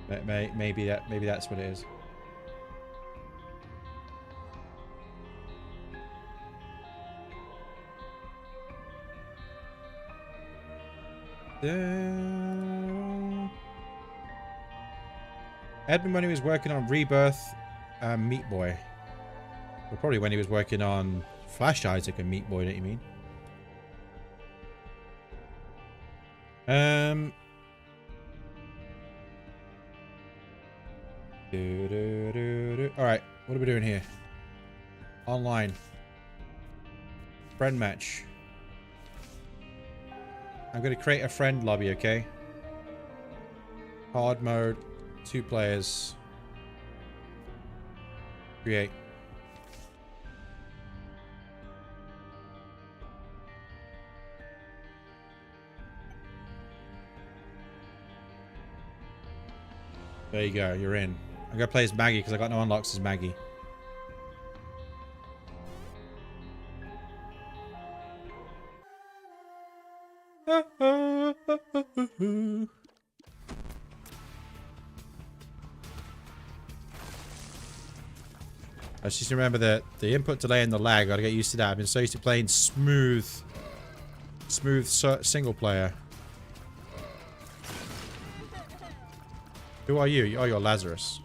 Maybe that's what it is. Edmund when he was working on Rebirth, Meat Boy. Or probably when he was working on Flash Isaac and Meat Boy, don't you mean? Alright, what are we doing here? Online. Friend match. I'm going to create a friend lobby, okay? Hard mode. 2 players. Create. There you go, you're in. I'm gonna play as Maggie because I got no unlocks as Maggie. I just remember that the input delay and the lag. I gotta get used to that. I've been so used to playing smooth single player. Who are you? Oh, you're Lazarus.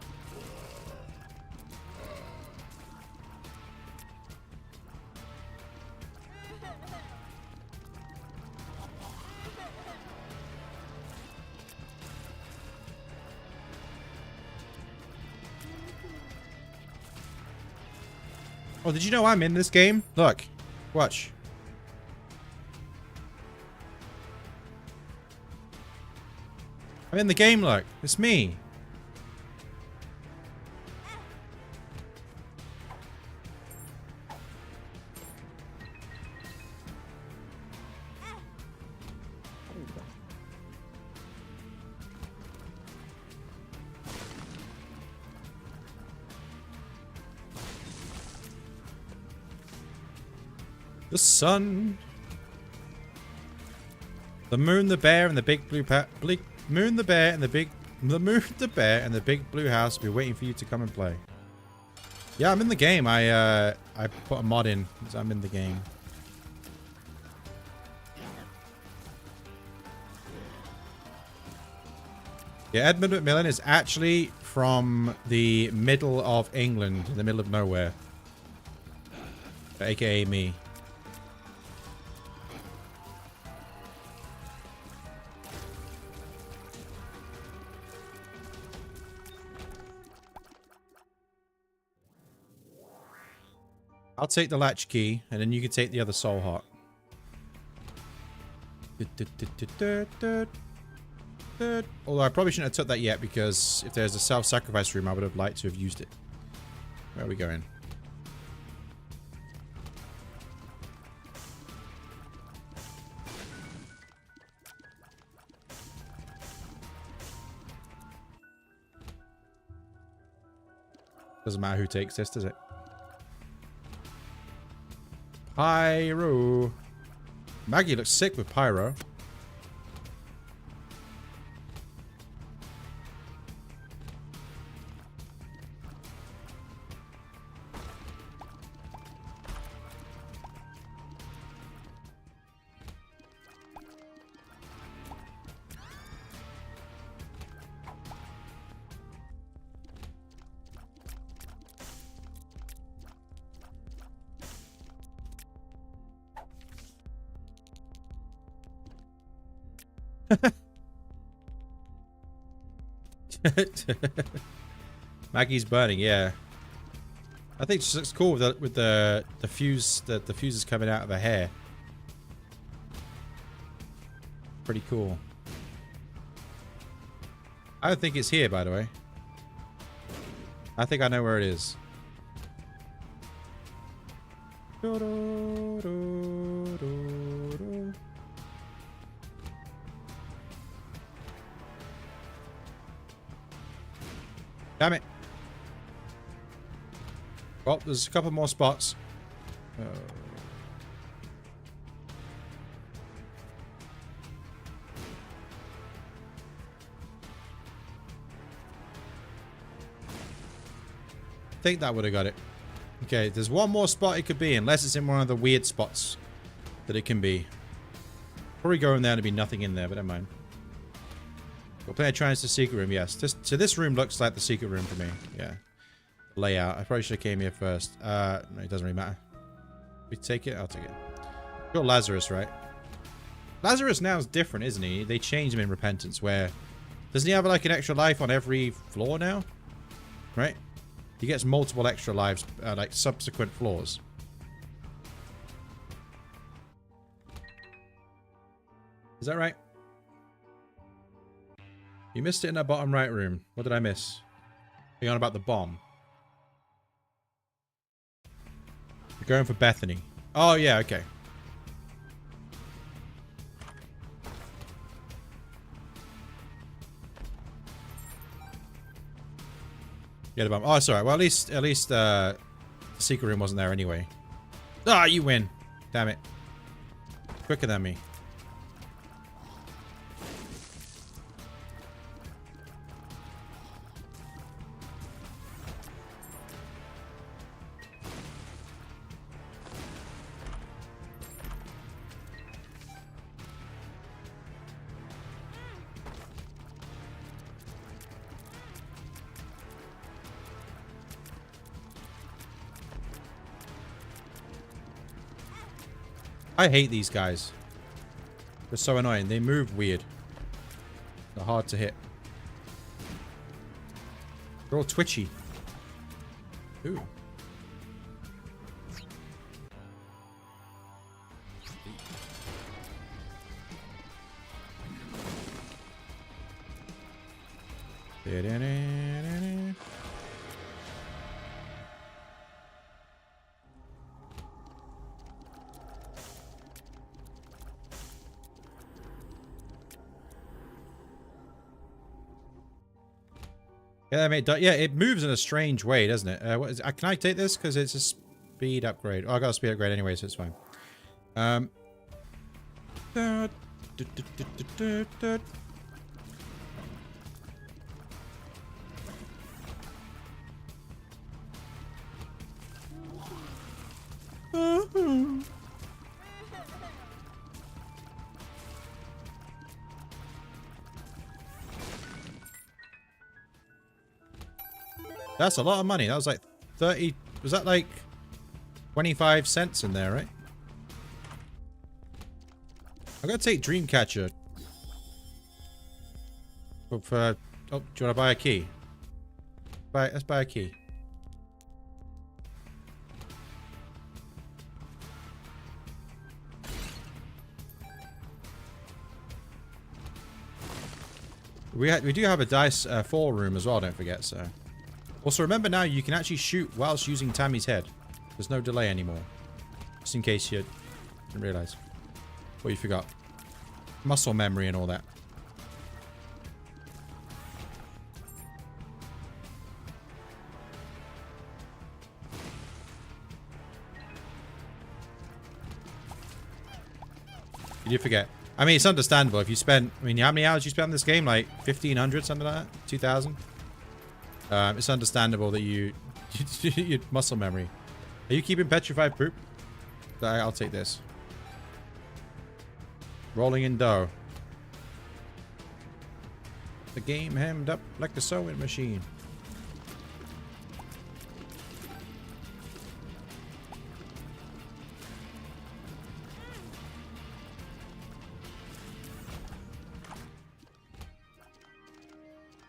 Oh, did you know I'm in this game? Look. Watch. I'm in the game, look. It's me. The sun. The moon, the bear, and the big blue moon, the bear, and the big... The moon, the bear, and the big blue house will be waiting for you to come and play. Yeah, I'm in the game. I put a mod in, so I'm in the game. Yeah, Edmund Macmillan is actually from the middle of England, in the middle of nowhere. AKA me. I'll take the latch key, and then you can take the other soul heart. Although I probably shouldn't have took that yet, because if there's a self-sacrifice room, I would have liked to have used it. Where are we going? Doesn't matter who takes this, does it? Pyro. Maggie looks sick with pyro. Maggie's burning, yeah. I think she looks cool with the fuse, the fuses coming out of her hair. Pretty cool. I don't think it's here, by the way. I think I know where it is. Damn it. Well, there's a couple more spots. I think that would have got it. Okay, there's one more spot it could be, unless it's in one of the weird spots that it can be. Probably go in there to be nothing in there, but never mind. We'll play a try the secret room, yes. So this room looks like the secret room for me. Yeah. Layout. I probably should have came here first. No, it doesn't really matter. We take it? I'll take it. You're Lazarus, right? Lazarus now is different, isn't he? They changed him in Repentance, where... Doesn't he have, like, an extra life on every floor now? Right? He gets multiple extra lives, like, subsequent floors. Is that right? You missed it in that bottom right room. What did I miss? You're on about the bomb. You're going for Bethany. Oh, yeah, okay. Yeah, the bomb. Oh, it's alright. Well, at least, the secret room wasn't there anyway. Ah, you win. Damn it. Quicker than me. I hate these guys. They're so annoying. They move weird. They're hard to hit. They're all twitchy. Ooh. Yeah, mate. Yeah, it moves in a strange way, doesn't it? What is, can I take this? Because it's a speed upgrade. Oh, I got a speed upgrade anyway, so it's fine. That's a lot of money. That was like 30... Was that like 25 cents in there, right? I'm going to take Dreamcatcher. Oh, do you want to buy a key? Let's buy a key. We do have a dice fall room as well, don't forget, so... Also, remember now, you can actually shoot whilst using Tammy's head. There's no delay anymore. Just in case you didn't realize. What you forgot. Muscle memory and all that. You did forget. I mean, it's understandable. If you spent... I mean, how many hours you spent on this game? Like, 1,500, something like that? 2,000? It's understandable that you muscle memory. Are you keeping petrified poop? I'll take this. Rolling in dough. The game hemmed up like a sewing machine.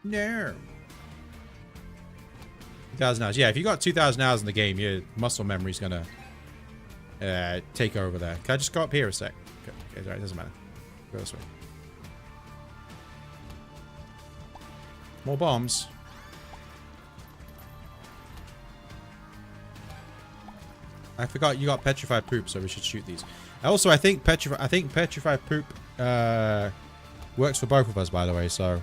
No. 2,000 hours. Yeah, if you got 2,000 hours in the game, your muscle memory's gonna take over there. Can I just go up here a sec? Okay, right, doesn't matter. Go this way. More bombs. I forgot you got petrified poop, so we should shoot these. Also, I think petrified poop works for both of us, by the way, so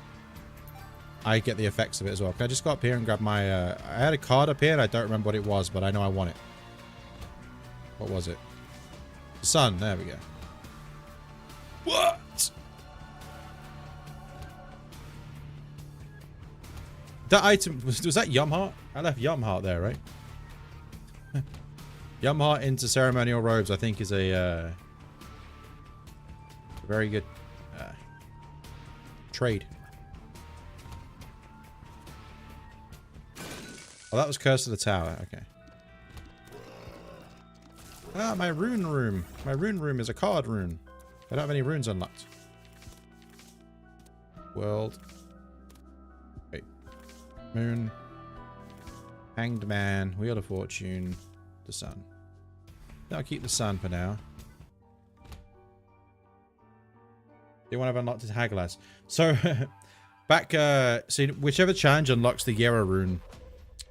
I get the effects of it as well. Can I just go up here and grab my... I had a card up here and I don't remember what it was, but I know I want it. What was it? The sun. There we go. What? That item... Was that Yum Heart? I left Yum Heart there, right? Yum Heart into ceremonial robes, I think, is a very good trade. Oh, that was Curse of the Tower. Okay. Ah, my rune room. My rune room is a card rune. I don't have any runes unlocked. World. Wait. Moon. Hanged Man. Wheel of Fortune. The Sun. I'll keep the Sun for now. The one I've unlocked is Hagglas. So, back, see, whichever challenge unlocks the Yera rune.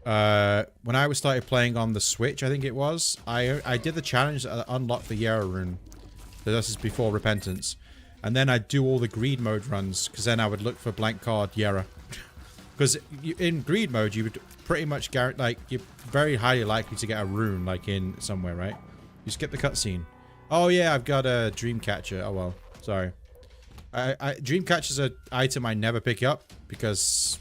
When I started playing on the Switch, I think it was, I did the challenge that unlocked the Yera rune. So this is before Repentance. And then I'd do all the greed mode runs, because then I would look for blank card Yera. Because in greed mode, you would pretty much guarantee, like, you're very highly likely to get a rune, like, in somewhere, right? You skip the cutscene. Oh yeah, I've got a Dreamcatcher. Oh well, sorry. Dreamcatcher's an item I never pick up, because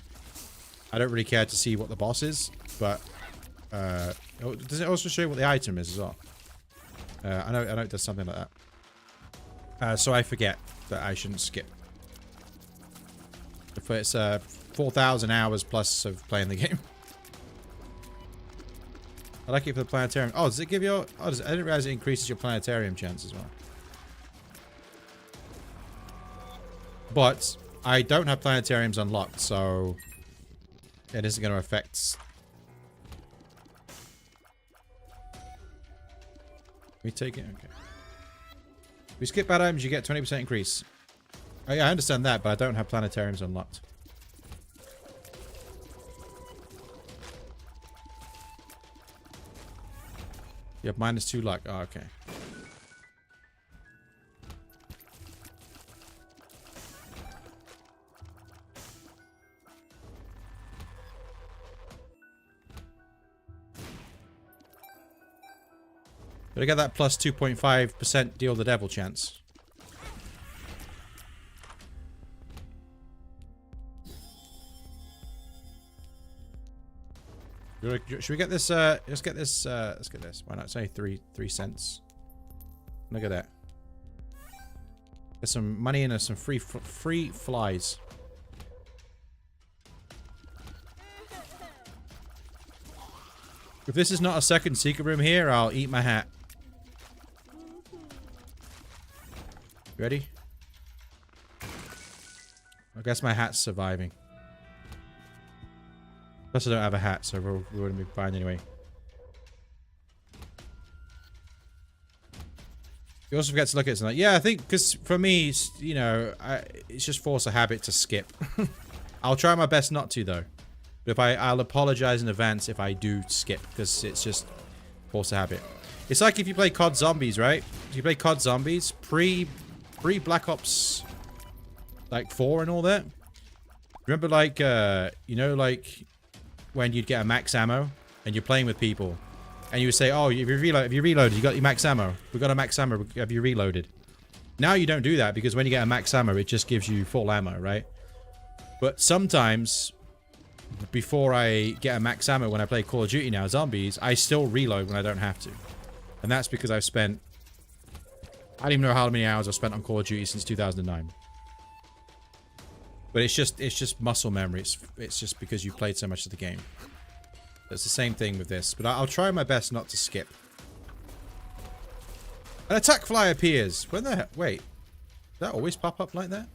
I don't really care to see what the boss is, but does it also show you what the item is as well? I know it does something like that. So I forget that I shouldn't skip. If it's 4,000 hours plus of playing the game. I like it for the planetarium. Oh, does it give you... Oh, I didn't realize it increases your planetarium chance as well. But I don't have planetariums unlocked, so it isn't going to affect... We take it? Okay. We skip bad items, you get 20% increase. Oh, yeah, I understand that, but I don't have planetariums unlocked. You have -2 luck. Oh, okay. But I get that plus 2.5% deal the devil chance. Should we get this, let's get this, Why not say 3 cents? Look at that. There's some money and there's some free flies. If this is not a second secret room here, I'll eat my hat. Ready? I guess my hat's surviving. Plus I don't have a hat, so we wouldn't be fine anyway. You also forget to look at it tonight. Yeah, I think, because for me, you know, it's just force a habit to skip. I'll try my best not to, though. But if I'll apologize in advance if I do skip, because it's just force a habit. It's like if you play COD Zombies, right? If you play COD Zombies, pre Black Ops, like 4 and all that. Remember, like, you know, like, when you'd get a max ammo and you're playing with people and you would say, oh, if you reloaded, you got your max ammo. We got a max ammo. Have you reloaded? Now you don't do that because when you get a max ammo, it just gives you full ammo, right? But sometimes, before I get a max ammo when I play Call of Duty now, Zombies, I still reload when I don't have to. And that's because I've spent... I don't even know how many hours I've spent on Call of Duty since 2009. But it's just muscle memory. It's just because you played so much of the game. It's the same thing with this. But I'll try my best not to skip. An attack fly appears. When the heck? Wait. Does that always pop up like that?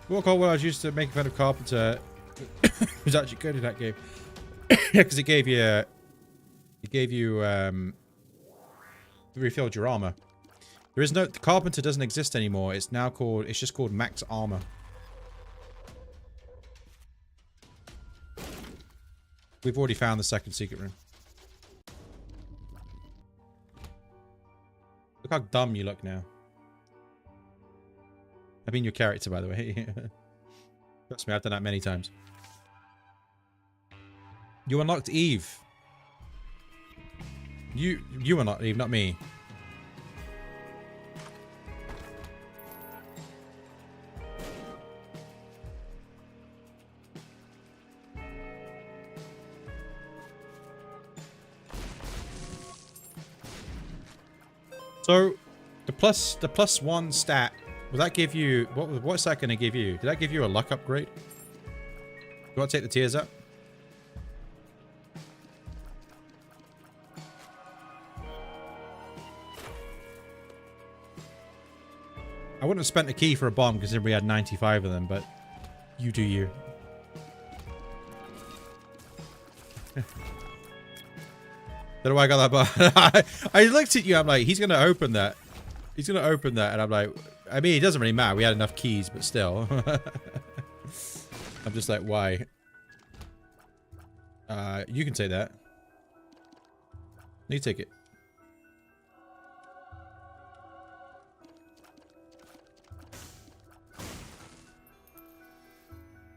Walk on when I was used to making fun of Carpenter. It was actually good in that game. Yeah, because it gave you refilled your armor. There is no, the Carpenter doesn't exist anymore. It's now called, it's just called Max Armor. We've already found the second secret room. Look how dumb you look now. I mean your character, by the way. Trust me, I've done that many times. You unlocked Eve. You unlocked Eve, not me. So, the plus one stat, will that give you, what's that going to give you? Did that give you a luck upgrade? You want to take the tiers up? I wouldn't have spent a key for a bomb considering we had 95 of them, but you do you. Don't know why I got that bar. I looked at you, I'm like, he's going to open that. He's going to open that, and I'm like, I mean, it doesn't really matter. We had enough keys, but still. I'm just like, why? You can say that. You take it.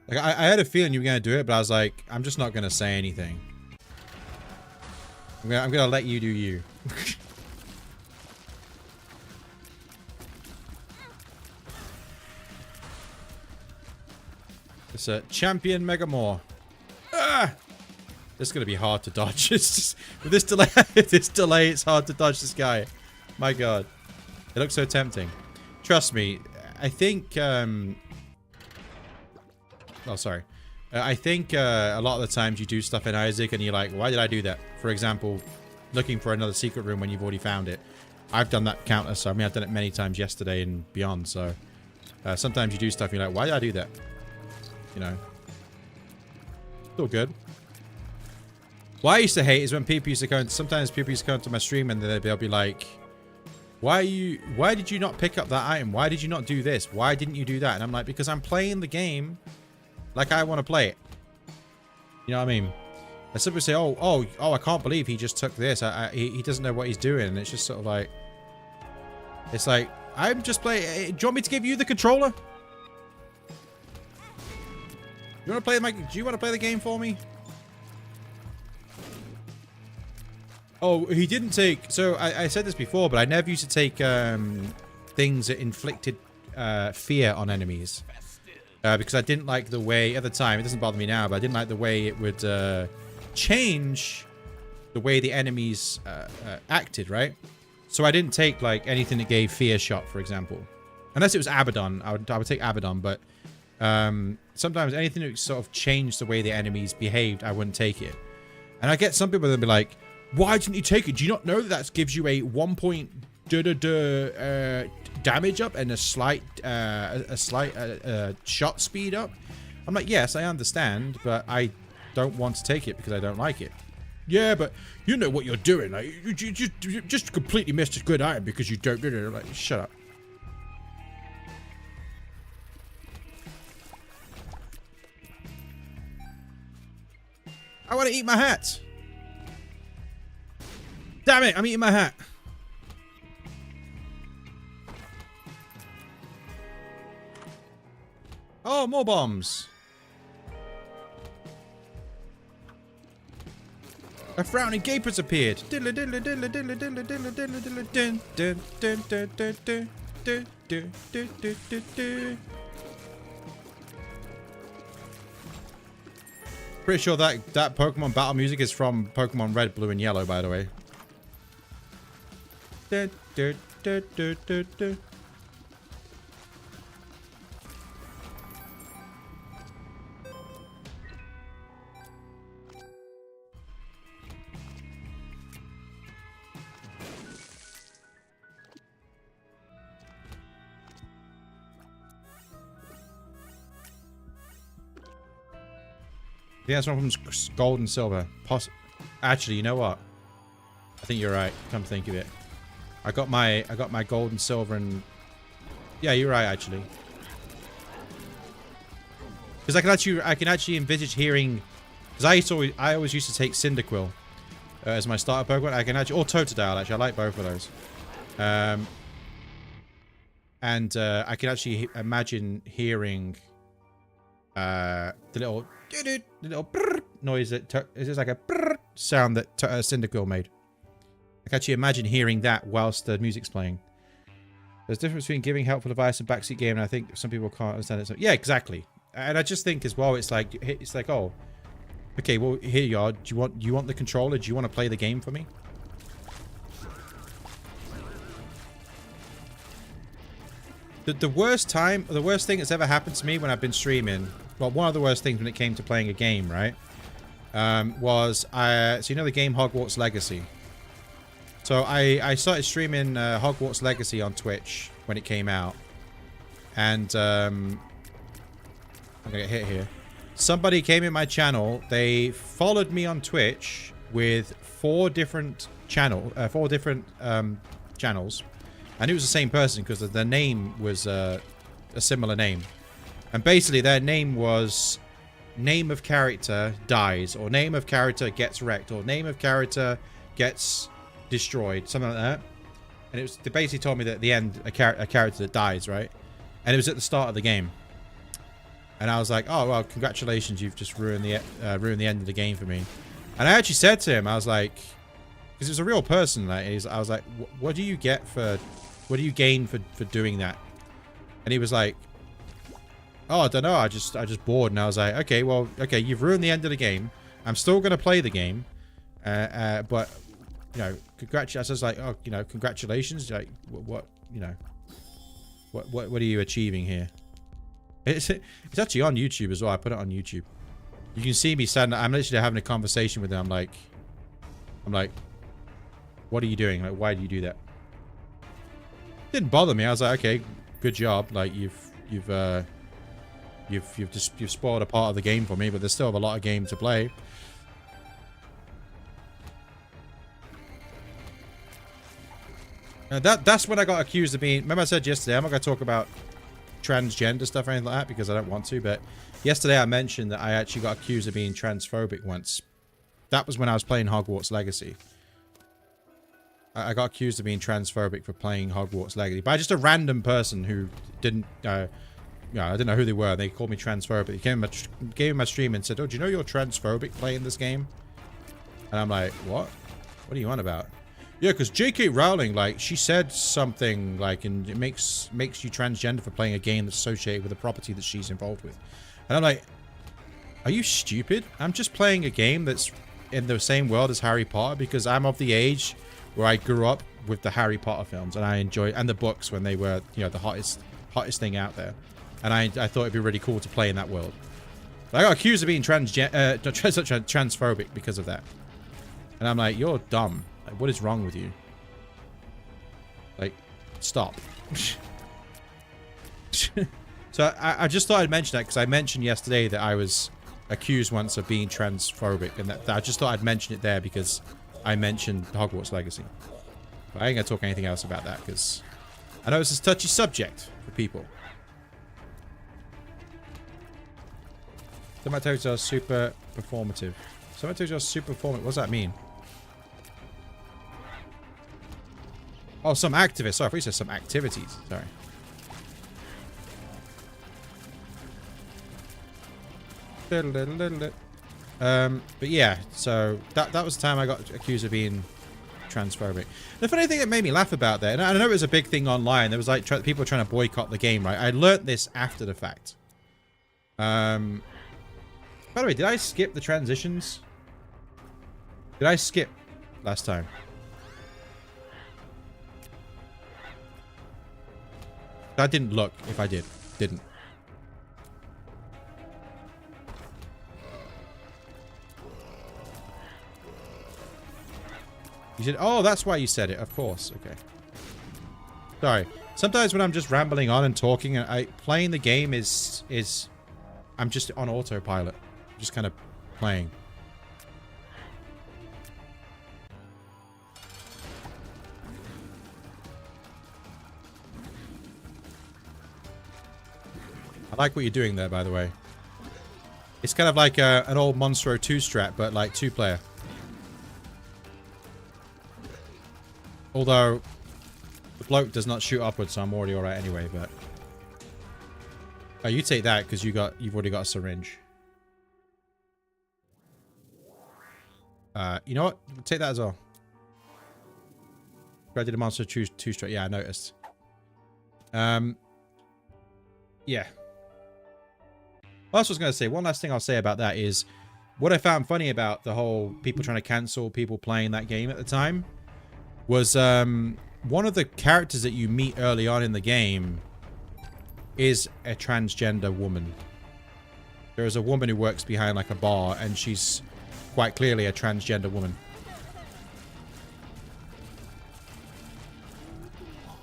Like, I had a feeling you were going to do it, but I was like, I'm just not going to say anything. I'm going to let you do you. It's a champion Megamore. Ah! This is going to be hard to dodge. It's just, with this delay, it's hard to dodge this guy. My god. It looks so tempting. Trust me, I think, oh, sorry. I think a lot of the times you do stuff in Isaac and you're like, why did I do that? For example, looking for another secret room when you've already found it. I've done that countless. I mean, I've done it many times yesterday and beyond, so sometimes you do stuff and you're like, why did I do that? You know. It's all good. What I used to hate is when people used to come, sometimes people used to come to my stream and they'll be like, why did you not pick up that item? Why did you not do this? Why didn't you do that? And I'm like, because I'm playing the game like I want to play it. You know what I mean? And some people say, oh, I can't believe he just took this. He doesn't know what he's doing. And it's just sort of like, it's like, I'm just playing. Do you want me to give you the controller? You want to play do you want to play the game for me? Oh, he didn't take... So, I said this before, but I never used to take things that inflicted fear on enemies. Because I didn't like the way... At the time, it doesn't bother me now, but I didn't like the way it would change the way the enemies acted, right? So I didn't take, like, anything that gave fear shot, for example. Unless it was Abaddon. I would take Abaddon, but... sometimes anything that sort of changed the way the enemies behaved, I wouldn't take it. And I get some people that be like... Why didn't you take it? Do you not know that gives you a 1 point damage up and a slight shot speed up? I'm like, yes, I understand, but I don't want to take it because I don't like it. Yeah, but you know what you're doing. Like, you just completely missed a good item because you don't do it. I'm like, shut up. I want to eat my hat. Damn it, I'm eating my hat. Oh, more bombs. A frowning gaper's appeared. Pretty sure that Pokemon battle music is from Pokemon Red, Blue, and Yellow, by the way. Yeah, that's one from Gold and Silver. Actually, you know what? I think you're right. Come to think of it. I got my gold and silver and... Yeah, you're right, actually. Because I can actually envisage hearing... Because I always used to take Cyndaquil as my starter Pokemon. I can actually... Or Totodile, actually. I like both of those. And I can actually imagine hearing the little noise that... It's just like a sound that Cyndaquil made. I can actually imagine hearing that whilst the music's playing. There's a difference between giving helpful advice and backseat game, and I think some people can't understand it. So, yeah, exactly. And I just think as well, it's like, oh, okay, well, here you are. Do you want the controller? Do you want to play the game for me? The worst thing that's ever happened to me when I've been streaming, well, one of the worst things when it came to playing a game, right, was, so you know the game Hogwarts Legacy? So I started streaming Hogwarts Legacy on Twitch when it came out. And I'm gonna get hit here. Somebody came in my channel. They followed me on Twitch with four different channels. And it was the same person because their name was a similar name. And basically their name was name of character dies, or name of character gets wrecked, or name of character gets destroyed, something like that. And they basically told me that at the end a character that dies, right? And it was at the start of the game. And I was like, oh well, congratulations, you've just ruined the end of the game for me. And I actually said to him, I was like, because it was a real person, like, I was like, what do you gain for doing that? And he was like, oh, I don't know. I just bored, and I was like, okay, well, okay, you've ruined the end of the game. I'm still gonna play the game, but you know, congratulations. I was like, oh, you know, congratulations. Like, what you know, what are you achieving here? It's actually on YouTube as well. I put it on YouTube. You can see me standing. I'm literally having a conversation with them. I'm like, what are you doing? Like, why do you do that? Didn't bother me. I was like, okay, good job. Like, you've spoiled a part of the game for me, but there's still a lot of game to play. That's when I got accused of being. Remember I said yesterday I'm not going to talk about transgender stuff or anything like that because I don't want to. But yesterday I mentioned that I actually got accused of being transphobic once. That was when I was playing Hogwarts Legacy. I got accused of being transphobic for playing Hogwarts Legacy by just a random person who didn't. I didn't know who they were. They called me transphobic. They came in my stream and said, "Oh, do you know you're transphobic playing this game?" And I'm like, "What? What are you on about?" Yeah, because J.K. Rowling, like, she said something like, and it makes you transgender for playing a game that's associated with a property that she's involved with. And I'm like, are you stupid? I'm just playing a game that's in the same world as Harry Potter because I'm of the age where I grew up with the Harry Potter films and I enjoyed, and the books when they were, you know, the hottest thing out there. And I thought it'd be really cool to play in that world. But I got accused of being transphobic because of that. And I'm like, you're dumb. Like, what is wrong with you? Like, stop. So I just thought I'd mention that because I mentioned yesterday that I was accused once of being transphobic, and that I just thought I'd mention it there because I mentioned Hogwarts Legacy. But I ain't gonna talk anything else about that because I know it's a touchy subject for people. Some activities are super performative. Some activities are super performative. What does that mean? Oh, some activists. Sorry, I thought you said some activities. Sorry. But yeah, so that was the time I got accused of being transphobic. The funny thing that made me laugh about that, and I know it was a big thing online, there was like people trying to boycott the game, right? I learnt this after the fact. By the way, did I skip the transitions? Did I skip last time? I didn't look if I did. Didn't. You said, oh, that's why you said it. Of course. Okay. Sorry. Sometimes when I'm just rambling on and talking, playing the game is I'm just on autopilot. I'm just kind of playing. I like what you're doing there, by the way. It's kind of like an old Monstro 2 strat, but like 2-player. Although, the bloke does not shoot upwards, so I'm already alright anyway, but... Oh, you take that, because you've already got a syringe. You know what? Take that as well. I did a Monster 2 strat. Yeah, I noticed. Yeah. Well, that's what I was going to say. One last thing I'll say about that is what I found funny about the whole people trying to cancel people playing that game at the time was one of the characters that you meet early on in the game is a transgender woman. There is a woman who works behind like a bar and she's quite clearly a transgender woman.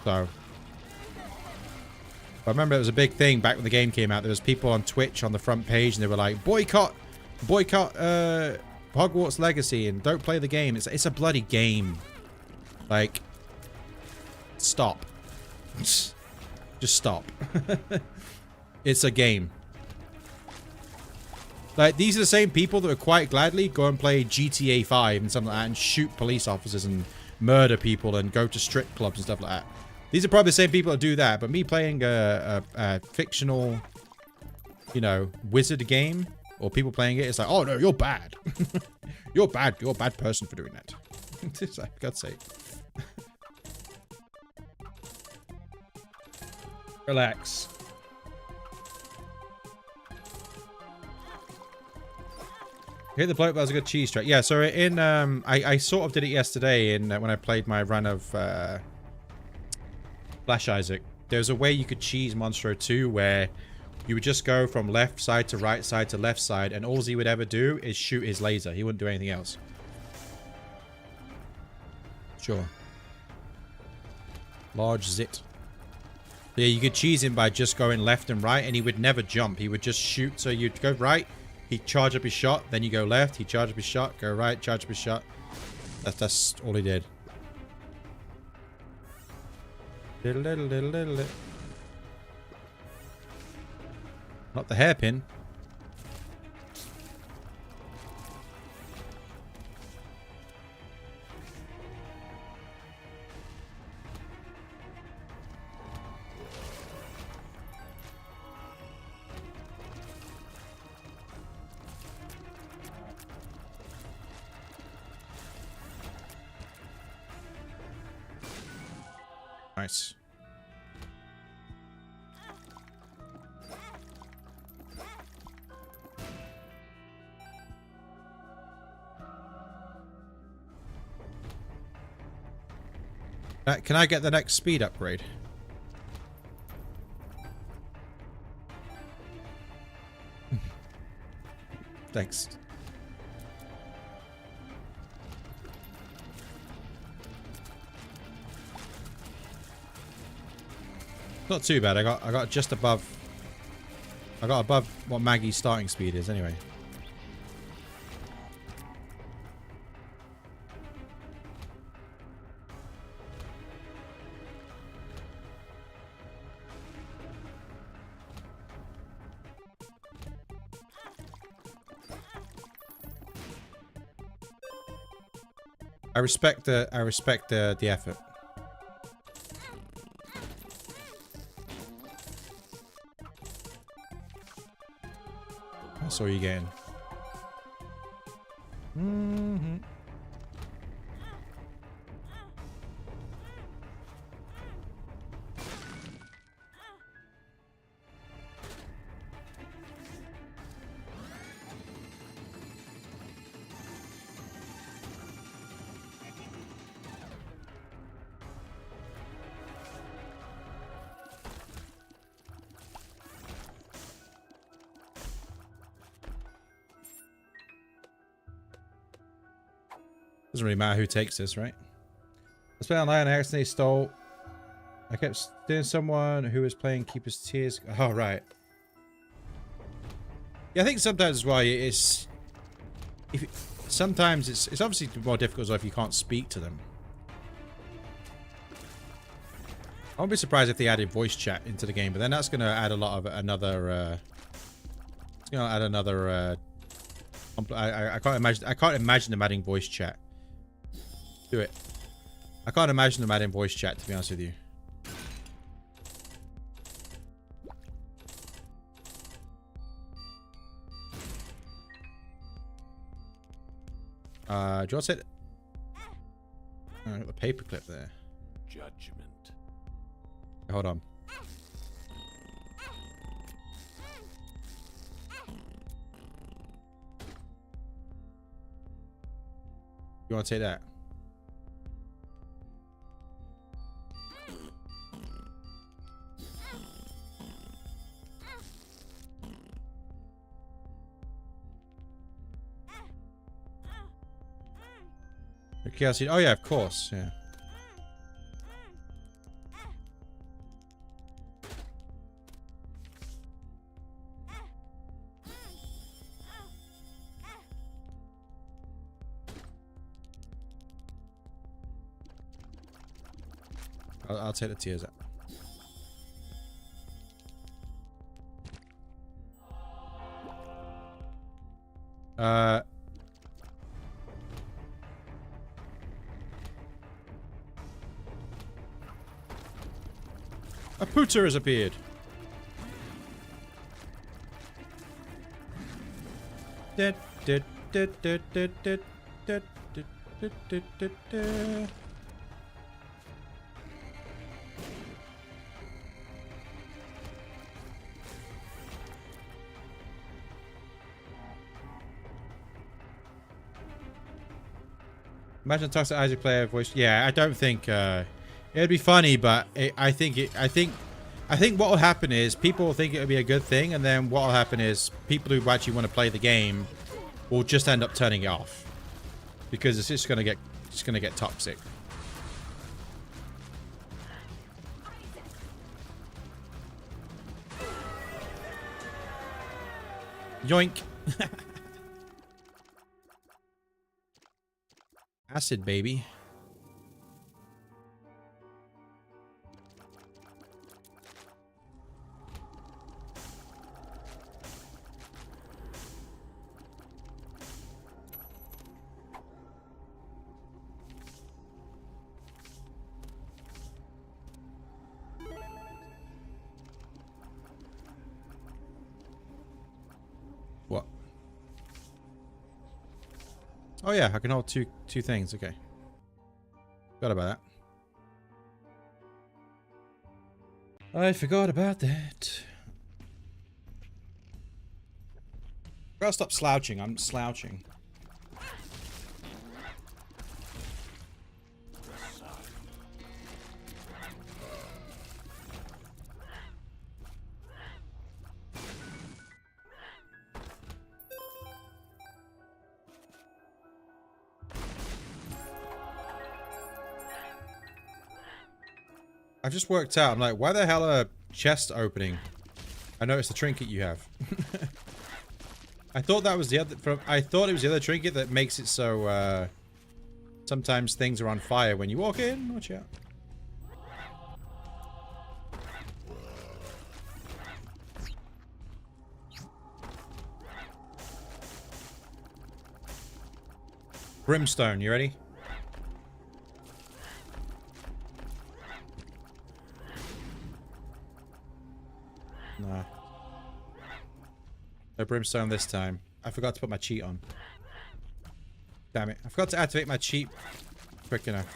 So... I remember it was a big thing back when the game came out. There was people on Twitch on the front page and they were like, boycott Hogwarts Legacy and don't play the game. It's a bloody game. Like, stop. Just stop. It's a game. Like, these are the same people that would quite gladly go and play GTA 5 and something like that and shoot police officers and murder people and go to strip clubs and stuff like that. These are probably the same people that do that, but me playing a fictional, you know, wizard game, or people playing it, it's like, oh no, you're bad. You're bad. You're a bad person for doing that. It's like, God's sake. Relax. Hit the bloke, that was a good cheese track. Yeah, so in I sort of did it yesterday in when I played my run of Flash Isaac. There's a way you could cheese Monstro 2 where you would just go from left side to right side to left side, and all he would ever do is shoot his laser. He wouldn't do anything else. Sure. Large zit. Yeah, you could cheese him by just going left and right, and he would never jump. He would just shoot. So you'd go right, he'd charge up his shot, then you go left, he'd charge up his shot, go right, charge up his shot. That's all he did. Not the hairpin. Nice. Can I get the next speed upgrade? Thanks. Not too bad. I got just above. I got above what Maggie's starting speed is anyway. I respect the effort. That's all you're getting. Doesn't really matter who takes this, right? Let's play online. I accidentally stole. I kept stealing someone who was playing Keeper's Tears. Oh, right. Yeah, I think sometimes as well, it's... sometimes it's obviously more difficult as well if you can't speak to them. I won't be surprised if they added voice chat into the game, but then that's going to add a lot of another... it's going to add another... I can't imagine them adding voice chat. Do it. I can't imagine them adding voice chat, to be honest with you. Do you want to say... I got the paperclip there. Judgment. Hold on. You want to take that? Okay, oh yeah, of course, yeah. I'll take the tears out. A pooter has appeared. Did. Imagine a Toxic Isaac player voice. Yeah, I don't think it'd be funny, but I think what will happen is people will think it would be a good thing, and then what will happen is people who actually want to play the game will just end up turning it off because it's just gonna get toxic. Yoink. Acid, baby. What? Oh yeah, I can hold two things. Okay. Forgot about that. I forgot about that. Gotta stop slouching. I'm slouching. I've just worked out. I'm like, why the hell are chests opening? I noticed the trinket you have. I thought that was the other. I thought it was the other trinket that makes it so. Sometimes things are on fire when you walk in. Watch out. Brimstone, you ready? Nah. No brimstone this time. I forgot to put my cheat on. Damn it. I forgot to activate my cheat quick enough.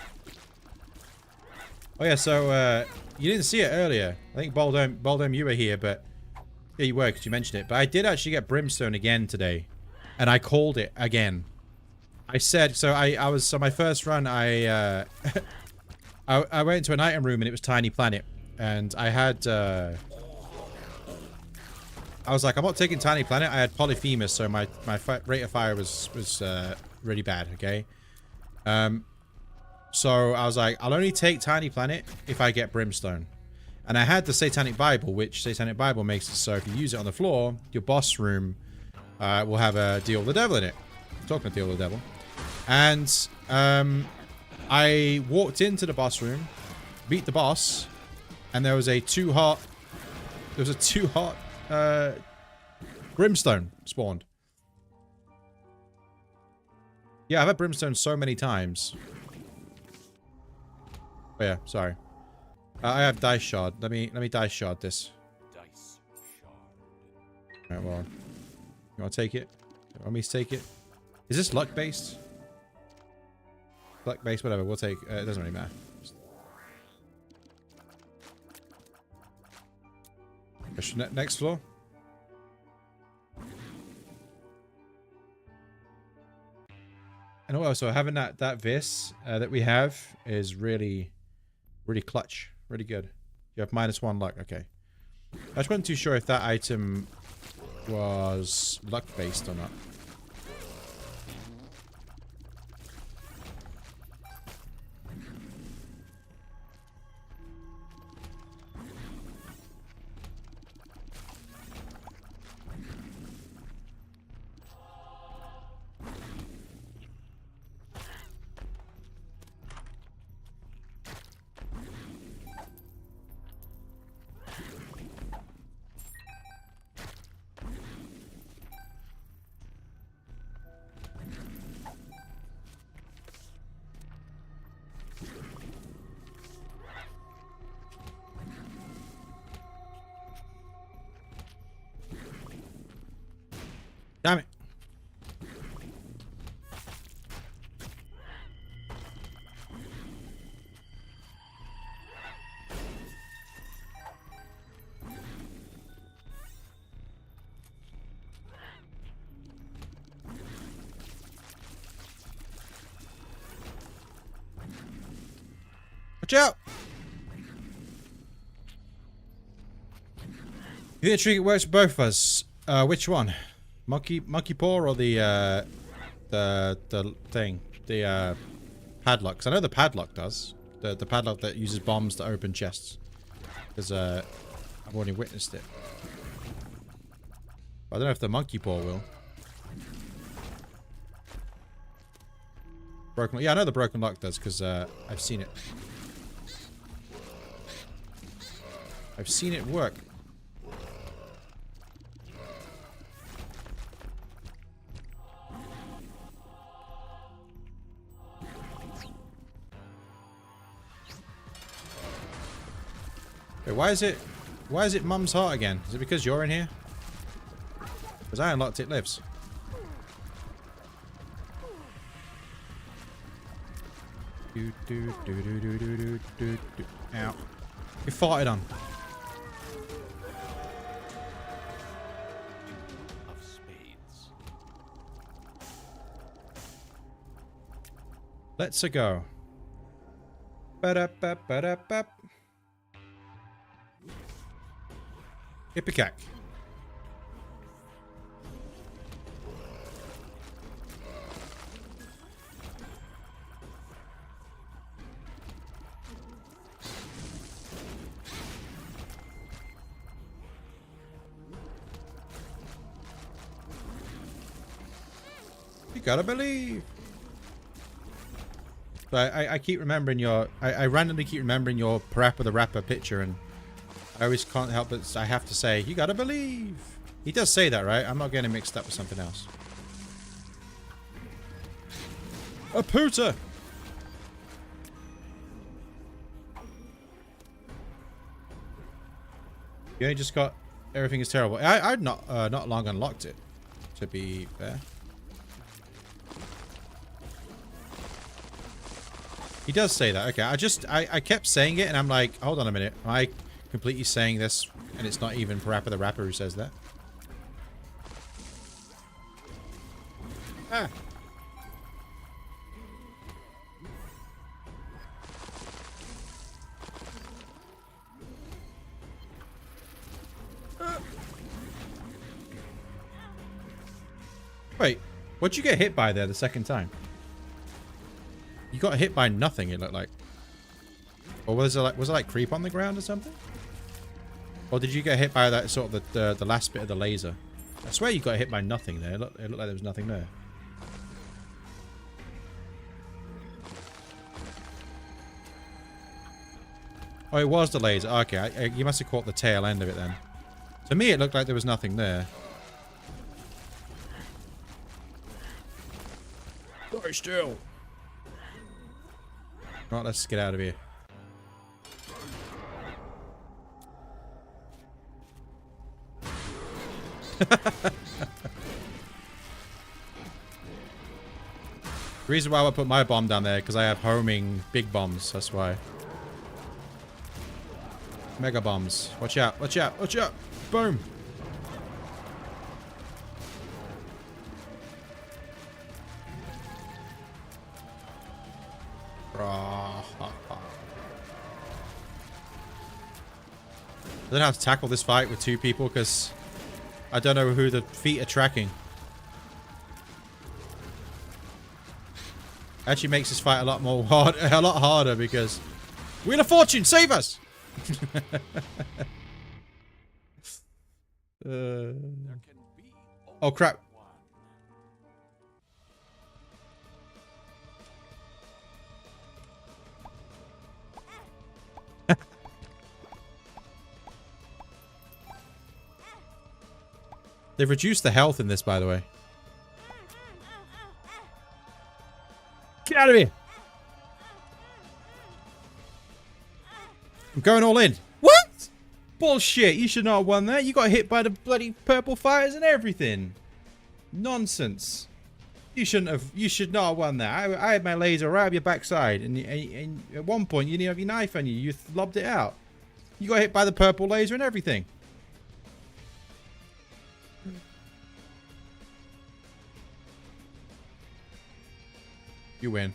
Oh yeah, so you didn't see it earlier. I think Baldome, you were here, but yeah, you were because you mentioned it. But I did actually get brimstone again today, and I called it again. I said so. So my first run, I went into an item room and it was Tiny Planet, and I had. I was like, I'm not taking Tiny Planet. I had Polyphemus, so my rate of fire was really bad, okay? So I was like, I'll only take Tiny Planet if I get Brimstone. And I had the Satanic Bible, which Satanic Bible makes it so if you use it on the floor, your boss room will have a Deal with the Devil in it. I'm talking about Deal with the Devil. And I walked into the boss room, beat the boss, and there was a too hot Brimstone spawned. Yeah, I've had Brimstone so many times. Oh yeah, sorry. I have Dice Shard. Let me Dice Shard this. Dice shard. Alright, well. You wanna take it? You want me to take it? Is this luck based? Luck based, whatever, we'll take it doesn't really matter. Next floor. And also having that Vis that we have is really clutch, really good. You have -1 luck, okay. I just wasn't too sure if that item was luck based or not. Damn it. Watch out! You think the trinket works for both of us? Which one? Monkey paw or the thing? The padlock. 'Cause I know the padlock does. The padlock that uses bombs to open chests. Because I've already witnessed it. But I don't know if the monkey paw will. Broken. Yeah, I know the broken lock does because I've seen it. I've seen it work. Wait, why is it Mum's heart again? Is it because you're in here? Because I unlocked it lives. Do do do do do do do do do. Ow. You farted on. Of spades. Let's a go. Ba-da-ba-ba-da-ba. Ipecac. You gotta believe. But I keep remembering your... I randomly keep remembering your Parappa the Rapper picture, and I always can't help but I have to say, you gotta believe. He does say that, right? I'm not getting mixed up with something else. A pooter! You only just got... Everything is terrible. I'd not long unlocked it, to be fair. He does say that. Okay, I kept saying it and I'm like, hold on a minute. Am I completely saying this and it's not even Parappa the Rapper who says that? Ah. Wait, what'd you get hit by there the second time? You got hit by nothing, it looked like. Or was it like creep on the ground or something? Or did you get hit by that sort of the last bit of the laser? I swear you got hit by nothing there. It looked like there was nothing there. Oh, it was the laser. Okay, you must have caught the tail end of it then. To me, it looked like there was nothing there. Stay still. Right, let's get out of here. The reason why I put my bomb down there because I have homing big bombs. That's why. Mega bombs. Watch out! Watch out! Watch out! Boom! I don't know how to tackle this fight with two people because I don't know who the feet are tracking. Actually makes this fight a lot harder because Wheel of Fortune, save us! Oh crap. They've reduced the health in this, by the way. Get out of here! I'm going all in. What? Bullshit, you should not have won that. You got hit by the bloody purple fighters and everything. Nonsense. You shouldn't have. You should not have won that. I had my laser right up your backside, and at one point you didn't have your knife on you. You lobbed it out. You got hit by the purple laser and everything. You win.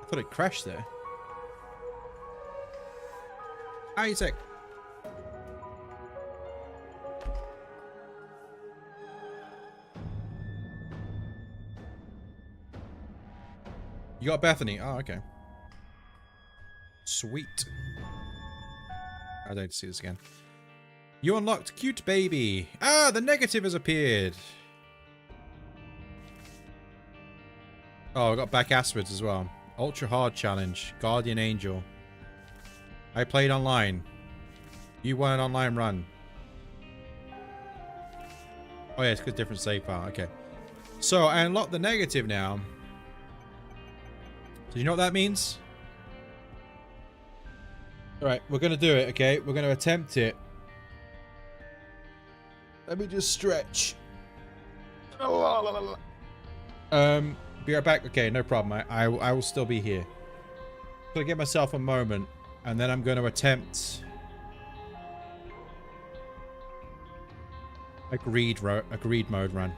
I thought it crashed there. Isaac. You got Bethany. Oh, okay. Sweet. I'd like to see this again. You unlocked Cute Baby. Ah, the negative has appeared. Oh, I got back Aswards as well. Ultra Hard Challenge. Guardian Angel. I played online. You won an online run. Oh yeah, it's because different save file. Okay. So, I unlocked the negative now. So you know what that means? Alright, we're going to do it, okay? We're going to attempt it. Let me just stretch. Be right back. Okay, no problem. I will still be here. I'm going to give myself a moment, and then I'm going to attempt a greed mode run.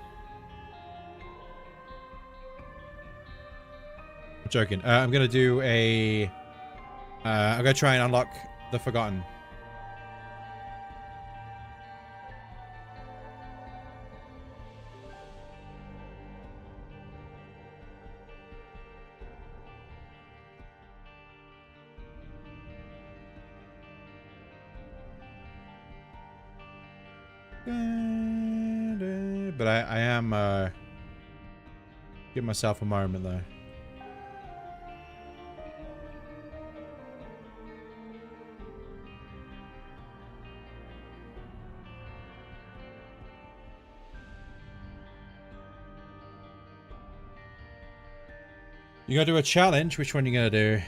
I'm joking. I'm going to do a... I'm going to try and unlock the Forgotten. But I am give myself a moment though. You're gonna do a challenge. Which one are you gonna do?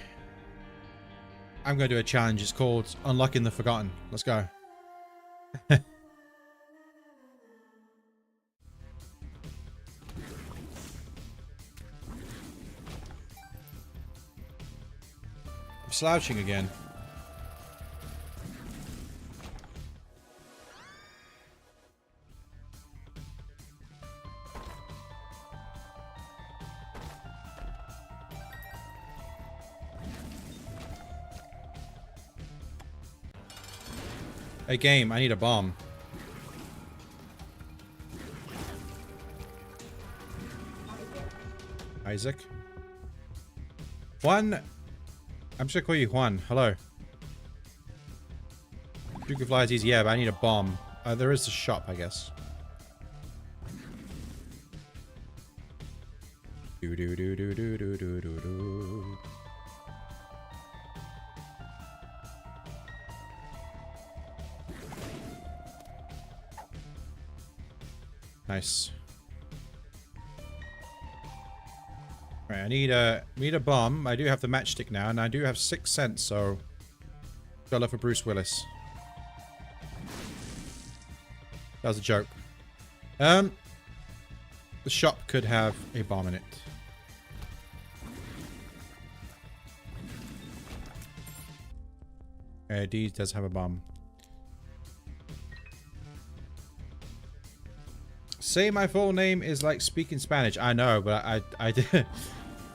I'm gonna do a challenge. It's called Unlocking the Forgotten. Let's go. I'm slouching again. Hey game, I need a bomb. Isaac? Juan? I'm just gonna call you Juan. Hello. Duke of Flies easy, yeah, but I need a bomb. There is a shop, I guess. Do do do do do do do do do. Nice. Right, I need a bomb. I do have the matchstick now, and I do have 6 cents, so gotta look for Bruce Willis. That was a joke. The shop could have a bomb in it. D does have a bomb. Say my full name is like speaking Spanish. I know, but I don't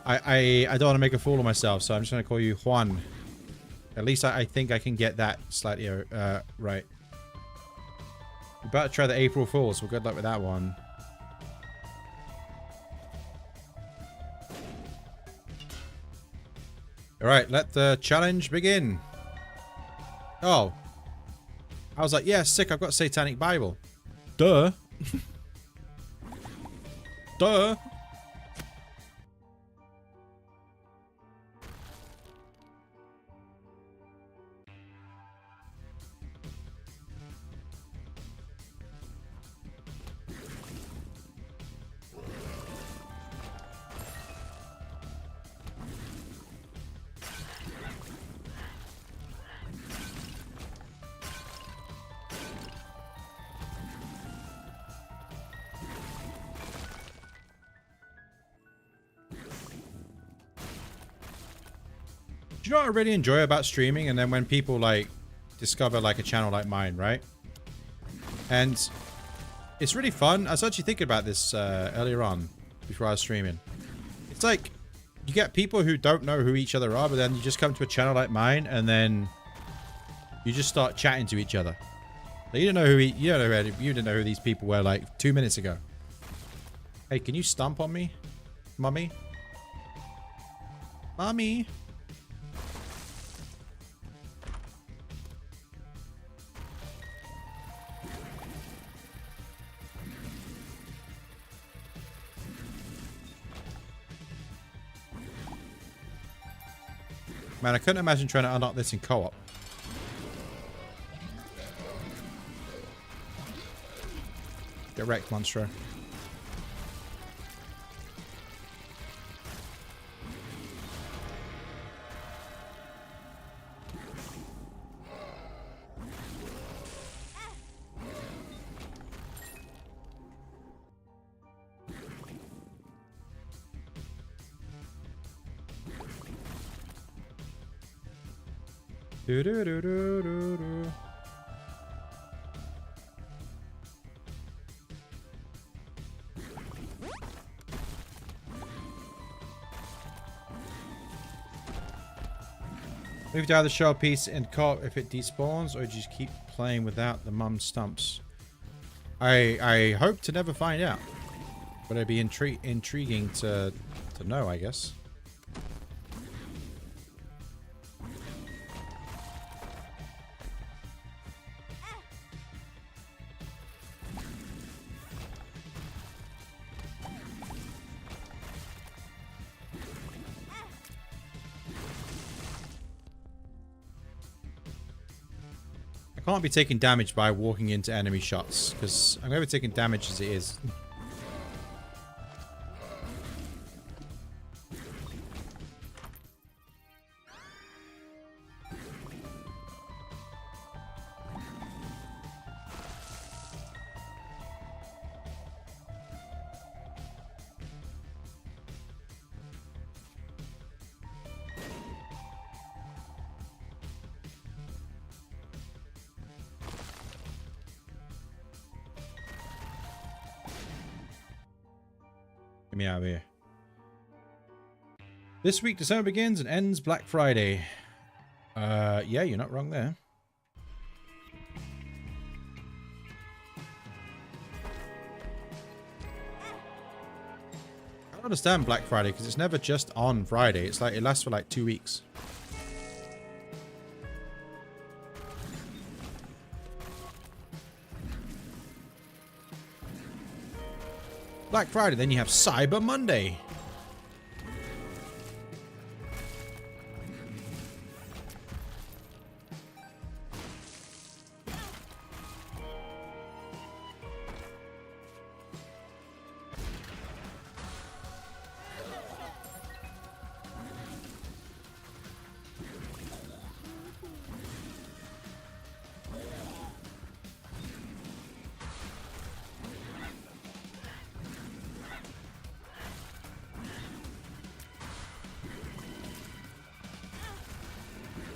want to make a fool of myself, so I'm just gonna call you Juan. At least I think I can get that slightly right. We're about to try the April Fools. Well, good luck with that one. All right, let the challenge begin. Oh, I was like, yeah, sick. I've got Satanic Bible. Duh. Duh. Do you know what I really enjoy about streaming? And then when people like discover like a channel like mine, right? And it's really fun. I was actually thinking about this earlier on before I was streaming. It's like you get people who don't know who each other are, but then you just come to a channel like mine, and then you just start chatting to each other. So you don't know who you didn't know who these people were like 2 minutes ago. Hey, can you stomp on me, mummy? Mommy. Man, I couldn't imagine trying to unlock this in co-op. Get wrecked, Monstro. Do do do do do do. Move down the shell piece and co-op if it despawns, or just keep playing without the mum stumps. I hope to never find out, but it'd be intriguing to know, I guess. I can't be taking damage by walking into enemy shots, because I'm going to be taking damage as it is. Get me out of here. This week, December begins and ends Black Friday. Yeah, you're not wrong there. I don't understand Black Friday because it's never just on Friday. It's like it lasts for like 2 weeks. Black Friday, then you have Cyber Monday.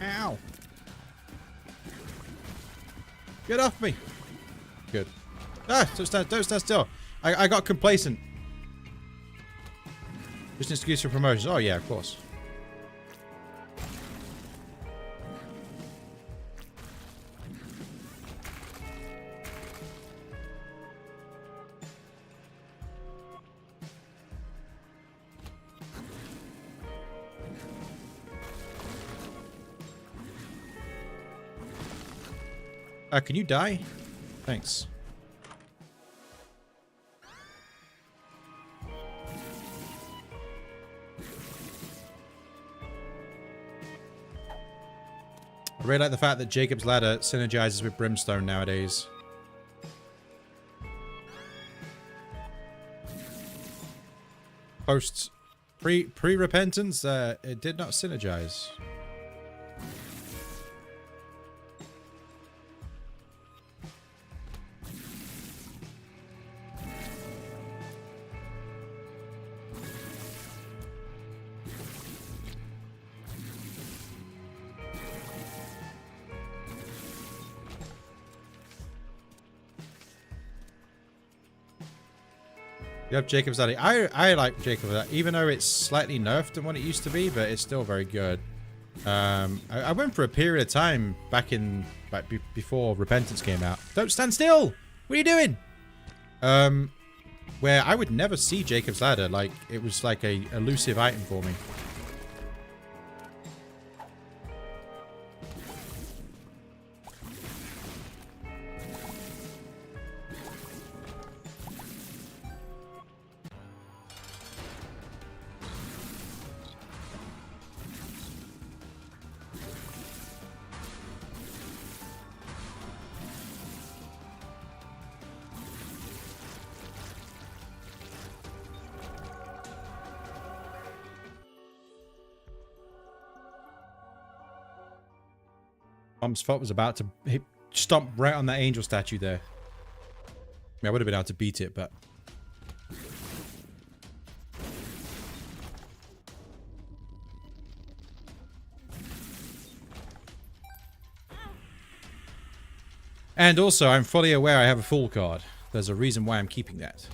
Ow. Get off me. Good. Ah, don't stand still. I got complacent. Just an excuse for promotions. Oh yeah, of course. Can you die? Thanks. I really like the fact that Jacob's Ladder synergizes with Brimstone nowadays. Post pre-repentance, it did not synergize. You have Jacob's Ladder. I like Jacob's Ladder, even though it's slightly nerfed than what it used to be, but it's still very good. I went for a period of time back before Repentance came out. Don't stand still! What are you doing? Where I would never see Jacob's Ladder. Like, it was like a elusive item for me. Mom's foot was about to stomp right on that angel statue there. I mean, I would have been able to beat it, but... And also, I'm fully aware I have a full card. There's a reason why I'm keeping that.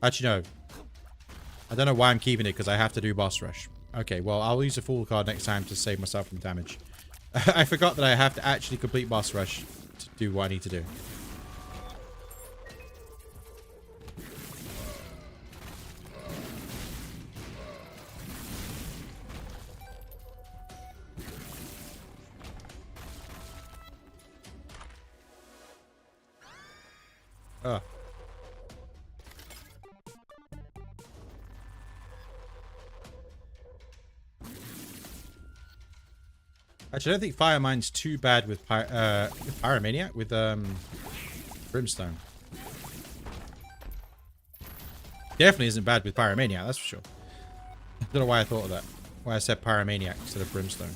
Actually, no. I don't know why I'm keeping it, because I have to do boss rush. Okay, well, I'll use a full card next time to save myself from damage. I forgot that I have to actually complete boss rush to do what I need to do. Ugh. Actually, I don't think Firemind's too bad with Pyromaniac, with Brimstone. Definitely isn't bad with Pyromaniac, that's for sure. I don't know why I thought of that. Why I said Pyromaniac instead of Brimstone.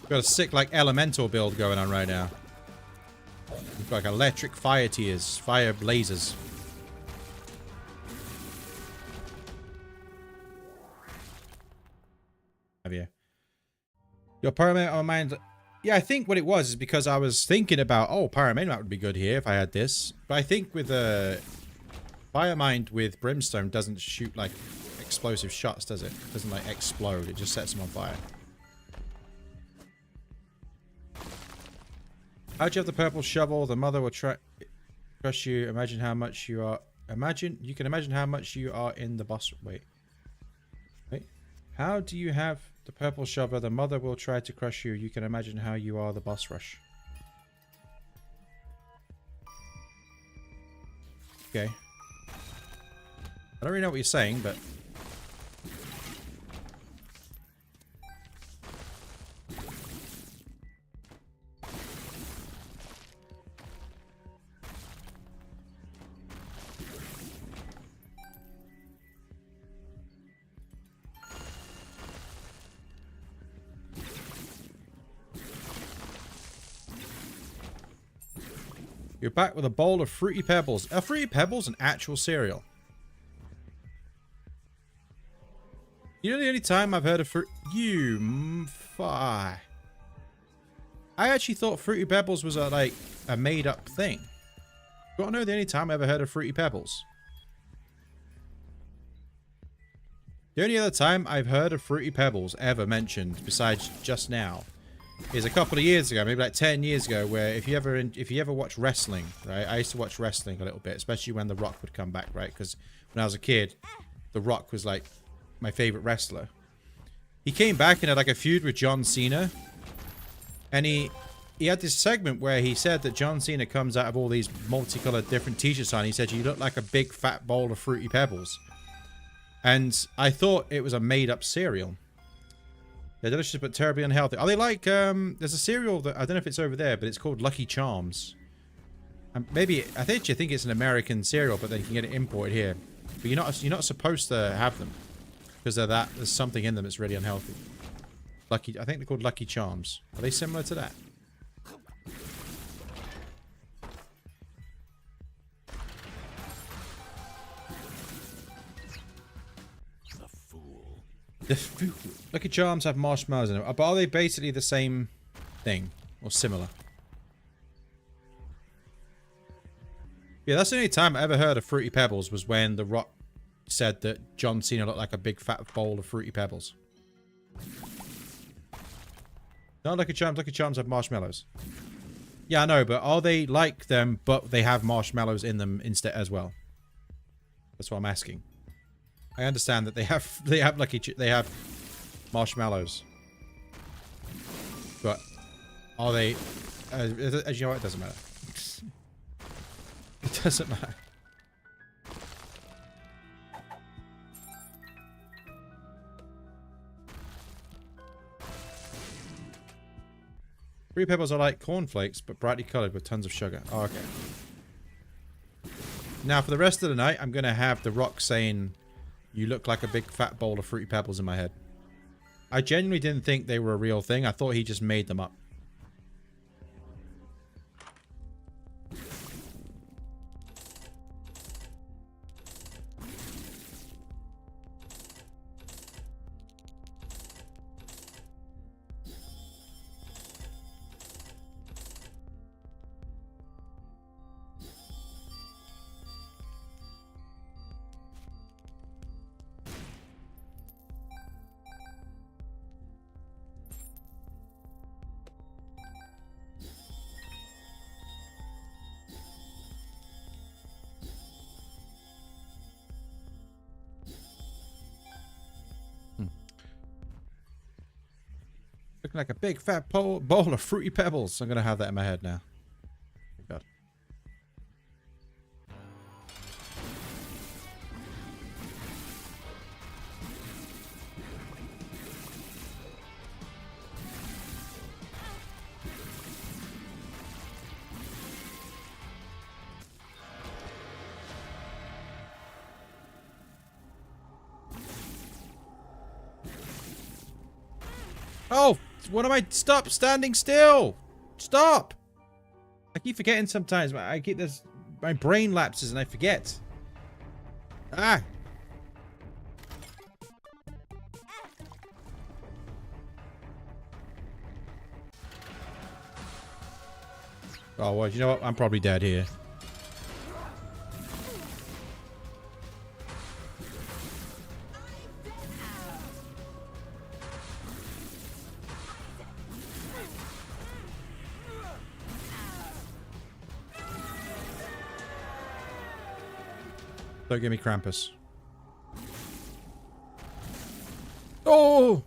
Got a sick, like, elemental build going on right now. We've got, like, electric fire tears, fire blazers. Have you? Your Pyromaniac on mind. Yeah, I think what it was is because I was thinking about, oh, Pyromaniac would be good here if I had this. But I think with Firemind with Brimstone doesn't shoot, like, explosive shots, does it? It doesn't, like, explode. It just sets them on fire. How'd you have the purple shovel? The mother will crush you. Imagine how much you are. You can imagine how much you are in the boss. Wait. How do you have the purple shovel? The mother will try to crush you. You can imagine how you are the boss rush. Okay. I don't really know what you're saying, but... You're back with a bowl of Fruity Pebbles. Are Fruity Pebbles an actual cereal? You know the only time I've heard of fruit... I actually thought Fruity Pebbles was a made-up thing. You want to know the only time I ever heard of Fruity Pebbles? The only other time I've heard of Fruity Pebbles ever mentioned, besides just now, is a couple of years ago, maybe like 10 years ago, where if you ever watch wrestling, right? I used to watch wrestling a little bit, especially when The Rock would come back, right? Because when I was a kid, The Rock was like my favorite wrestler. He came back and had like a feud with John Cena, and he had this segment where he said that John Cena comes out of all these multicolored different t-shirts on. He said, "You look like a big fat bowl of Fruity Pebbles," and I thought it was a made-up cereal. They're delicious but terribly unhealthy. Are they like, there's a cereal that, I don't know if it's over there, but it's called Lucky Charms. Maybe, I think it's an American cereal, but then you can get it imported here. But you're not supposed to have them. Because there's something in them that's really unhealthy. Lucky, I think they're called Lucky Charms. Are they similar to that? The fool. Lucky Charms have marshmallows in them. But are they basically the same thing? Or similar? Yeah, that's the only time I ever heard of Fruity Pebbles was when The Rock said that John Cena looked like a big fat bowl of Fruity Pebbles. No, Lucky Charms have marshmallows. Yeah, I know, but are they like them, but they have marshmallows in them instead as well? That's what I'm asking. I understand that they have marshmallows, but are they? As you know, it doesn't matter. It doesn't matter. Fruity Pebbles are like cornflakes, but brightly coloured with tons of sugar. Oh, okay. Now, for the rest of the night, I'm going to have The Rock saying, "You look like a big fat bowl of Fruity Pebbles" in my head. I genuinely didn't think they were a real thing. I thought he just made them up. Looking like a big fat bowl of Fruity Pebbles. I'm going to have that in my head now. God. Oh! What am I? Stop standing still! Stop! I keep forgetting sometimes. I keep this. My brain lapses and I forget. Ah! Oh, well, you know what? I'm probably dead here. Don't give me Krampus. Oh!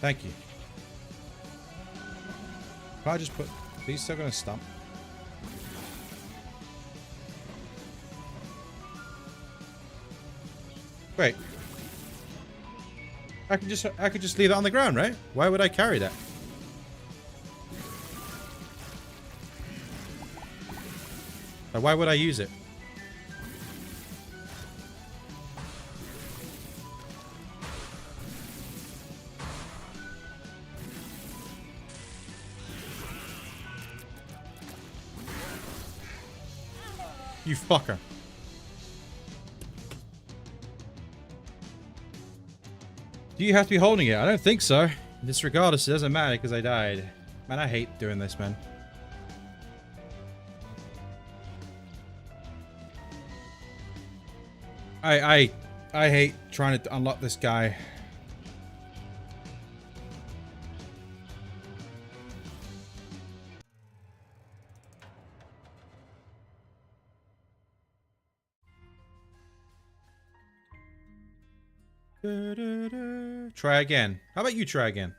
Thank you. If I just put... Are these still going to stump? Wait. I could just leave it on the ground, right? Why would I carry that? Or why would I use it? You fucker. Do you have to be holding it? I don't think so. Disregardless, it doesn't matter because I died. Man, I hate doing this, man. I hate trying to unlock this guy. Try again. How about you try again?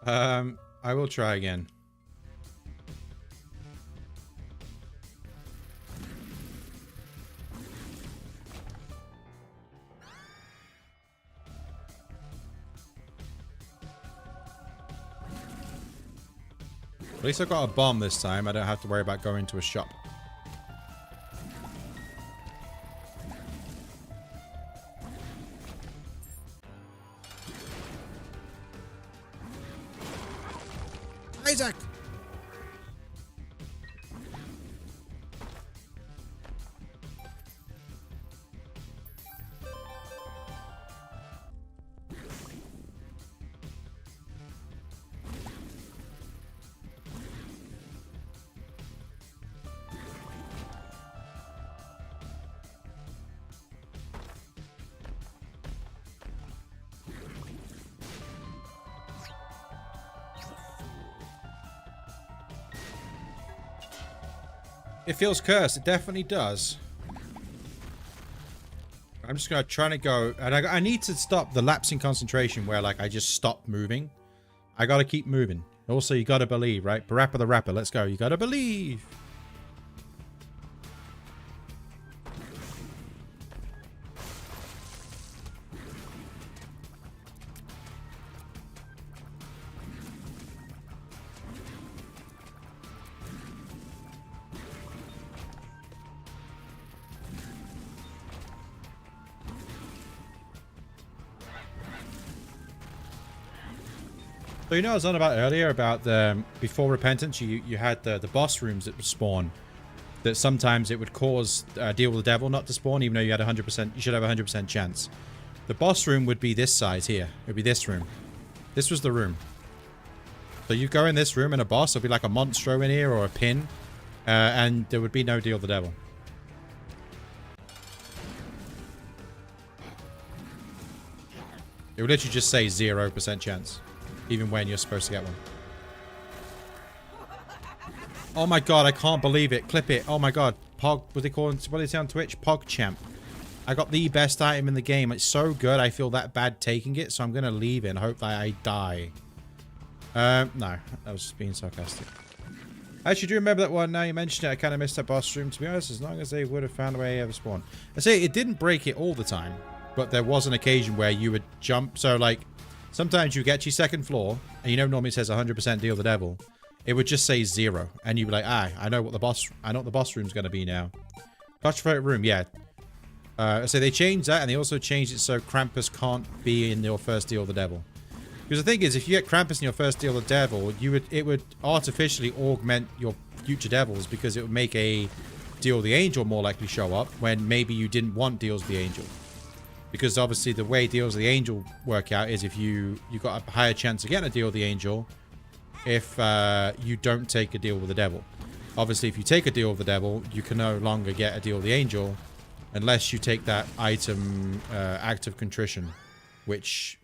I will try again. At least I got a bomb this time. I don't have to worry about going to a shop. Isaac! It feels cursed. It definitely does. I'm just gonna try to go, and I need to stop the lapsing concentration where like I just stop moving. I gotta keep moving. Also, you gotta believe, right? Parappa the Rapper, let's go. You gotta believe. So you know I was on about earlier about the before repentance you had the boss rooms that would spawn, that sometimes it would cause Deal with the Devil not to spawn even though you had 100%, you should have a 100% chance. The boss room would be this size here. It would be this room. This was the room. So you go in this room and a boss, there'll be like a monstro in here or a pin, and there would be no Deal with the Devil. It would literally just say 0% chance. Even when you're supposed to get one. Oh my god, I can't believe it. Clip it. Oh my god. Pog, what do they say on Twitch? PogChamp. I got the best item in the game. It's so good, I feel that bad taking it, so I'm going to leave it and hope that I die. No, I was just being sarcastic. Actually, do you remember that one? Now you mentioned it, I kind of missed that boss room. To be honest, as long as they would have found a way to spawn. I say it didn't break it all the time, but there was an occasion where you would jump. So, like, sometimes you get to your second floor, and you know normally it says 100% Deal the Devil. It would just say 0, and you'd be like, I know what the boss room's going to be now. Claustrophobic room, yeah. So they changed that, and they also changed it so Krampus can't be in your first Deal the Devil. Because the thing is, if you get Krampus in your first Deal the Devil, it would artificially augment your future devils, because it would make a Deal the Angel more likely show up when maybe you didn't want Deals the Angel. Because obviously the way Deals the Angel work out is if you got a higher chance of getting a Deal the Angel if you don't take a Deal with the Devil. Obviously, if you take a Deal with the Devil, you can no longer get a Deal with the Angel unless you take that item, Act of Contrition, which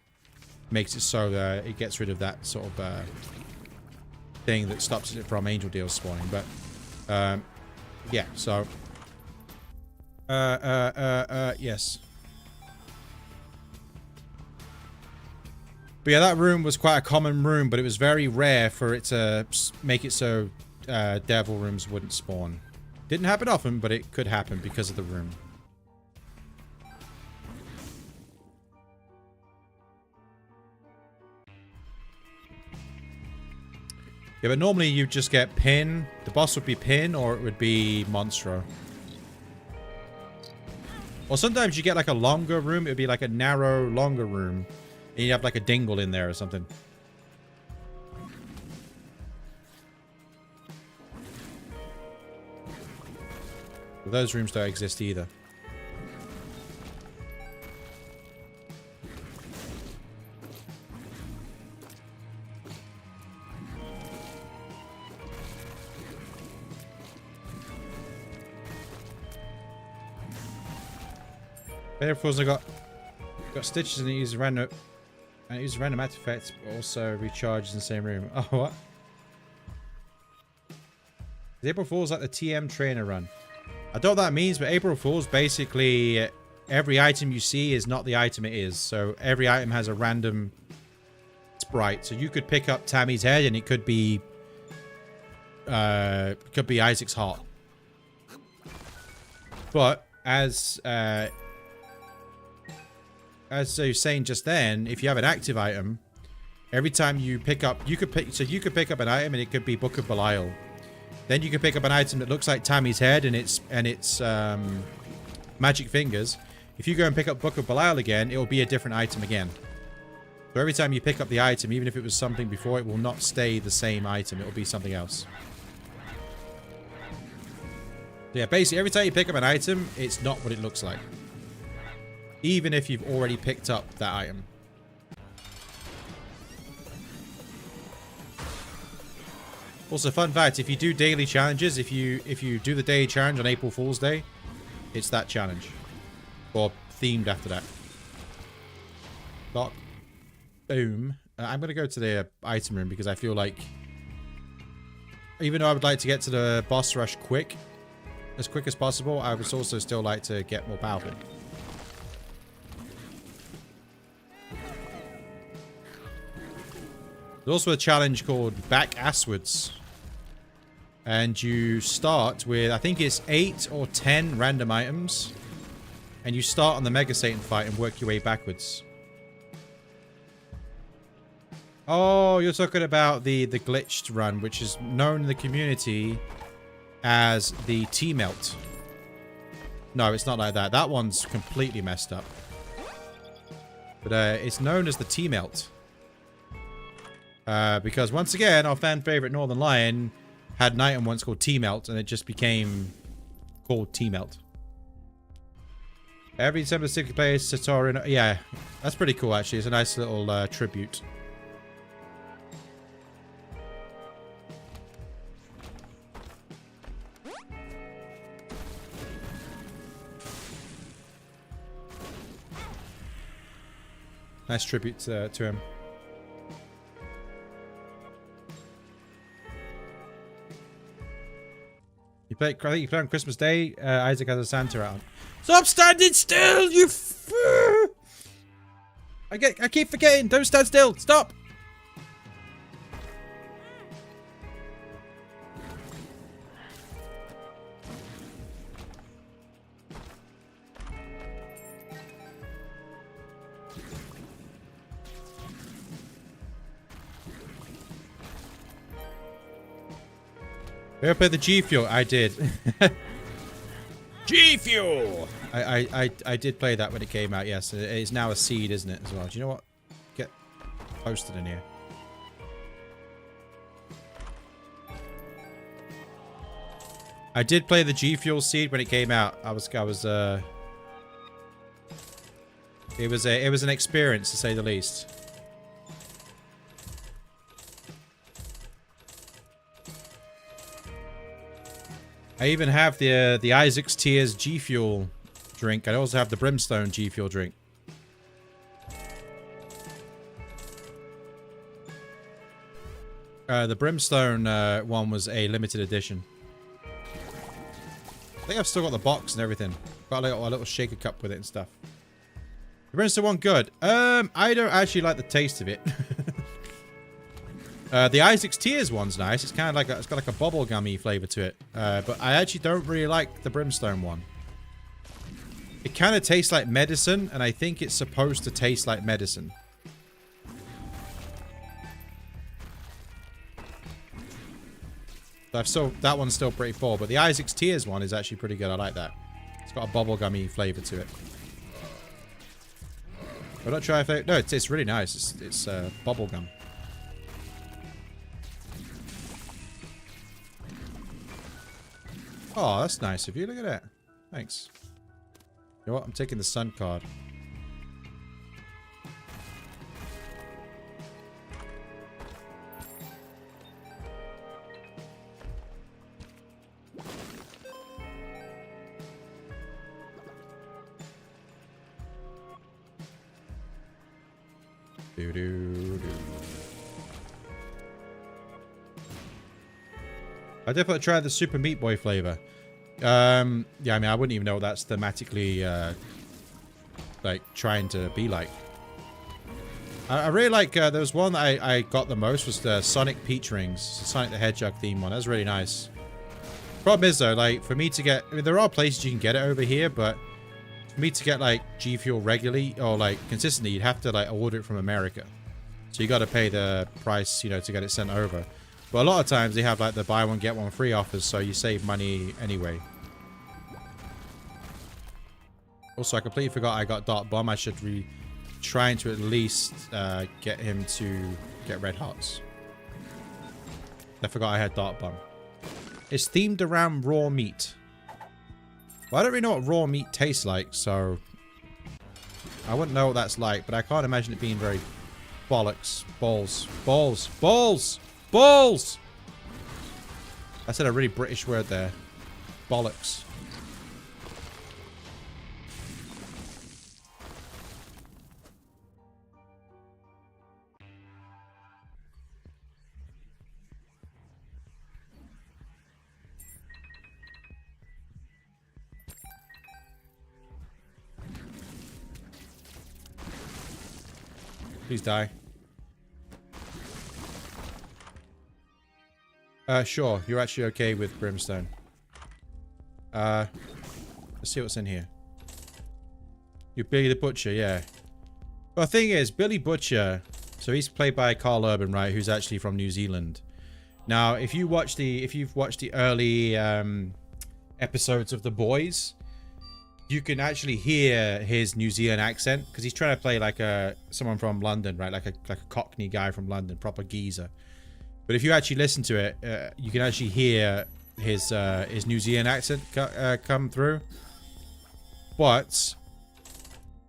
makes it so that it gets rid of that sort of thing that stops it from Angel Deals spawning. But yeah, so yes. But yeah, that room was quite a common room, but it was very rare for it to make it so devil rooms wouldn't spawn. Didn't happen often, but it could happen because of the room. Yeah, but normally you just get Pin. The boss would be Pin, or it would be Monstro. Or sometimes you get like a longer room. It would be like a narrow, longer room. And you have like a dingle in there or something. Well, those rooms don't exist either. But of course I got stitches and it uses random. And it uses random artifacts, but also recharges in the same room. Oh, what? Is April Fool's like the TM trainer run? I don't know what that means, but April Fool's basically every item you see is not the item it is. So every item has a random sprite. So you could pick up Tammy's head and it could be Isaac's heart. But as I was saying just then, if you have an active item, Every time you pick up, you could pick up an item and it could be Book of Belial. Then you could pick up an item that looks like Tammy's head and it's magic fingers. If you go and pick up Book of Belial again, it will be a different item again. So every time you pick up the item, even if it was something before, it will not stay the same item. It will be something else. Yeah, basically every time you pick up an item, it's not what it looks like. Even if you've already picked up that item. Also, fun fact, if you do daily challenges, if you do the daily challenge on April Fool's Day, it's that challenge. Or themed after that. Lock. Boom. I'm going to go to the item room because I feel like, even though I would like to get to the boss rush as quick as possible, I would also still like to get more powerful. There's also a challenge called Back Asswards. And you start with, I think it's 8 or 10 random items. And you start on the Mega Satan fight and work your way backwards. Oh, you're talking about the glitched run, which is known in the community as the T-Melt. No, it's not like that. That one's completely messed up. But it's known as the T-Melt. Because once again, our fan favorite Northern Lion had an item once called T-Melt, and it just became called T-Melt. Every December 60 players, Satoru. Yeah, that's pretty cool, actually. It's a nice little tribute. Nice tribute to him. I think you play on Christmas Day. Isaac has a Santa out. Stop standing still, you I keep forgetting. Don't stand still. Stop. You ever play the G Fuel? I did. G Fuel! I did play that when it came out, yes. It's now a seed, isn't it, as well? Do you know what? Get posted in here. I did play the G Fuel seed when it came out. It was an experience, to say the least. I even have the Isaac's Tears G Fuel drink. I also have the Brimstone G Fuel drink. The Brimstone one was a limited edition. I think I've still got the box and everything. Got a little shaker cup with it and stuff. The Brimstone one good. I don't actually like the taste of it. The Isaac's Tears one's nice. It's kind of like it's got like a bubblegummy flavor to it. But I actually don't really like the Brimstone one. It kind of tastes like medicine, and I think it's supposed to taste like medicine. That one's still pretty full, but the Isaac's Tears one is actually pretty good. I like that. It's got a bubblegummy flavor to it. I'm not sure if no, it's really nice. It's bubblegum. Oh, that's nice of you. Look at that. Thanks. You know what? I'm taking the sun card. I definitely tried the Super Meat Boy flavor. Yeah, I mean, I wouldn't even know what that's thematically, like, trying to be like. I really like, there was one that I got the most, was the Sonic Peach Rings. Sonic the Hedgehog theme one. That was really nice. Problem is, though, like, for me to get, I mean, there are places you can get it over here, but for me to get, like, G Fuel regularly, or, like, consistently, you'd have to, like, order it from America. So you got to pay the price, you know, to get it sent over. But a lot of times they have like the buy one get one free offers, so you save money anyway. Also, I completely forgot I got Dart Bomb. I should be trying to at least get him to get Red Hots. I forgot I had Dart Bomb. It's themed around raw meat. Well, I don't really know what raw meat tastes like, so I wouldn't know what that's like, but I can't imagine it being very bollocks. Balls. Balls. Balls! Balls! I said a really British word there. Bollocks. Please die. Sure. You're actually okay with Brimstone. Let's see what's in here. You're Billy the Butcher, yeah. Well, the thing is, Billy Butcher, so he's played by Carl Urban, right, who's actually from New Zealand. Now, if you've watched the early episodes of The Boys, you can actually hear his New Zealand accent because he's trying to play like someone from London, right? Like a Cockney guy from London, proper geezer. But if you actually listen to it, you can actually hear his New Zealand accent come through. But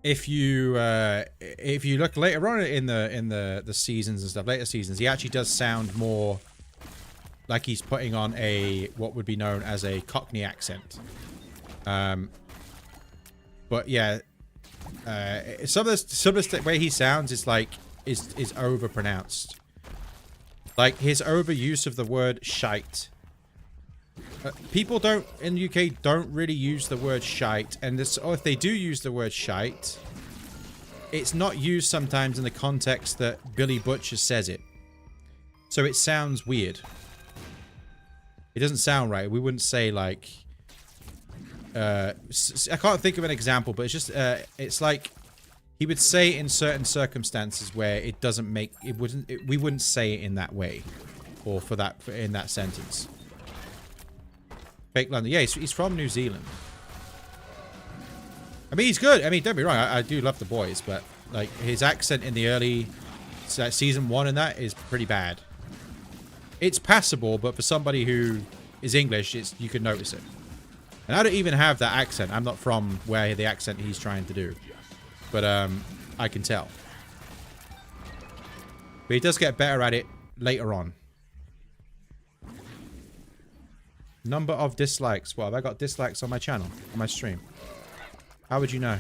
if you look later on in the seasons and stuff, later seasons, he actually does sound more like he's putting on what would be known as a Cockney accent. But yeah, some of the way he sounds is like is overpronounced. Like his overuse of the word shite. People in the UK don't really use the word shite, and or if they do use the word shite, it's not used sometimes in the context that Billy Butcher says it. So it sounds weird. It doesn't sound right. We wouldn't say like. I can't think of an example, but it's just it's like he would say it in certain circumstances where it doesn't make we wouldn't say it in that way or in that sentence. Fake London, yeah, he's from New Zealand. I mean, he's good. I mean, don't be wrong, I do love The Boys, but like his accent in the early season 1 and that is pretty bad. It's passable, but for somebody who is English, you can notice it. And I don't even have that accent. I'm not from where the accent he's trying to do. But I can tell. But he does get better at it later on. Number of dislikes. Well, have I got dislikes on my channel? On my stream? How would you know?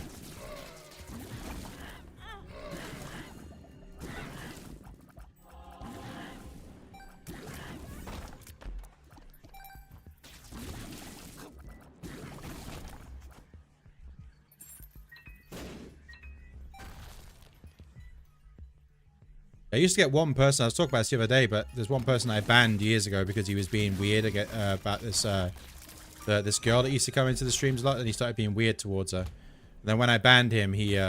I used to get one person, I was talking about this the other day, but there's one person I banned years ago because he was being weird about this this girl that used to come into the streams a lot, and he started being weird towards her. And then when I banned him, he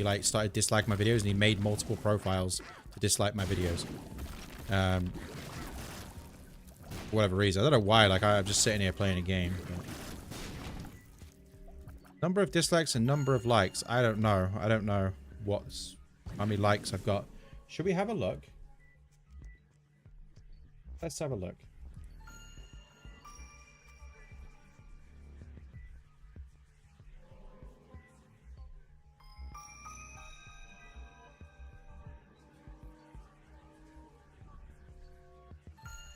like started disliking my videos, and he made multiple profiles to dislike my videos. For whatever reason. I don't know why, like I'm just sitting here playing a game. But... Number of dislikes and number of likes. I don't know. I don't know how many likes I've got. Should we have a look? Let's have a look.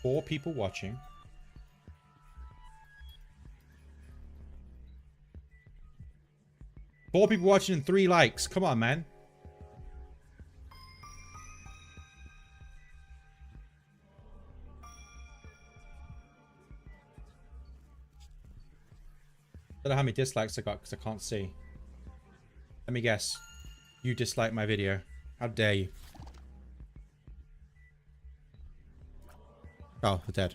Four people watching. Four people watching and 3 likes. Come on, man. I don't know how many dislikes I got because I can't see. Let me guess. You dislike my video. How dare you? Oh, they're dead.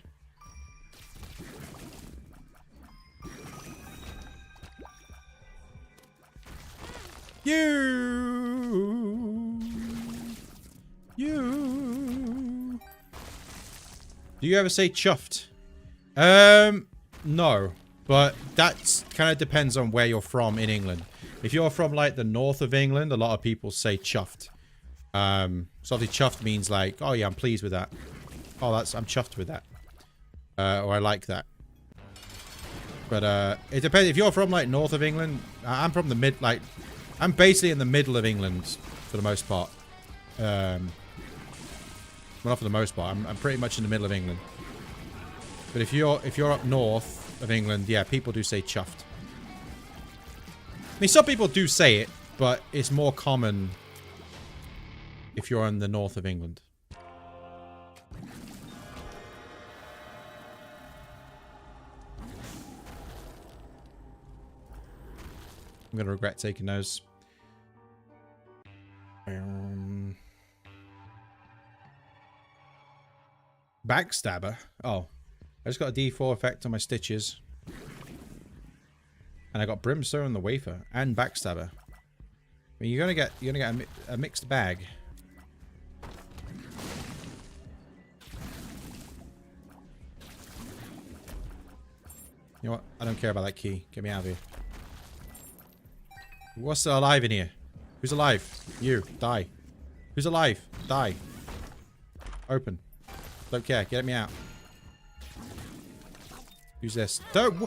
You. Do you ever say chuffed? No. But that kind of depends on where you're from in England. If you're from, like, the north of England, a lot of people say chuffed. So obviously chuffed means like, oh yeah, I'm pleased with that. Oh, I'm chuffed with that. Or I like that. But, it depends. If you're from, like, north of England, I'm from the I'm basically in the middle of England for the most part. Well, not for the most part. I'm pretty much in the middle of England. But if you're up north of England, yeah, people do say chuffed. I mean, some people do say it, but it's more common if you're in the north of England. I'm going to regret taking those. Backstabber? Oh. I just got a D4 effect on my stitches. And I got Brimstone on the wafer. And Backstabber. I mean, you're gonna get a mixed bag. You know what? I don't care about that key. Get me out of here. What's alive in here? Who's alive? You. Die. Who's alive? Die. Open. Don't care. Get me out. Who's this? Don't.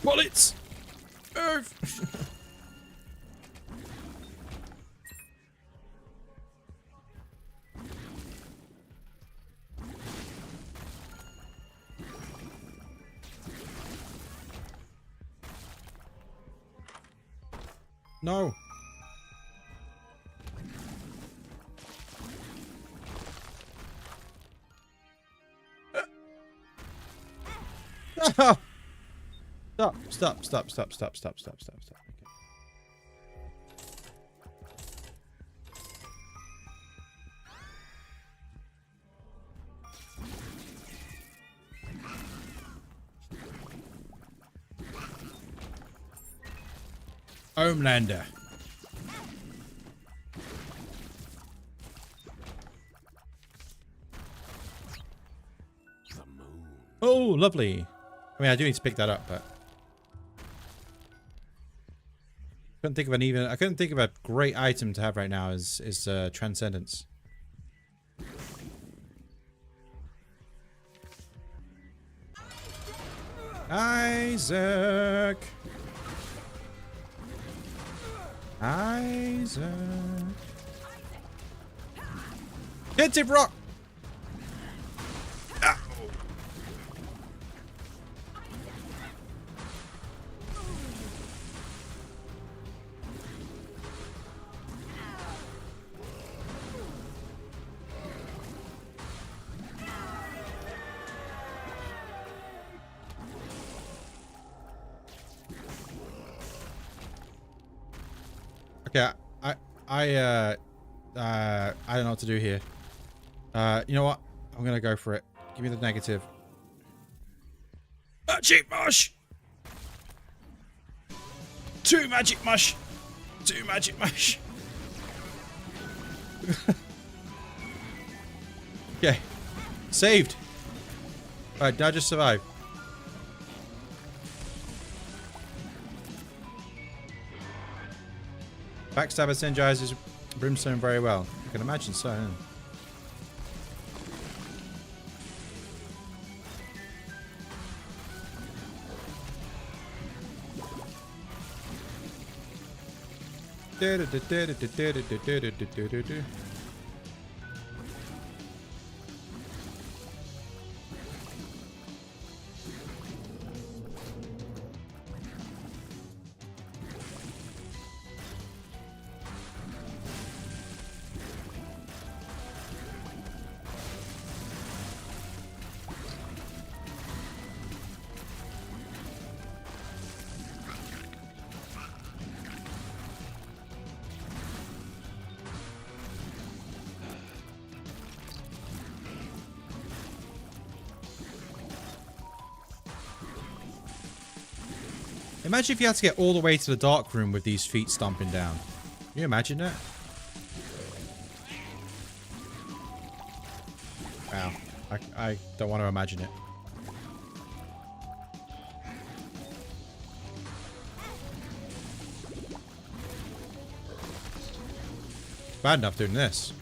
Bullets! No. Stop. Okay. Homelander. The moon. Oh, lovely. I mean, I do need to pick that up, but I couldn't think of a great item to have right now is Transcendence. Isaac. Tinted rock. Ah. Okay, I don't know what to do here. You know what? I'm gonna go for it. Give me the negative. Magic mush! 2 magic mush! 2 magic mush! Okay. Saved! Alright, did I just survive? Backstabber synergizes Brimstone very well. I can imagine so. Yeah. Imagine if you had to get all the way to the dark room with these feet stomping down. Can you imagine that? Wow. I don't want to imagine it. Bad enough doing this.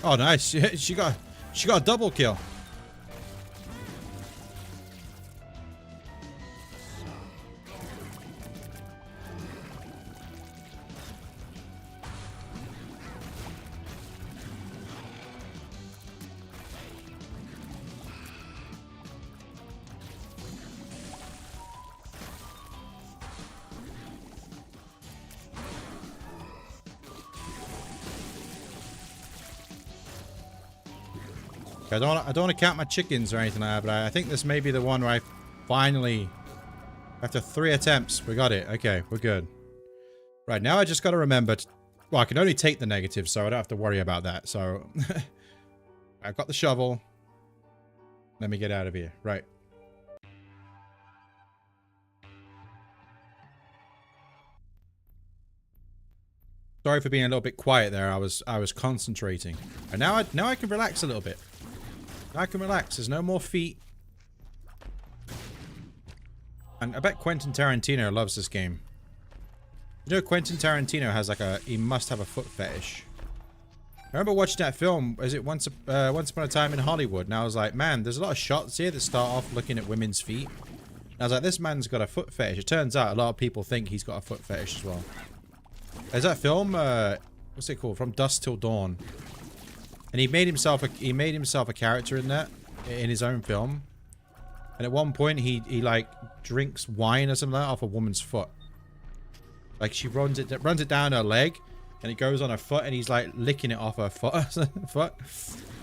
Oh, nice. She got a double kill. I don't want to count my chickens or anything like that, but I think this may be the one where I finally, after 3 attempts, we got it. Okay, we're good. Right, now I just got to remember, well, I can only take the negative, so I don't have to worry about that. So, I've got the shovel. Let me get out of here. Right. Sorry for being a little bit quiet there. I was concentrating. And now I can relax a little bit. Now I can relax. There's no more feet. And I bet Quentin Tarantino loves this game. You know, Quentin Tarantino has like he must have a foot fetish. I remember watching that film, is it Once Upon a Time in Hollywood? And I was like, man, there's a lot of shots here that start off looking at women's feet. And I was like, this man's got a foot fetish. It turns out a lot of people think he's got a foot fetish as well. There's that film, what's it called? From Dusk Till Dawn. And he made himself a character in that, in his own film. And at one point he like drinks wine or something like that off a woman's foot. Like she runs it down her leg, and it goes on her foot, and he's like licking it off her foot.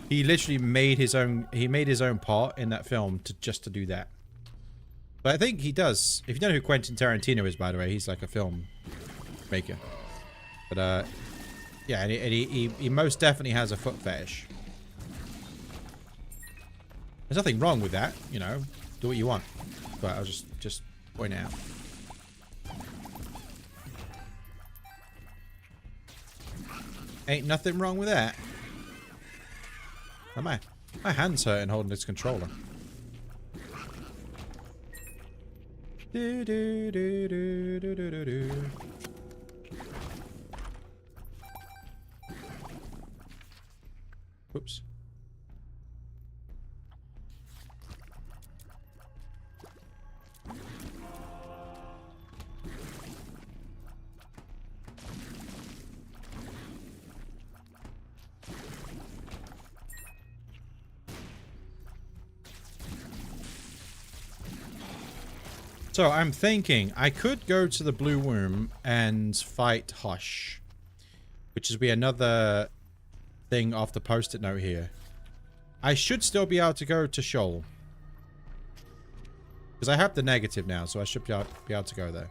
He literally made his own. He made his own part in that film just to do that. But I think he does. If you don't know who Quentin Tarantino is, by the way, he's like a film maker. But yeah, and he most definitely has a foot fetish. There's nothing wrong with that, you know. Do what you want. But I'll just point out. Ain't nothing wrong with that. Oh, my hand's hurting holding this controller. Do do do do do do do. Oops. So I'm thinking I could go to the Blue Room and fight Hush, which is be another thing off the post-it note here. I should still be able to go to Shoal, because I have the negative now, so I should be able to go there.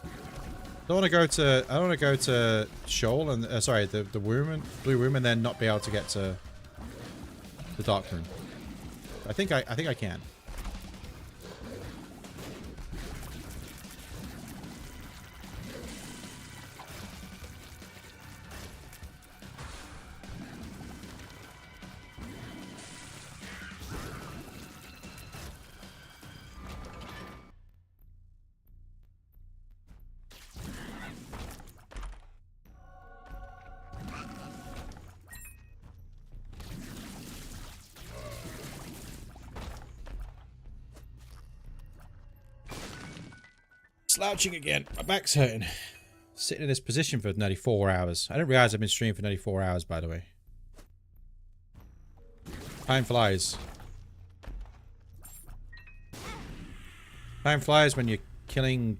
I don't want to go to Shoal and sorry, the Blue Room, and then not be able to get to the Dark Room. I think I can. Slouching again. My back's hurting. Sitting in this position for nearly 4 hours. I didn't realize I've been streaming for nearly 4 hours, by the way. Time flies. Time flies when you're killing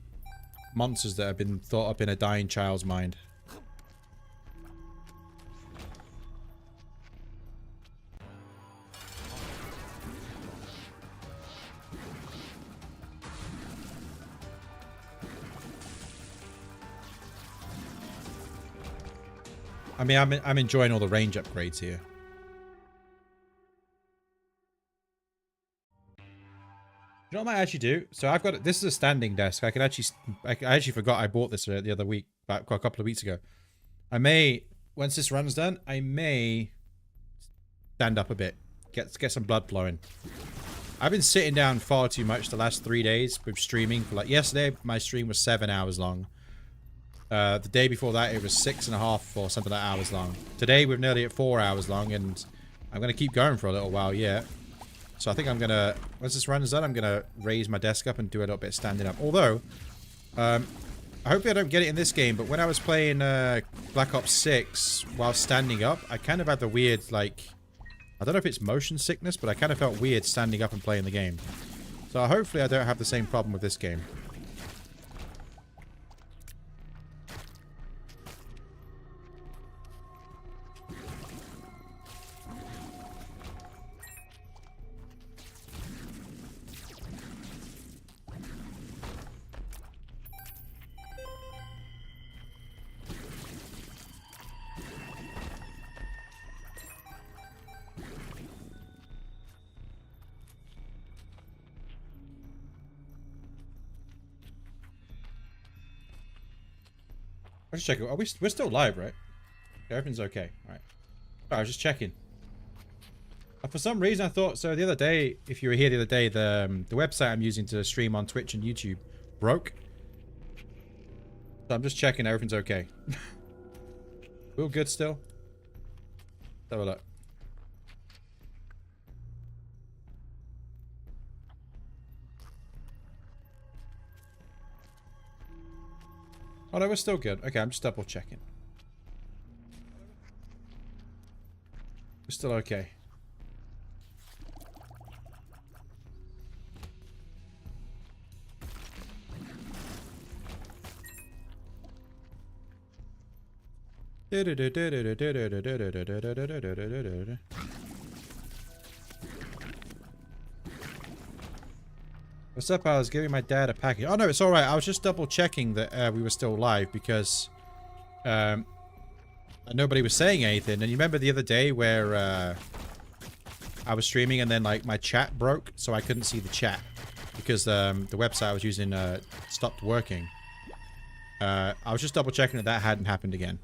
monsters that have been thought up in a dying child's mind. I mean, I'm enjoying all the range upgrades here. You know what I might actually do? So I've got this is a standing desk. I actually forgot I bought this the other week, a couple of weeks ago. I may, once this run's done, I may stand up a bit, get some blood flowing. I've been sitting down far too much the last 3 days with streaming. For like yesterday, my stream was 7 hours long. The day before that, it was 6.5 or something like hours long. Today, we're nearly at 4 hours long, and I'm going to keep going for a little while, yeah. So I think I'm going to, once this run is done, I'm going to raise my desk up and do a little bit of standing up. Although, hopefully I don't get it in this game, but when I was playing Black Ops 6 while standing up, I kind of had the weird, like, I don't know if it's motion sickness, but I kind of felt weird standing up and playing the game. So hopefully I don't have the same problem with this game. Let's check it. We're still live, right? Everything's okay. Alright. I was just checking. For some reason I thought, so the other day, if you were here the other day, the website I'm using to stream on Twitch and YouTube broke. So I'm just checking everything's okay. We're all good still? Let's have a look. Oh no, we're still good. Okay, I'm just double checking. We're still okay. What's up? I was giving my dad a package. Oh no, it's alright. I was just double checking that we were still live because nobody was saying anything. And you remember the other day where I was streaming and then like my chat broke, so I couldn't see the chat because the website I was using stopped working. I was just double checking that hadn't happened again.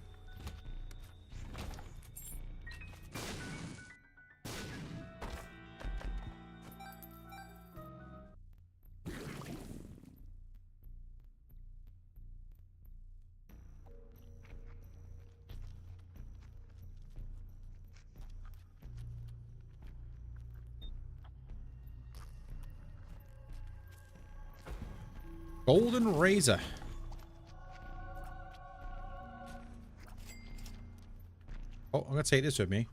Golden Razor. Oh, I'm going to take this with me.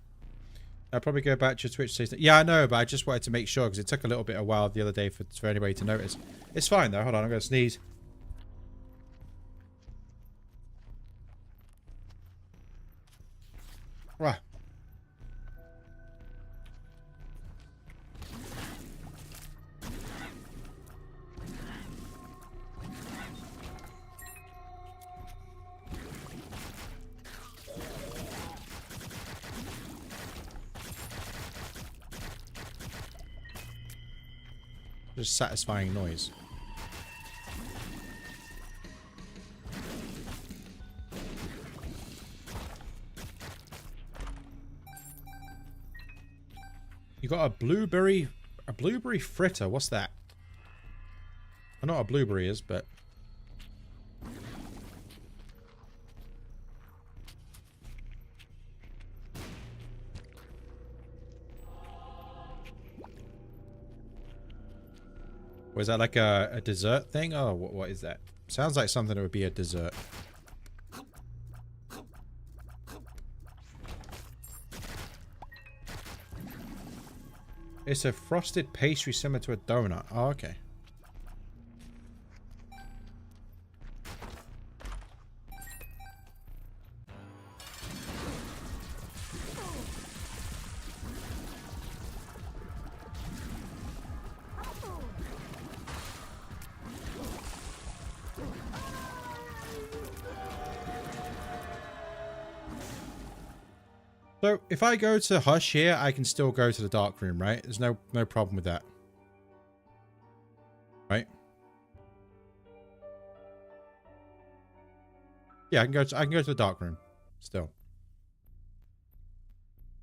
I'll probably go back to your Twitch station. Yeah, I know, but I just wanted to make sure because it took a little bit of a while the other day for anybody to notice. It's fine though. Hold on, I'm going to sneeze. Right. Just satisfying noise. You got a blueberry fritter. What's that? I know what a blueberry is, but was that like a dessert thing? Oh, what is that? Sounds like something that would be a dessert. It's a frosted pastry similar to a donut. Oh, okay. So, if I go to Hush here, I can still go to the dark room, right? There's no problem with that. Right? Yeah, I can go to the dark room. Still.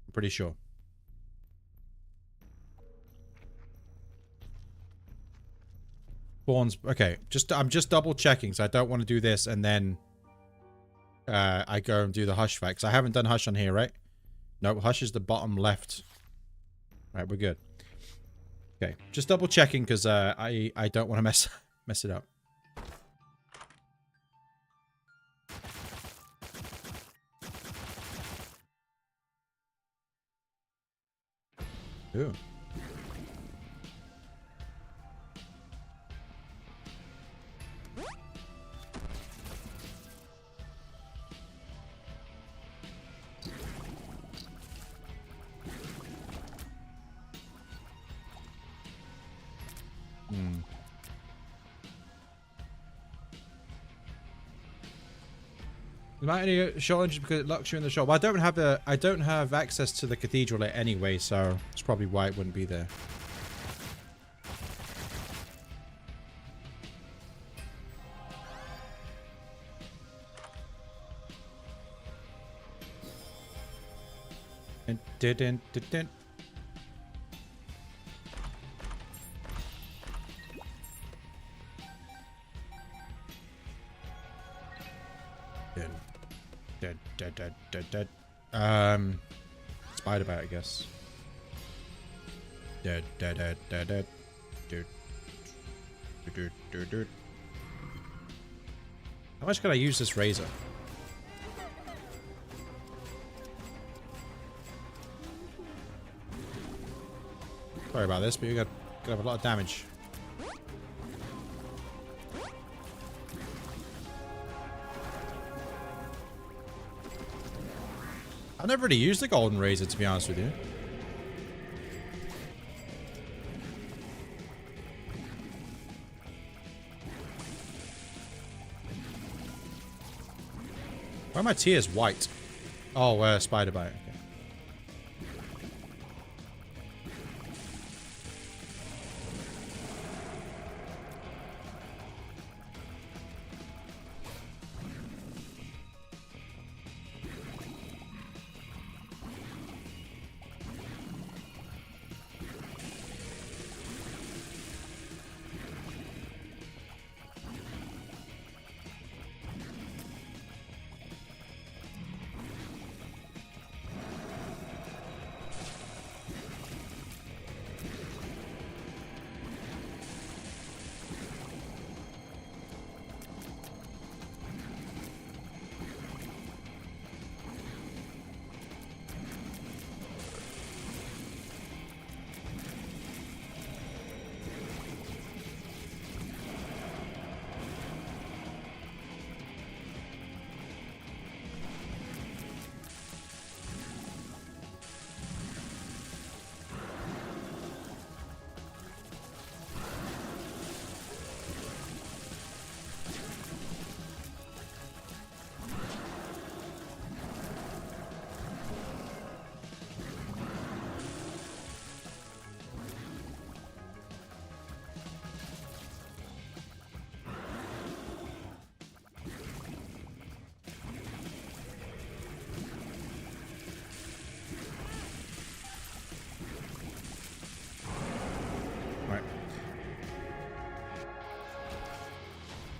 I'm pretty sure. Spawns. Okay, I'm just double checking, so I don't want to do this and then I go and do the Hush fight. 'Cause I haven't done Hush on here, right? No, Hush is the bottom left. Right, we're good. Okay, just double checking because I don't want to mess it up. Ooh. You might only show engine because it locks you in the shop. Well, I don't have access to the cathedral anyway, so that's probably why it wouldn't be there. Dun. Spider bite, I guess. How much can I use this razor? Sorry about this, but you're gonna have a lot of damage. I've never really used the golden razor, to be honest with you. Why are my tears white? Oh, spider bite. Okay.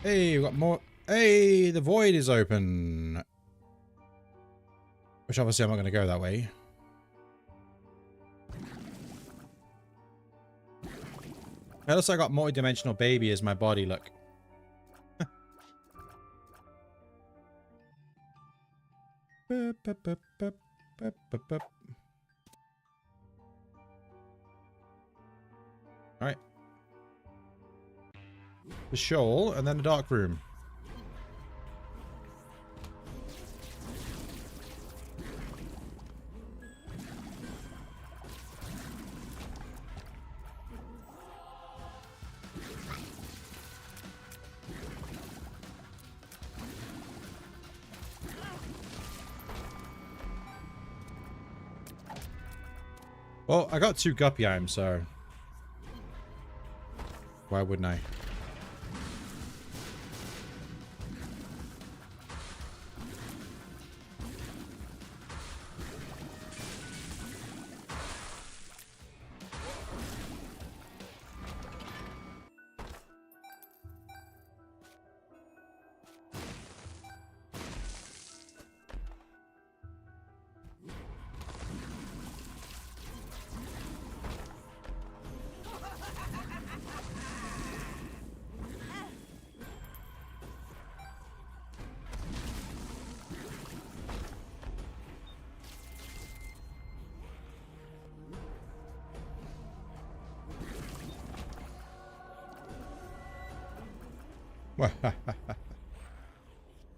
Hey, we got more. Hey, the void is open. Which obviously I'm not going to go that way. It looks like I got multi-dimensional baby as my body, look. Alright. The shoal, and then the dark room. Well, I got 2 Guppy items, so why wouldn't I?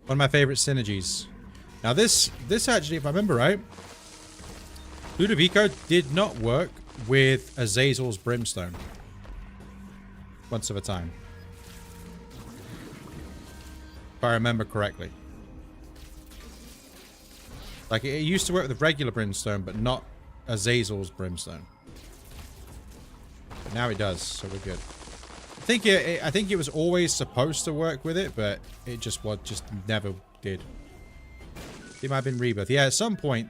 One of my favorite synergies. Now this actually, if I remember right, Ludovico did not work with Azazel's Brimstone. Once of a time. If I remember correctly. Like, it used to work with regular Brimstone, but not Azazel's Brimstone. But now it does, so we're good. I think it was always supposed to work with it, but it just never did. It might have been Rebirth. Yeah, at some point,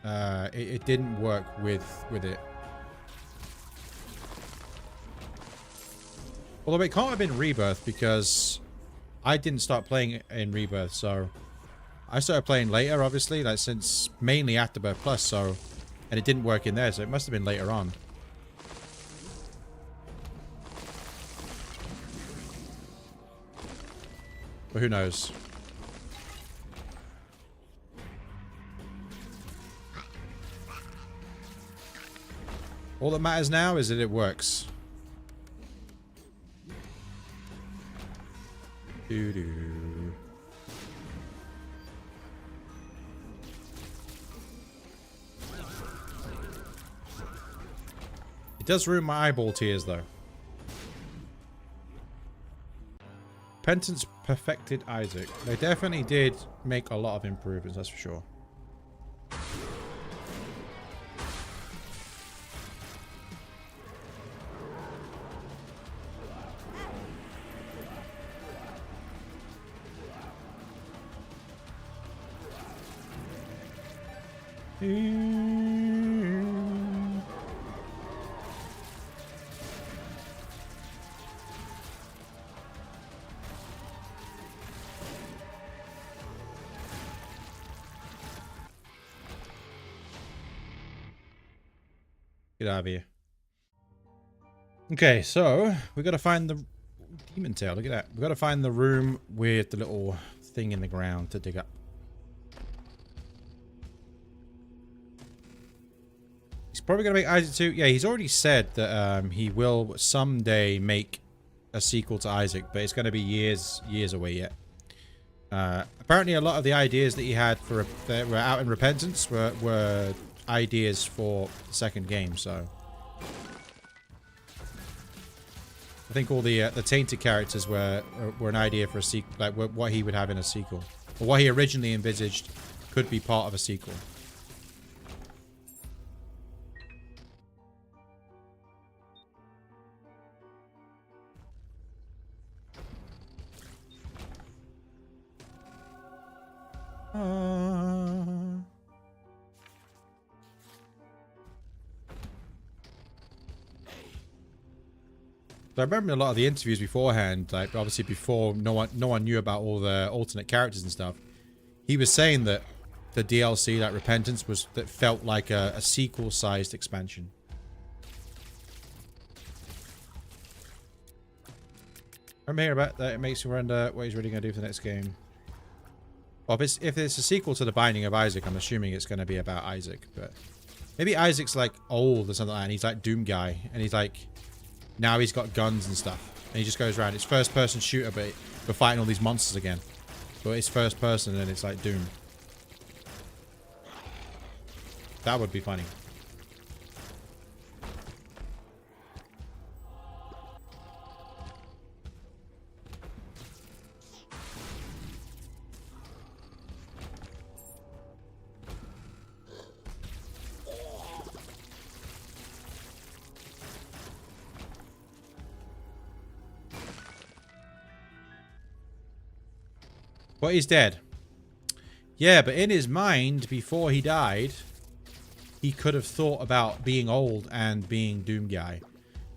it didn't work with it. Although it can't have been Rebirth because I didn't start playing in Rebirth, so I started playing later, obviously, like since mainly Afterbirth Plus, so, and it didn't work in there, so it must have been later on. But who knows? All that matters now is that it works. Doo-doo. It does ruin my eyeball tears, though. Repentance perfected Isaac. They definitely did make a lot of improvements, that's for sure. Get out of here. Okay, so we got to find the demon tail. Look at that. We got to find the room with the little thing in the ground to dig up. He's probably going to make Isaac 2. Yeah, he's already said that he will someday make a sequel to Isaac, but it's going to be years away yet. Apparently, a lot of the ideas that he had for that were out in Repentance were ideas for the second game, so I think all the tainted characters were an idea for a sequel, like what he would have in a sequel, or what he originally envisaged could be part of a sequel. I remember a lot of the interviews beforehand, like obviously before no one knew about all the alternate characters and stuff. He was saying that the DLC, like Repentance, that felt like a sequel-sized expansion. I'm here about that. It makes me wonder what he's really going to do for the next game. Well, if it's a sequel to The Binding of Isaac, I'm assuming it's going to be about Isaac. But maybe Isaac's like old or something like that, and he's like Doom guy, and he's like now he's got guns and stuff, and he just goes around. It's first person shooter, but we're fighting all these monsters again. But it's first person, and it's like Doom. That would be funny. Well, he's dead. Yeah, but in his mind, before he died, he could have thought about being old and being Doom guy.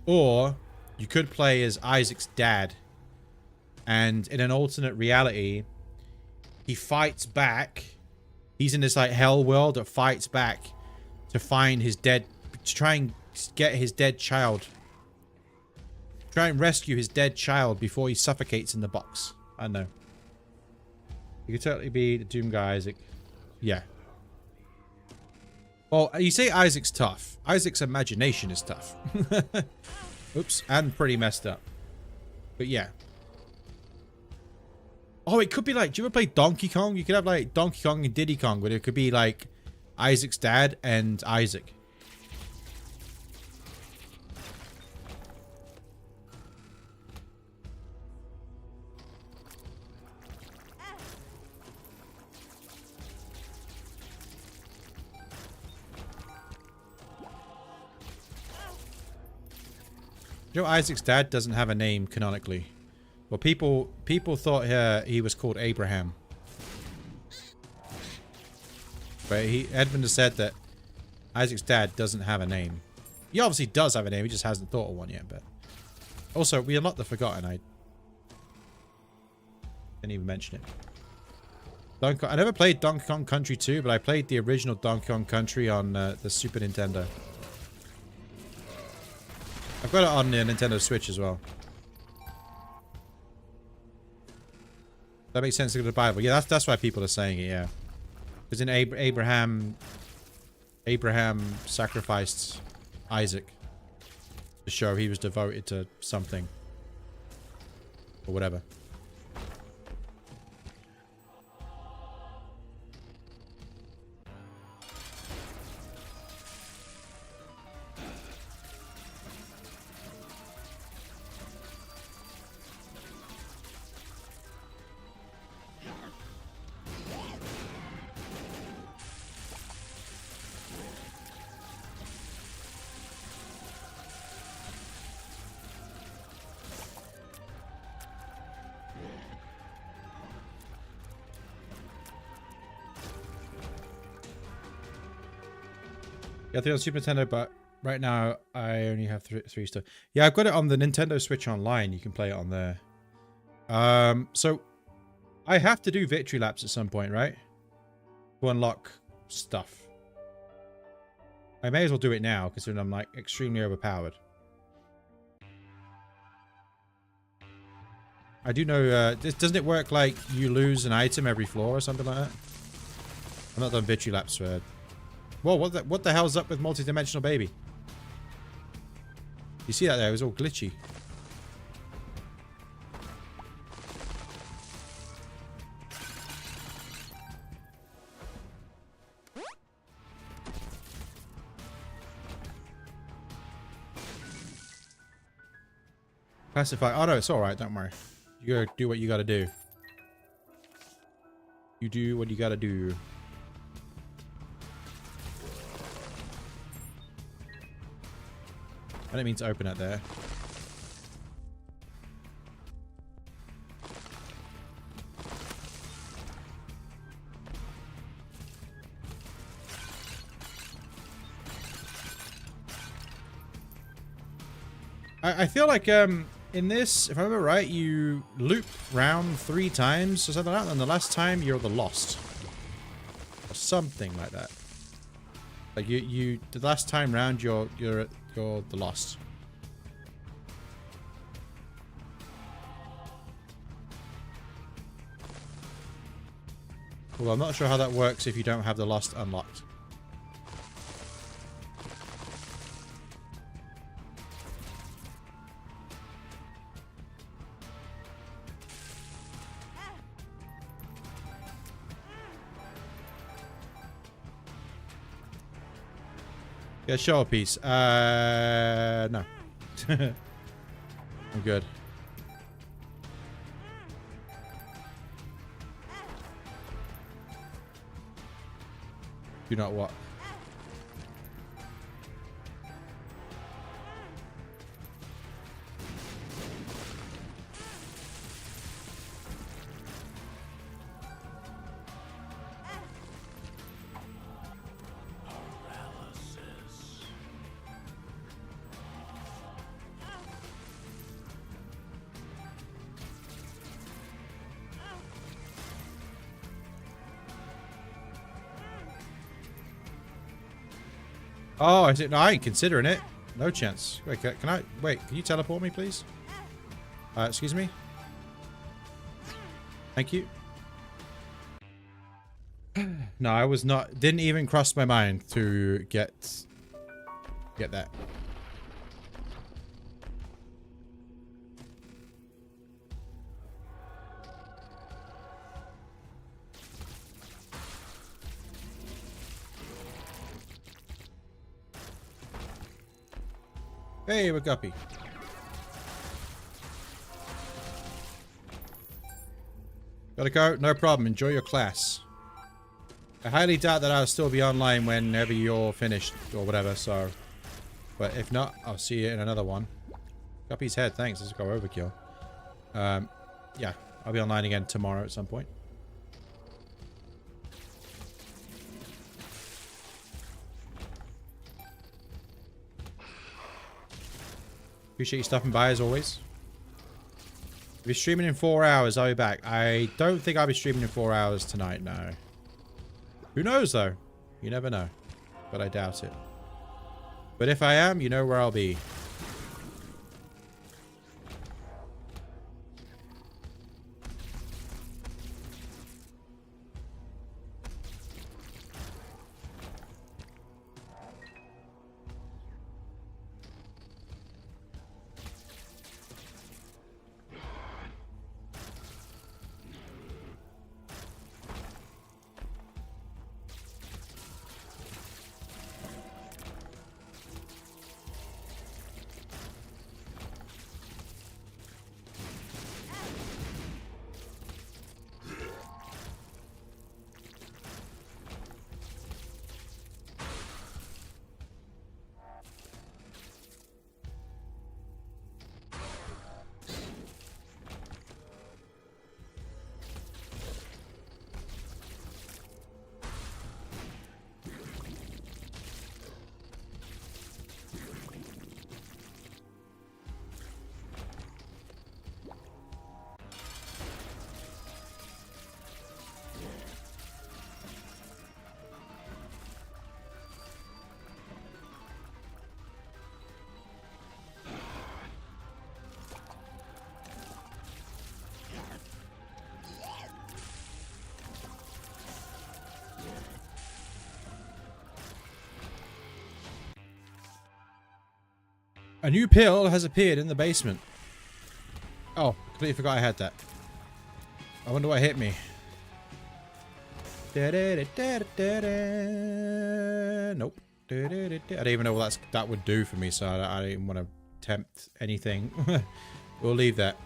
Or you could play as Isaac's dad, and in an alternate reality, he fights back. He's in this like hell world that fights back to find his dead, to try and get his dead child. Try and rescue his dead child before he suffocates in the box. I don't know. You could totally be the Doom guy, Isaac. Yeah. Well, you say Isaac's tough. Isaac's imagination is tough. Oops. And pretty messed up. But yeah. Oh, it could be like... Do you ever play Donkey Kong? You could have like Donkey Kong and Diddy Kong, but it could be like Isaac's dad and Isaac. You know, Isaac's dad doesn't have a name canonically. Well, people thought he was called Abraham, but Edmund has said that Isaac's dad doesn't have a name. He obviously does have a name. He just hasn't thought of one yet. But also, we unlocked the Forgotten. I didn't even mention it. I never played Donkey Kong Country 2, but I played the original Donkey Kong Country on the Super Nintendo. I've got it on the Nintendo Switch as well. That makes sense to the Bible. Yeah, that's why people are saying it, yeah. Because in Abraham sacrificed Isaac to show he was devoted to something. Or whatever. Yeah, I think on Super Nintendo, but right now I only have three stuff. Yeah, I've got it on the Nintendo Switch Online. You can play it on there. So I have to do victory laps at some point, right? To unlock stuff. I may as well do it now, considering I'm like extremely overpowered. I do know, doesn't it work like you lose an item every floor or something like that? I've not done victory laps for... Whoa, what the hell's up with Multi-Dimensional Baby? You see that there? It was all glitchy. Pacify. Oh no, it's alright, don't worry. You gotta do what you gotta do. You do what you gotta do. I didn't mean to open it there. I feel like in this, if I remember right, you loop round 3 times or something like that, and the last time you're the lost. Or something like that. Like the last time round you're the lost. Well, I'm not sure how that works if you don't have the Lost unlocked. Yeah, show a piece. No. I'm good. Do not what? Oh, is it? No, I ain't considering it. No chance. Wait, can I? Wait, can you teleport me, please? Excuse me? Thank you. No, I was not. Didn't even cross my mind to get that. Hey, we're Guppy. Gotta go? No problem. Enjoy your class. I highly doubt that I'll still be online whenever you're finished or whatever, so... But if not, I'll see you in another one. Guppy's head, thanks. Let's go overkill. Yeah, I'll be online again tomorrow at some point. Appreciate you stopping by as always. I'll be streaming in 4 hours. I'll be back. I don't think I'll be streaming in 4 hours tonight, no. Who knows, though? You never know. But I doubt it. But if I am, you know where I'll be. A new pill has appeared in the basement. Oh, completely forgot I had that. I wonder what hit me. Nope. I don't even know what that would do for me, so I don't even want to tempt anything. We'll leave that.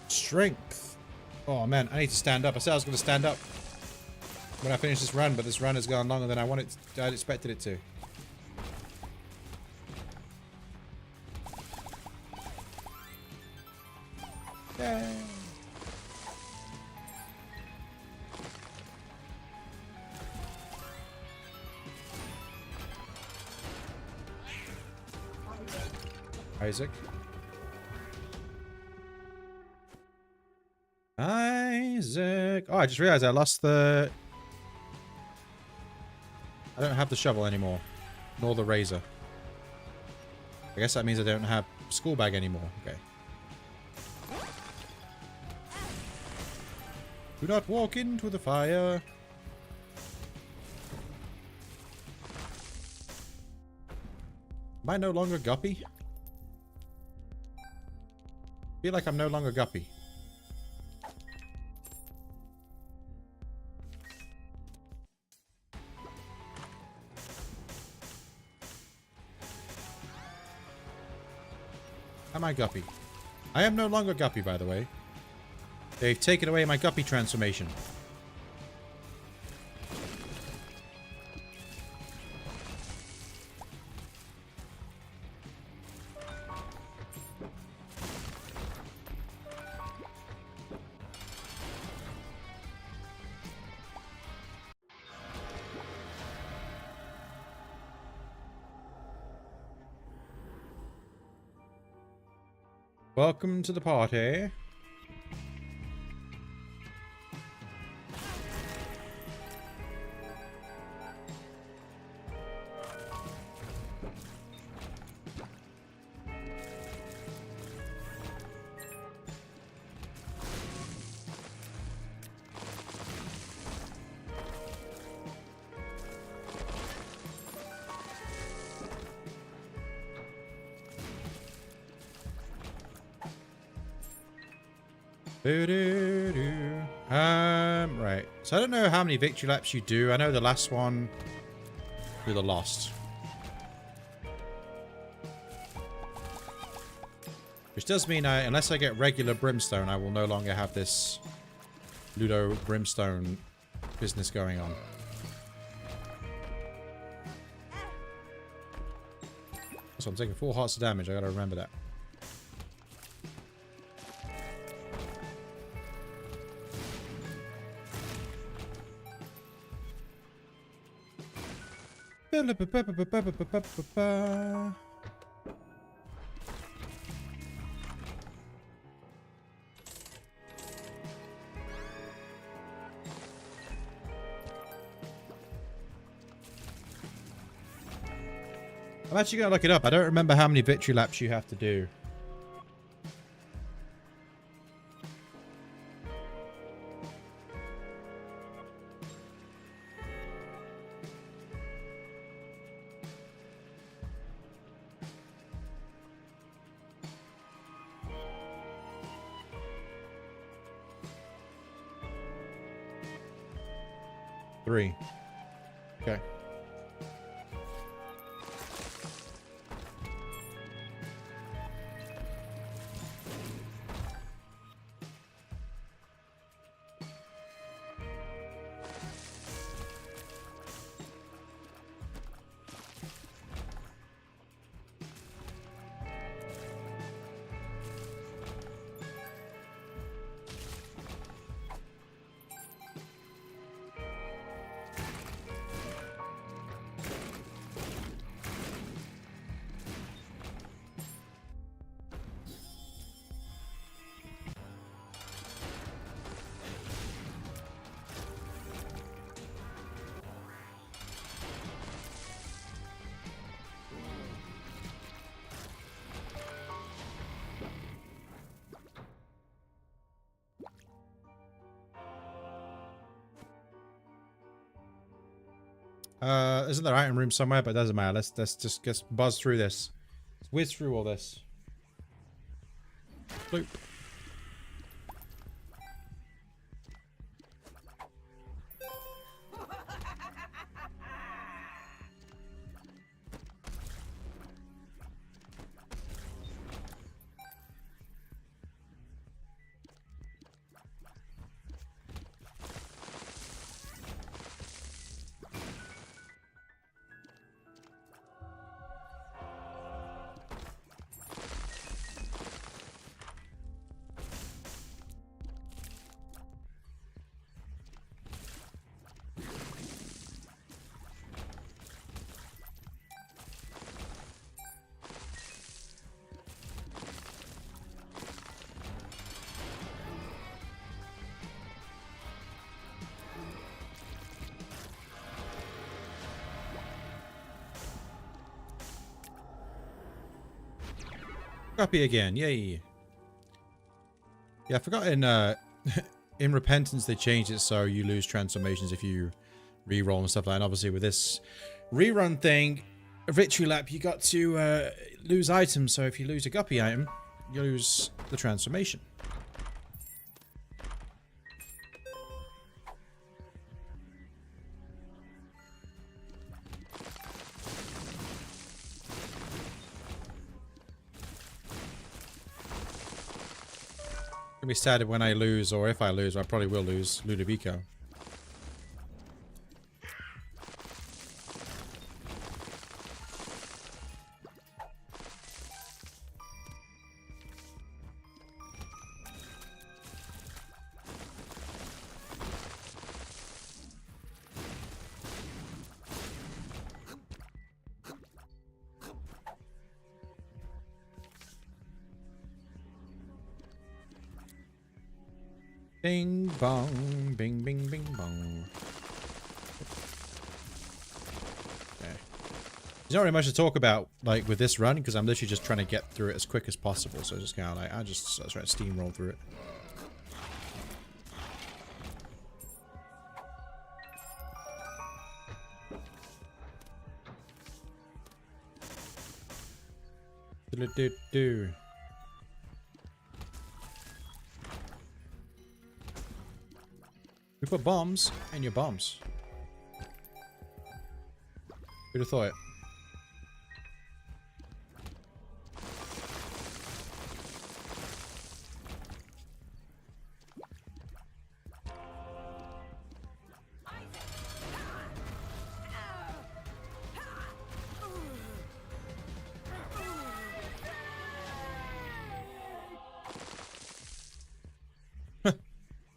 Strength. Oh man, I need to stand up. I said I was going to stand up when I finish this run, but this run has gone longer than I'd expected it to. Yay. Isaac. Isaac. Oh, I just realized I lost the... I don't have the shovel anymore. Nor the razor. I guess that means I don't have school bag anymore. Okay. Do not walk into the fire. Am I no longer Guppy? I feel like I'm no longer Guppy. Am I Guppy? I am no longer Guppy, by the way. They've taken away my Guppy transformation. Welcome to the party. Right. So I don't know how many victory laps you do. I know the last one we were lost. Which does mean unless I get regular brimstone, I will no longer have this Ludo brimstone business going on. So I'm taking 4 hearts of damage. I gotta remember that. I'm actually going to look it up. I don't remember how many victory laps you have to do. Three. Okay. Isn't there item room somewhere? But it doesn't matter. Let's just buzz through this. Let's whiz through all this. Bloop. Guppy again. Yay. Yeah, I forgot in in Repentance they changed it so you lose transformations if you re-roll and stuff like that. And obviously with this rerun thing, a victory lap, you got to lose items. So if you lose a Guppy item, you lose the transformation. Be sad when I lose, or if I lose, I probably will lose Ludovico. Bing bong, bing bing bing bong. Okay. There's not really much to talk about, like, with this run, because I'm literally just trying to get through it as quick as possible. So just kind of like, I just try to steamroll through it. Do-do-do-do. We put bombs in your bombs. Who'd have thought it?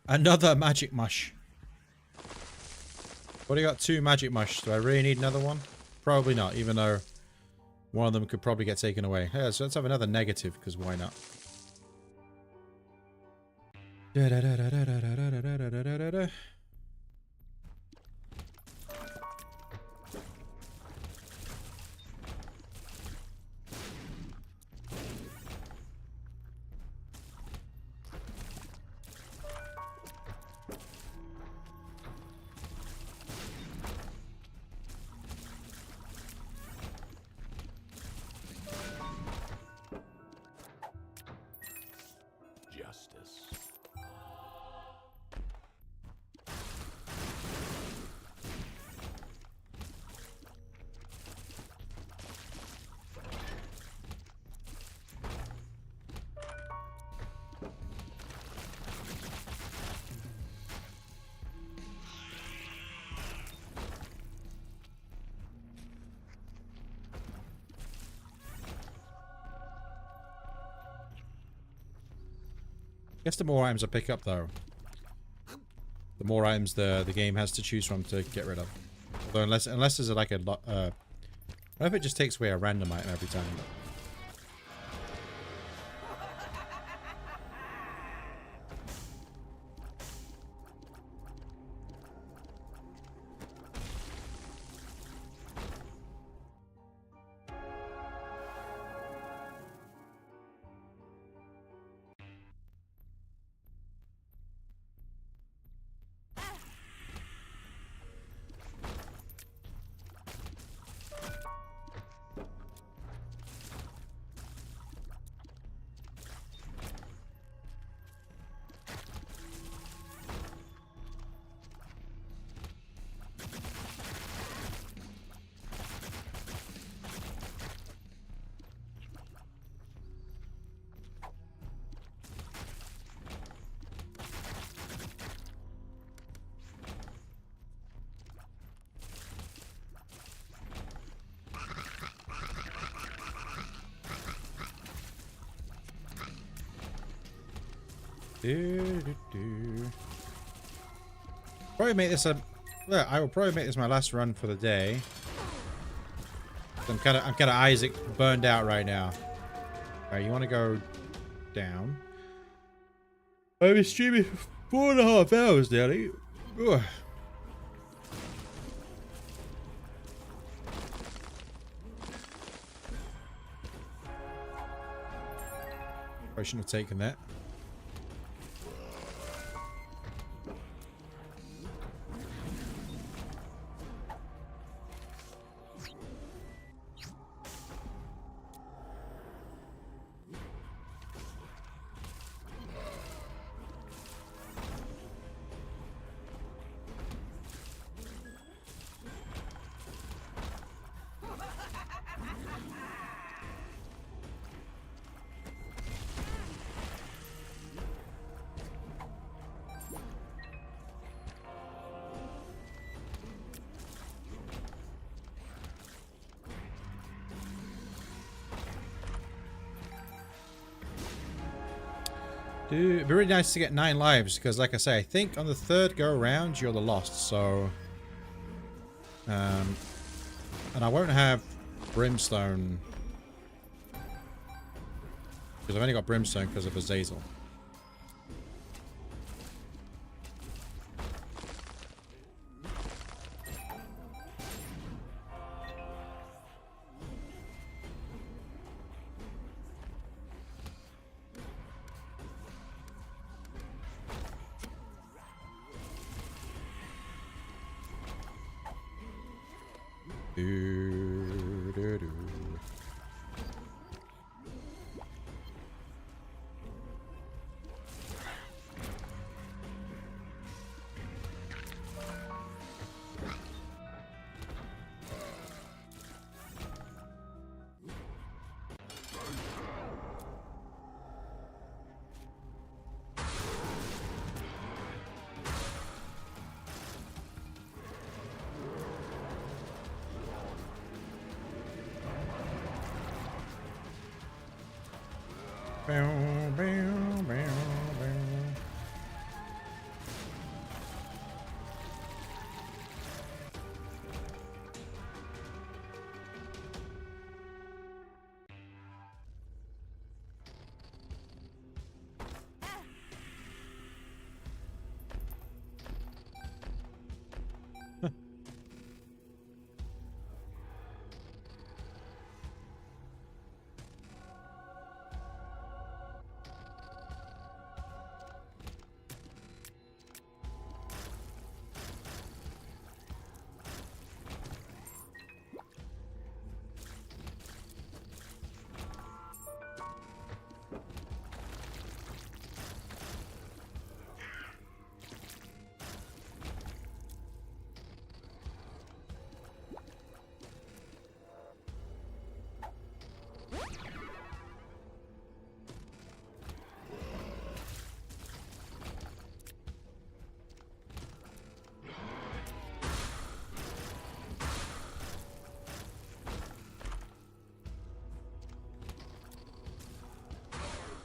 Another magic mush. What do you got? 2 magic mush. Do I really need another one? Probably not, even though one of them could probably get taken away. Yeah, so let's have another negative, because why not? Justice. Guess the more items I pick up, though, the more items the game has to choose from to get rid of. Although unless there's like a lot, what if it just takes away a random item every time? Probably make this a. Look, I will probably make this my last run for the day. I'm kind of Isaac burned out right now. Alright, you want to go down? I've been streaming for 4.5 hours now. Ugh. I shouldn't have taken that. Dude, it'd be really nice to get 9 lives, because like I say, I think on the 3rd go around, you're the lost, so... and I won't have Brimstone, because I've only got Brimstone because of Azazel.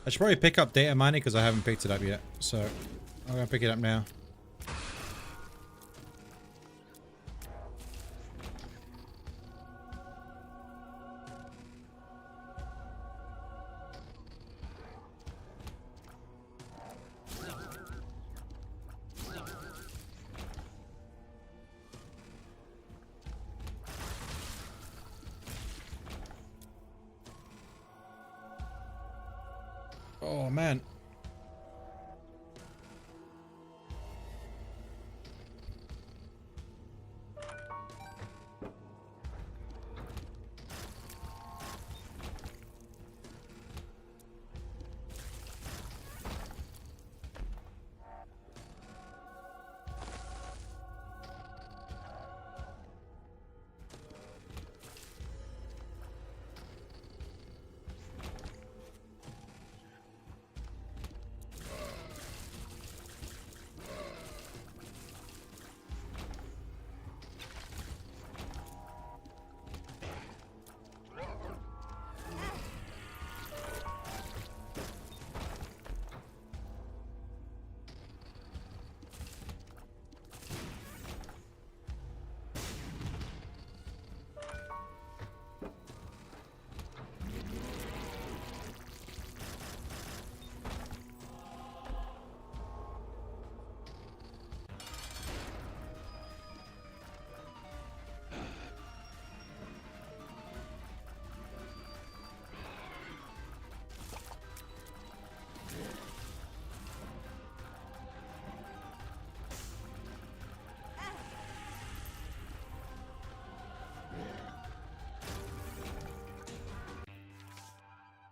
I should probably pick up data mining because I haven't picked it up yet. So I'm going to pick it up now. Oh man.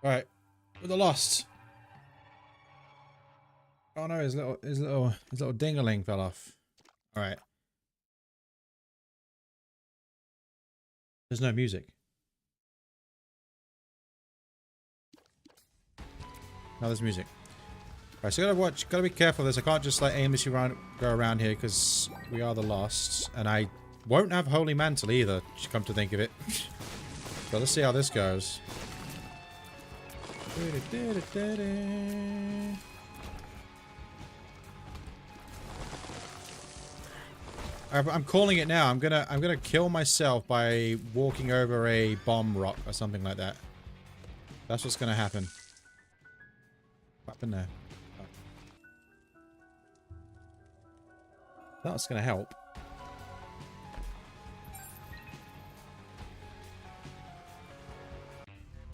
Alright. We're the lost. Oh no, his little ding-a-ling fell off. Alright. There's no music. No, there's music. Alright, so gotta be careful of this. I can't just like aimlessly go around here because we are the lost. And I won't have Holy Mantle either, just come to think of it. So let's see how this goes. I'm calling it now. I'm gonna kill myself by walking over a bomb rock or something like that. That's what's gonna happen. What happened there? Oh. That's gonna help.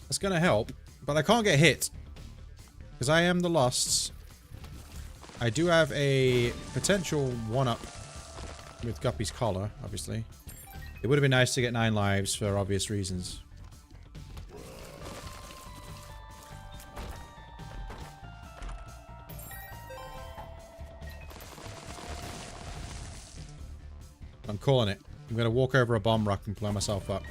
That's gonna help, but I can't get hit because I am the lost. I do have a potential one-up with Guppy's collar, obviously. It would have been nice to get 9 lives for obvious reasons. I'm calling it. I'm going to walk over a bomb rock and blow myself up.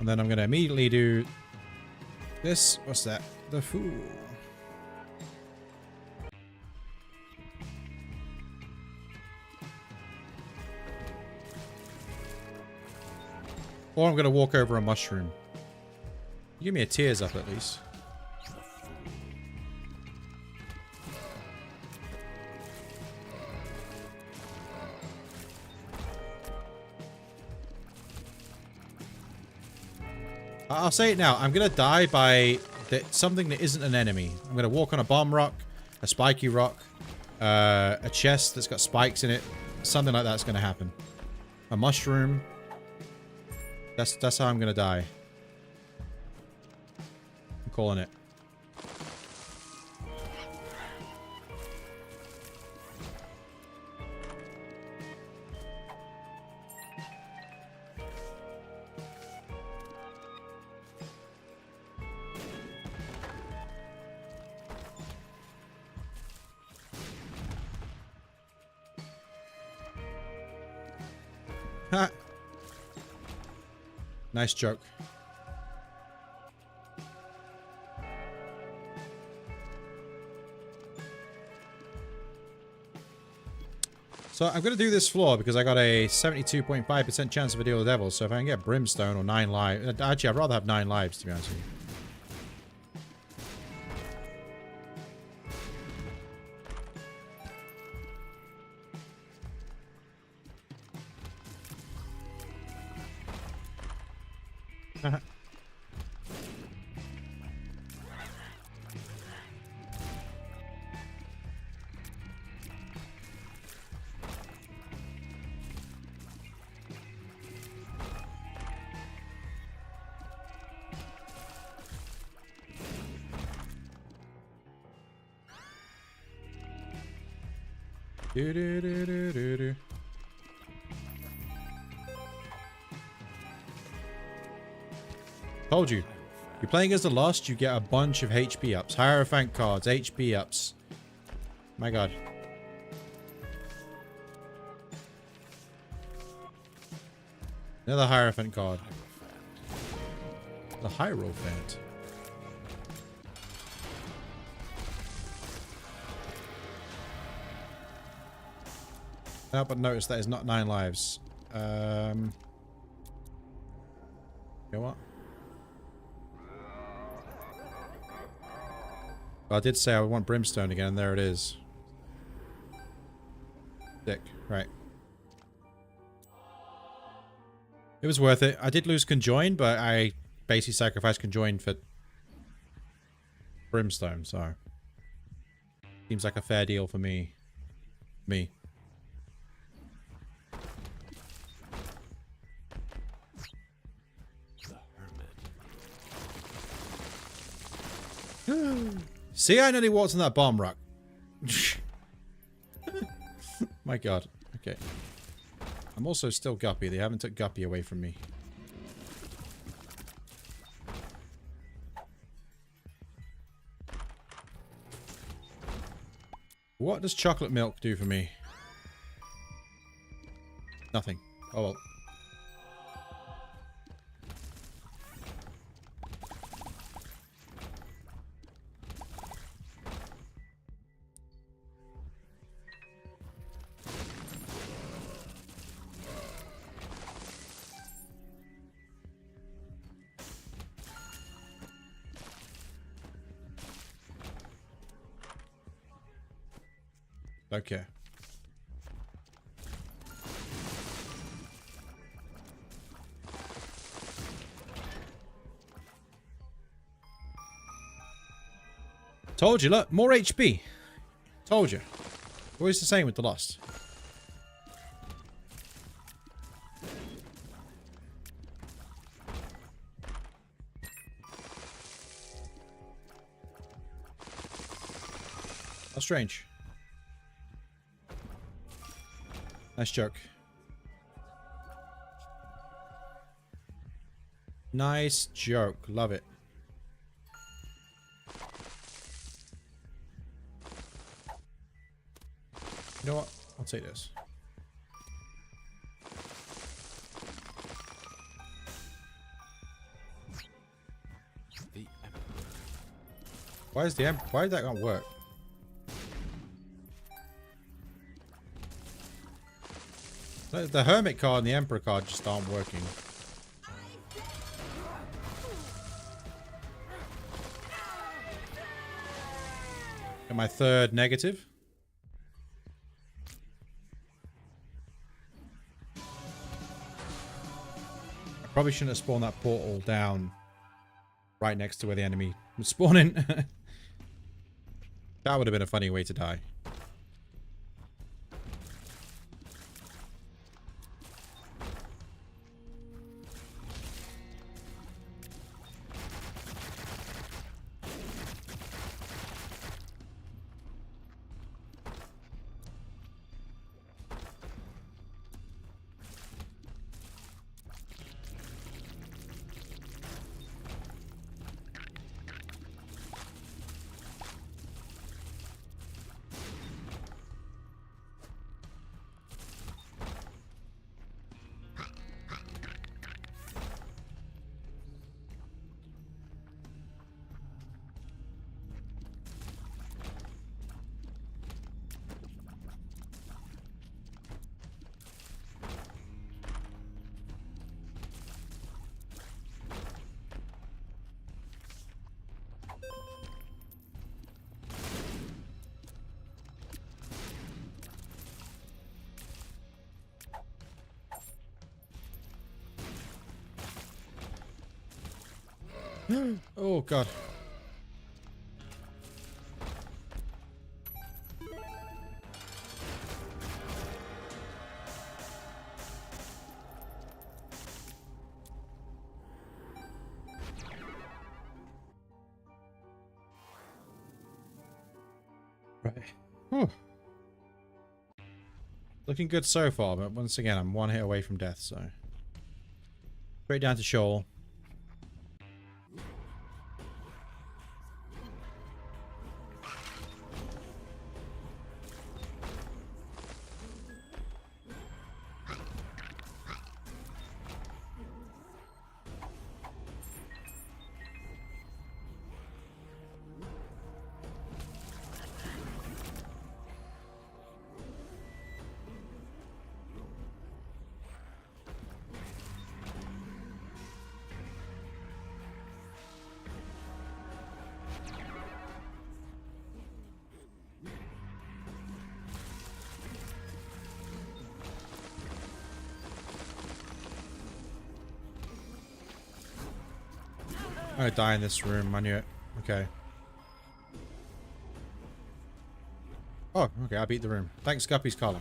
And then I'm going to immediately do this. What's that? The Fool. Or I'm going to walk over a mushroom. Give me a tears up at least. I'll say it now. I'm going to die by something that isn't an enemy. I'm going to walk on a bomb rock, a spiky rock, a chest that's got spikes in it. Something like that's going to happen. A mushroom. That's how I'm going to die. I'm calling it. Ha! Nice joke. So I'm going to do this floor because I got a 72.5% chance of a deal with the devil. So if I can get Brimstone or 9 lives... Actually, I'd rather have 9 lives, to be honest with you. Do, do, do, do, do, do. Told you. You're playing as the Lost, you get a bunch of HP ups. Hierophant cards, HP ups. My god. Another Hierophant card. The Hierophant. No, but notice that is not 9 lives. You know what? Well, I did say I would want Brimstone again, and there it is. Sick. Right. It was worth it. I did lose Conjoin, but I basically sacrificed Conjoin for Brimstone, so seems like a fair deal for me. The Hermit. See, I nearly walked on that bomb rock. My god. Okay. I'm also still Guppy. They haven't took Guppy away from me. What does chocolate milk do for me? Nothing. Oh well. Okay. Told you, look, more HP. Told you. Always the same with the Lost. How strange. Nice joke. Nice joke. Love it. You know what? I'll take this. The Emperor. Why is why did that not work? The Hermit card and the Emperor card just aren't working. Got my third negative. I probably shouldn't have spawned that portal down right next to where the enemy was spawning. That would have been a funny way to die. Oh god. Right. Whew. Looking good so far, but once again, I'm one hit away from death, so. Straight down to Shoal. I'm gonna die in this room. I knew it. Okay. Oh, okay. I beat the room. Thanks, Guppy's collar.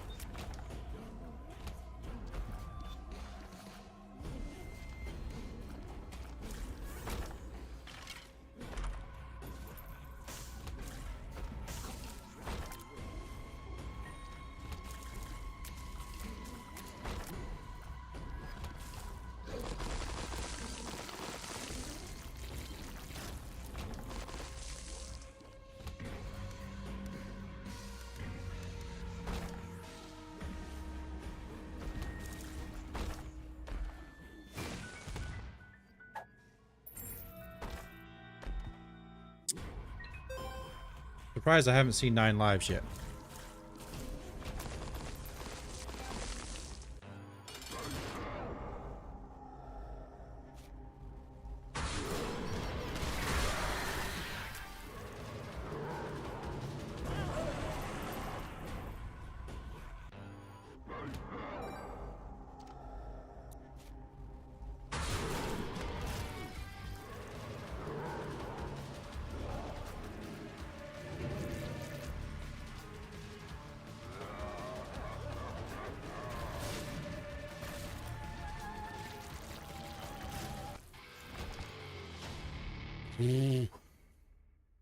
Surprised I haven't seen 9 lives yet.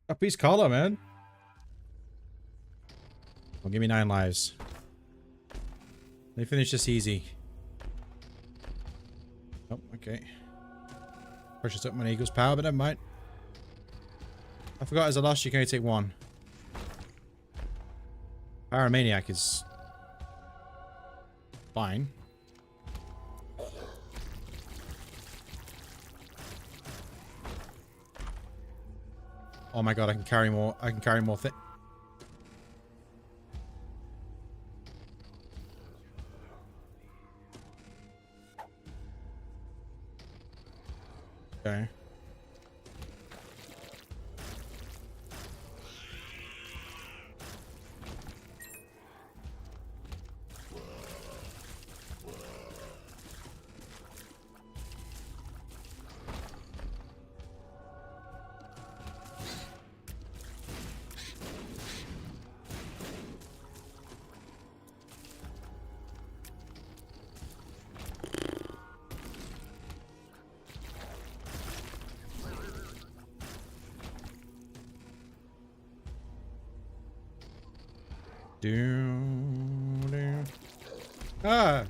Guppy's collar, man. Well, give me 9 lives. Let me finish this easy. Oh, okay. Pushes up my eagle's power, but never mind. I forgot as a loss you can only take 1. Pyromaniac is fine. Oh my god, I can carry more. I can carry more thing. Okay. Ah!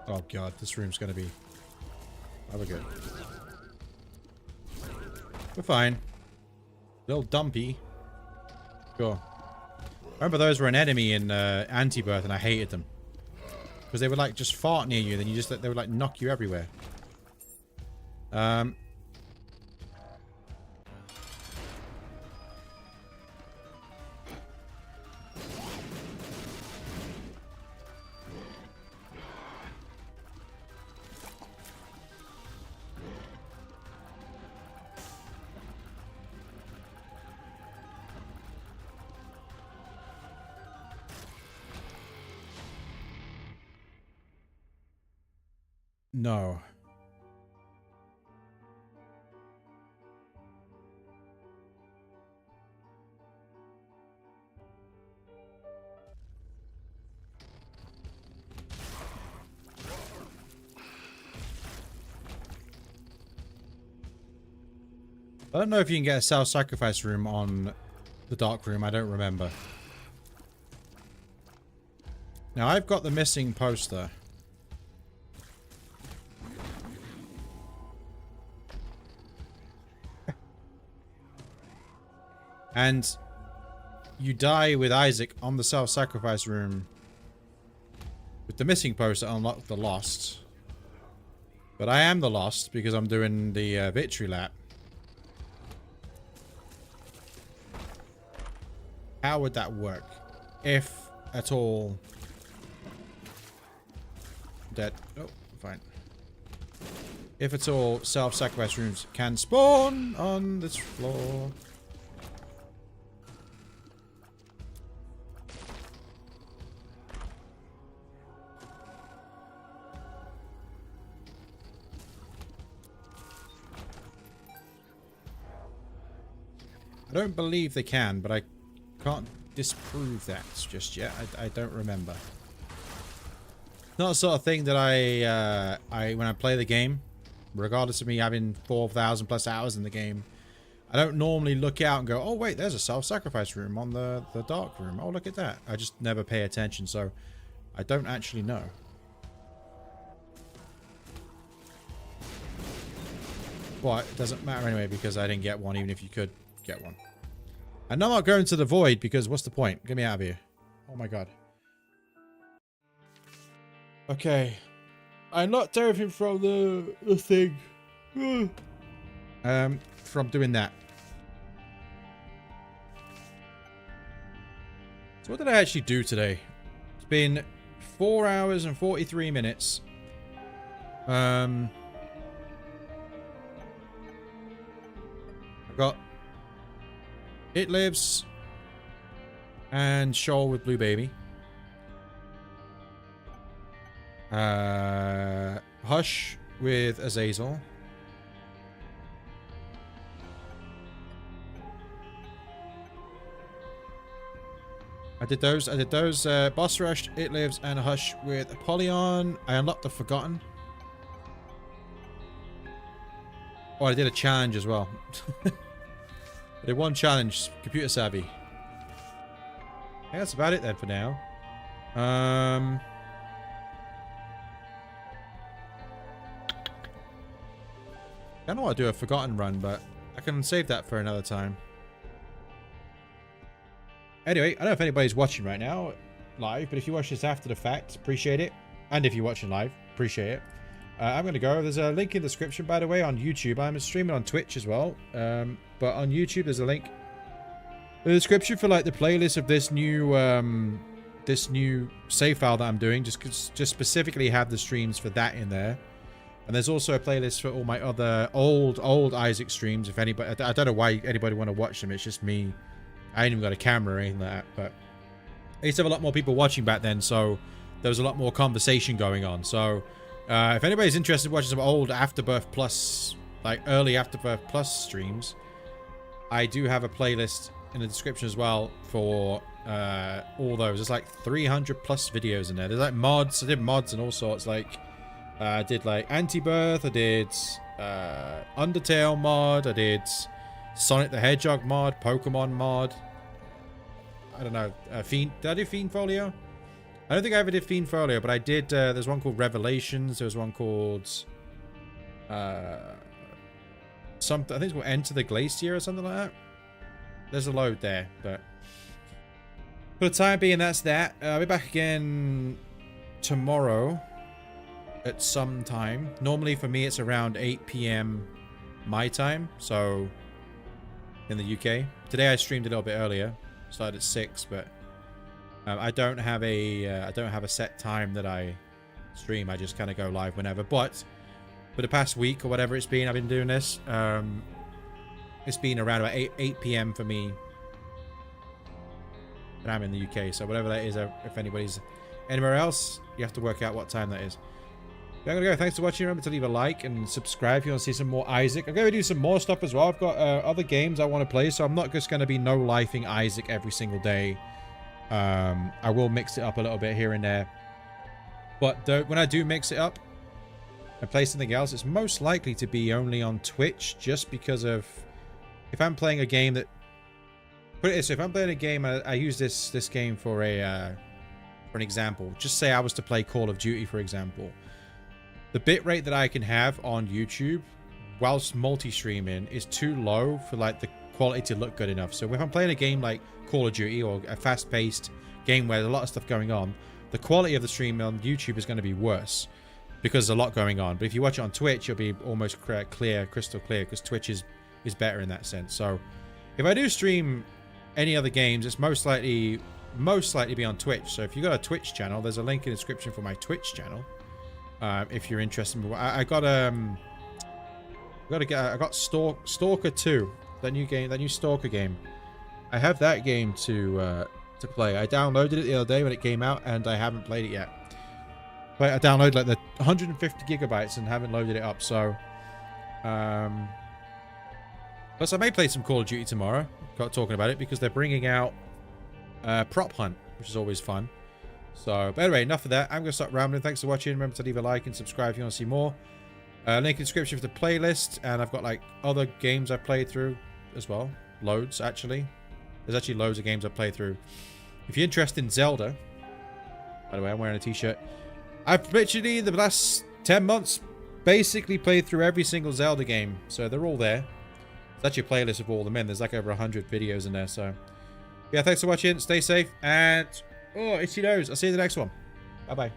Oh god, this room's gonna be... Oh, we're good. We're fine. Little dumpy. Sure. I remember those were an enemy in Anti-Birth and I hated them. Because they would like just fart near you, then you just they would like knock you everywhere. No. I don't know if you can get a self-sacrifice room on the dark room. I don't remember. Now, I've got the missing poster. And you die with Isaac on the self-sacrifice room with the missing poster unlock the lost. But I am the lost because I'm doing the victory lap. How would that work? If at all. Dead. Oh, fine. If at all, self-sacrifice rooms can spawn on this floor. I don't believe they can, but I can't disprove that just yet. I don't remember. Not the sort of thing that I when I play the game, regardless of me having 4,000 plus hours in the game, I don't normally look out and go, oh wait, there's a self-sacrifice room on the dark room. Oh, look at that. I just never pay attention, so I don't actually know. Well, it doesn't matter anyway because I didn't get one, even if you could get one. And I'm not going to the void because what's the point? Get me out of here. Oh my god. Okay. I unlocked everything from the thing. From doing that. So what did I actually do today? It's been 4 hours and 43 minutes. I've got It Lives and Shoal with Blue Baby. Hush with Azazel. I did those. Boss Rush, It Lives, and Hush with Apollyon. I unlocked the Forgotten. Oh, I did a challenge as well. I did one challenge, Computer Savvy. Yeah, that's about it then for now. I don't want to do a Forgotten run, but I can save that for another time. Anyway, I don't know if anybody's watching right now live, but if you watch this after the fact, appreciate it. And if you're watching live, appreciate it. I'm going to go. There's a link in the description, by the way, on YouTube. I'm streaming on Twitch as well. But on YouTube, there's a link in the description for like the playlist of this new save file that I'm doing. Just specifically have the streams for that in there. And there's also a playlist for all my other old Isaac streams. If anybody, I don't know why anybody want to watch them. It's just me. I ain't even got a camera or anything like that. But I used to have a lot more people watching back then, so there was a lot more conversation going on. So if anybody's interested in watching some old Afterbirth Plus, like early Afterbirth Plus streams, I do have a playlist in the description as well for all those. There's like 300 plus videos in there. There's like mods. I did mods and all sorts. Like I did like Anti-Birth. I did Undertale mod. I did Sonic the Hedgehog mod. Pokemon mod. I don't know. Fiend. Did I do Fiend Folio? I don't think I ever did Fiend Folio, but I did. There's one called Revelations. There was one called something. I think it's called Enter the Glacier or something like that. There's a load there, but for the time being, that's that. I'll be back again tomorrow at some time. Normally for me, it's around 8 p.m. my time, so in the UK. Today I streamed a little bit earlier. Started at 6, but I don't have a set time that I stream. I just kind of go live whenever. But for the past week or whatever it's been, I've been doing this. It's been around about 8 p.m. for me. And I'm in the UK, so whatever that is, if anybody's anywhere else, you have to work out what time that is. But I'm gonna go. Thanks for watching. Remember to leave a like and subscribe if you want to see some more Isaac. I'm gonna do some more stuff as well. I've got other games I want to play, so I'm not just gonna be no-lifing Isaac every single day. I will mix it up a little bit here and there. But when I do mix it up and play something else, it's most likely to be only on Twitch, just because of if I'm playing a game that. Put it this way, if I'm playing a game, I use this game for an example. Just say I was to play Call of Duty, for example. The bitrate that I can have on YouTube whilst multi-streaming is too low for like the quality to look good enough. So if I'm playing a game like Call of Duty or a fast-paced game where there's a lot of stuff going on, the quality of the stream on YouTube is going to be worse because there's a lot going on. But if you watch it on Twitch, it'll be almost clear, crystal clear, because Twitch is better in that sense. So if I do stream any other games, it's most likely be on Twitch. So if you got a Twitch channel, there's a link in the description for my Twitch channel. If you're interested, I got Stalker 2, that new Stalker game. I have that game to play. I downloaded it the other day when it came out, and I haven't played it yet. But I downloaded like the 150 gigabytes and haven't loaded it up. So, plus I may play some Call of Duty tomorrow. talking about it because they're bringing out Prop Hunt, which is always fun. So, but anyway, enough of that. I'm going to stop rambling. Thanks for watching. Remember to leave a like and subscribe if you want to see more. Link in the description for the playlist. And I've got like other games I've played through as well. Loads, actually. There's actually loads of games I've played through. If you're interested in Zelda, by the way, I'm wearing a t-shirt. I've literally, the last 10 months, basically played through every single Zelda game. So they're all there. It's actually a playlist of all of them in. There's like over 100 videos in there. So yeah, thanks for watching. Stay safe. And, oh, itchy nose. I'll see you in the next one. Bye-bye.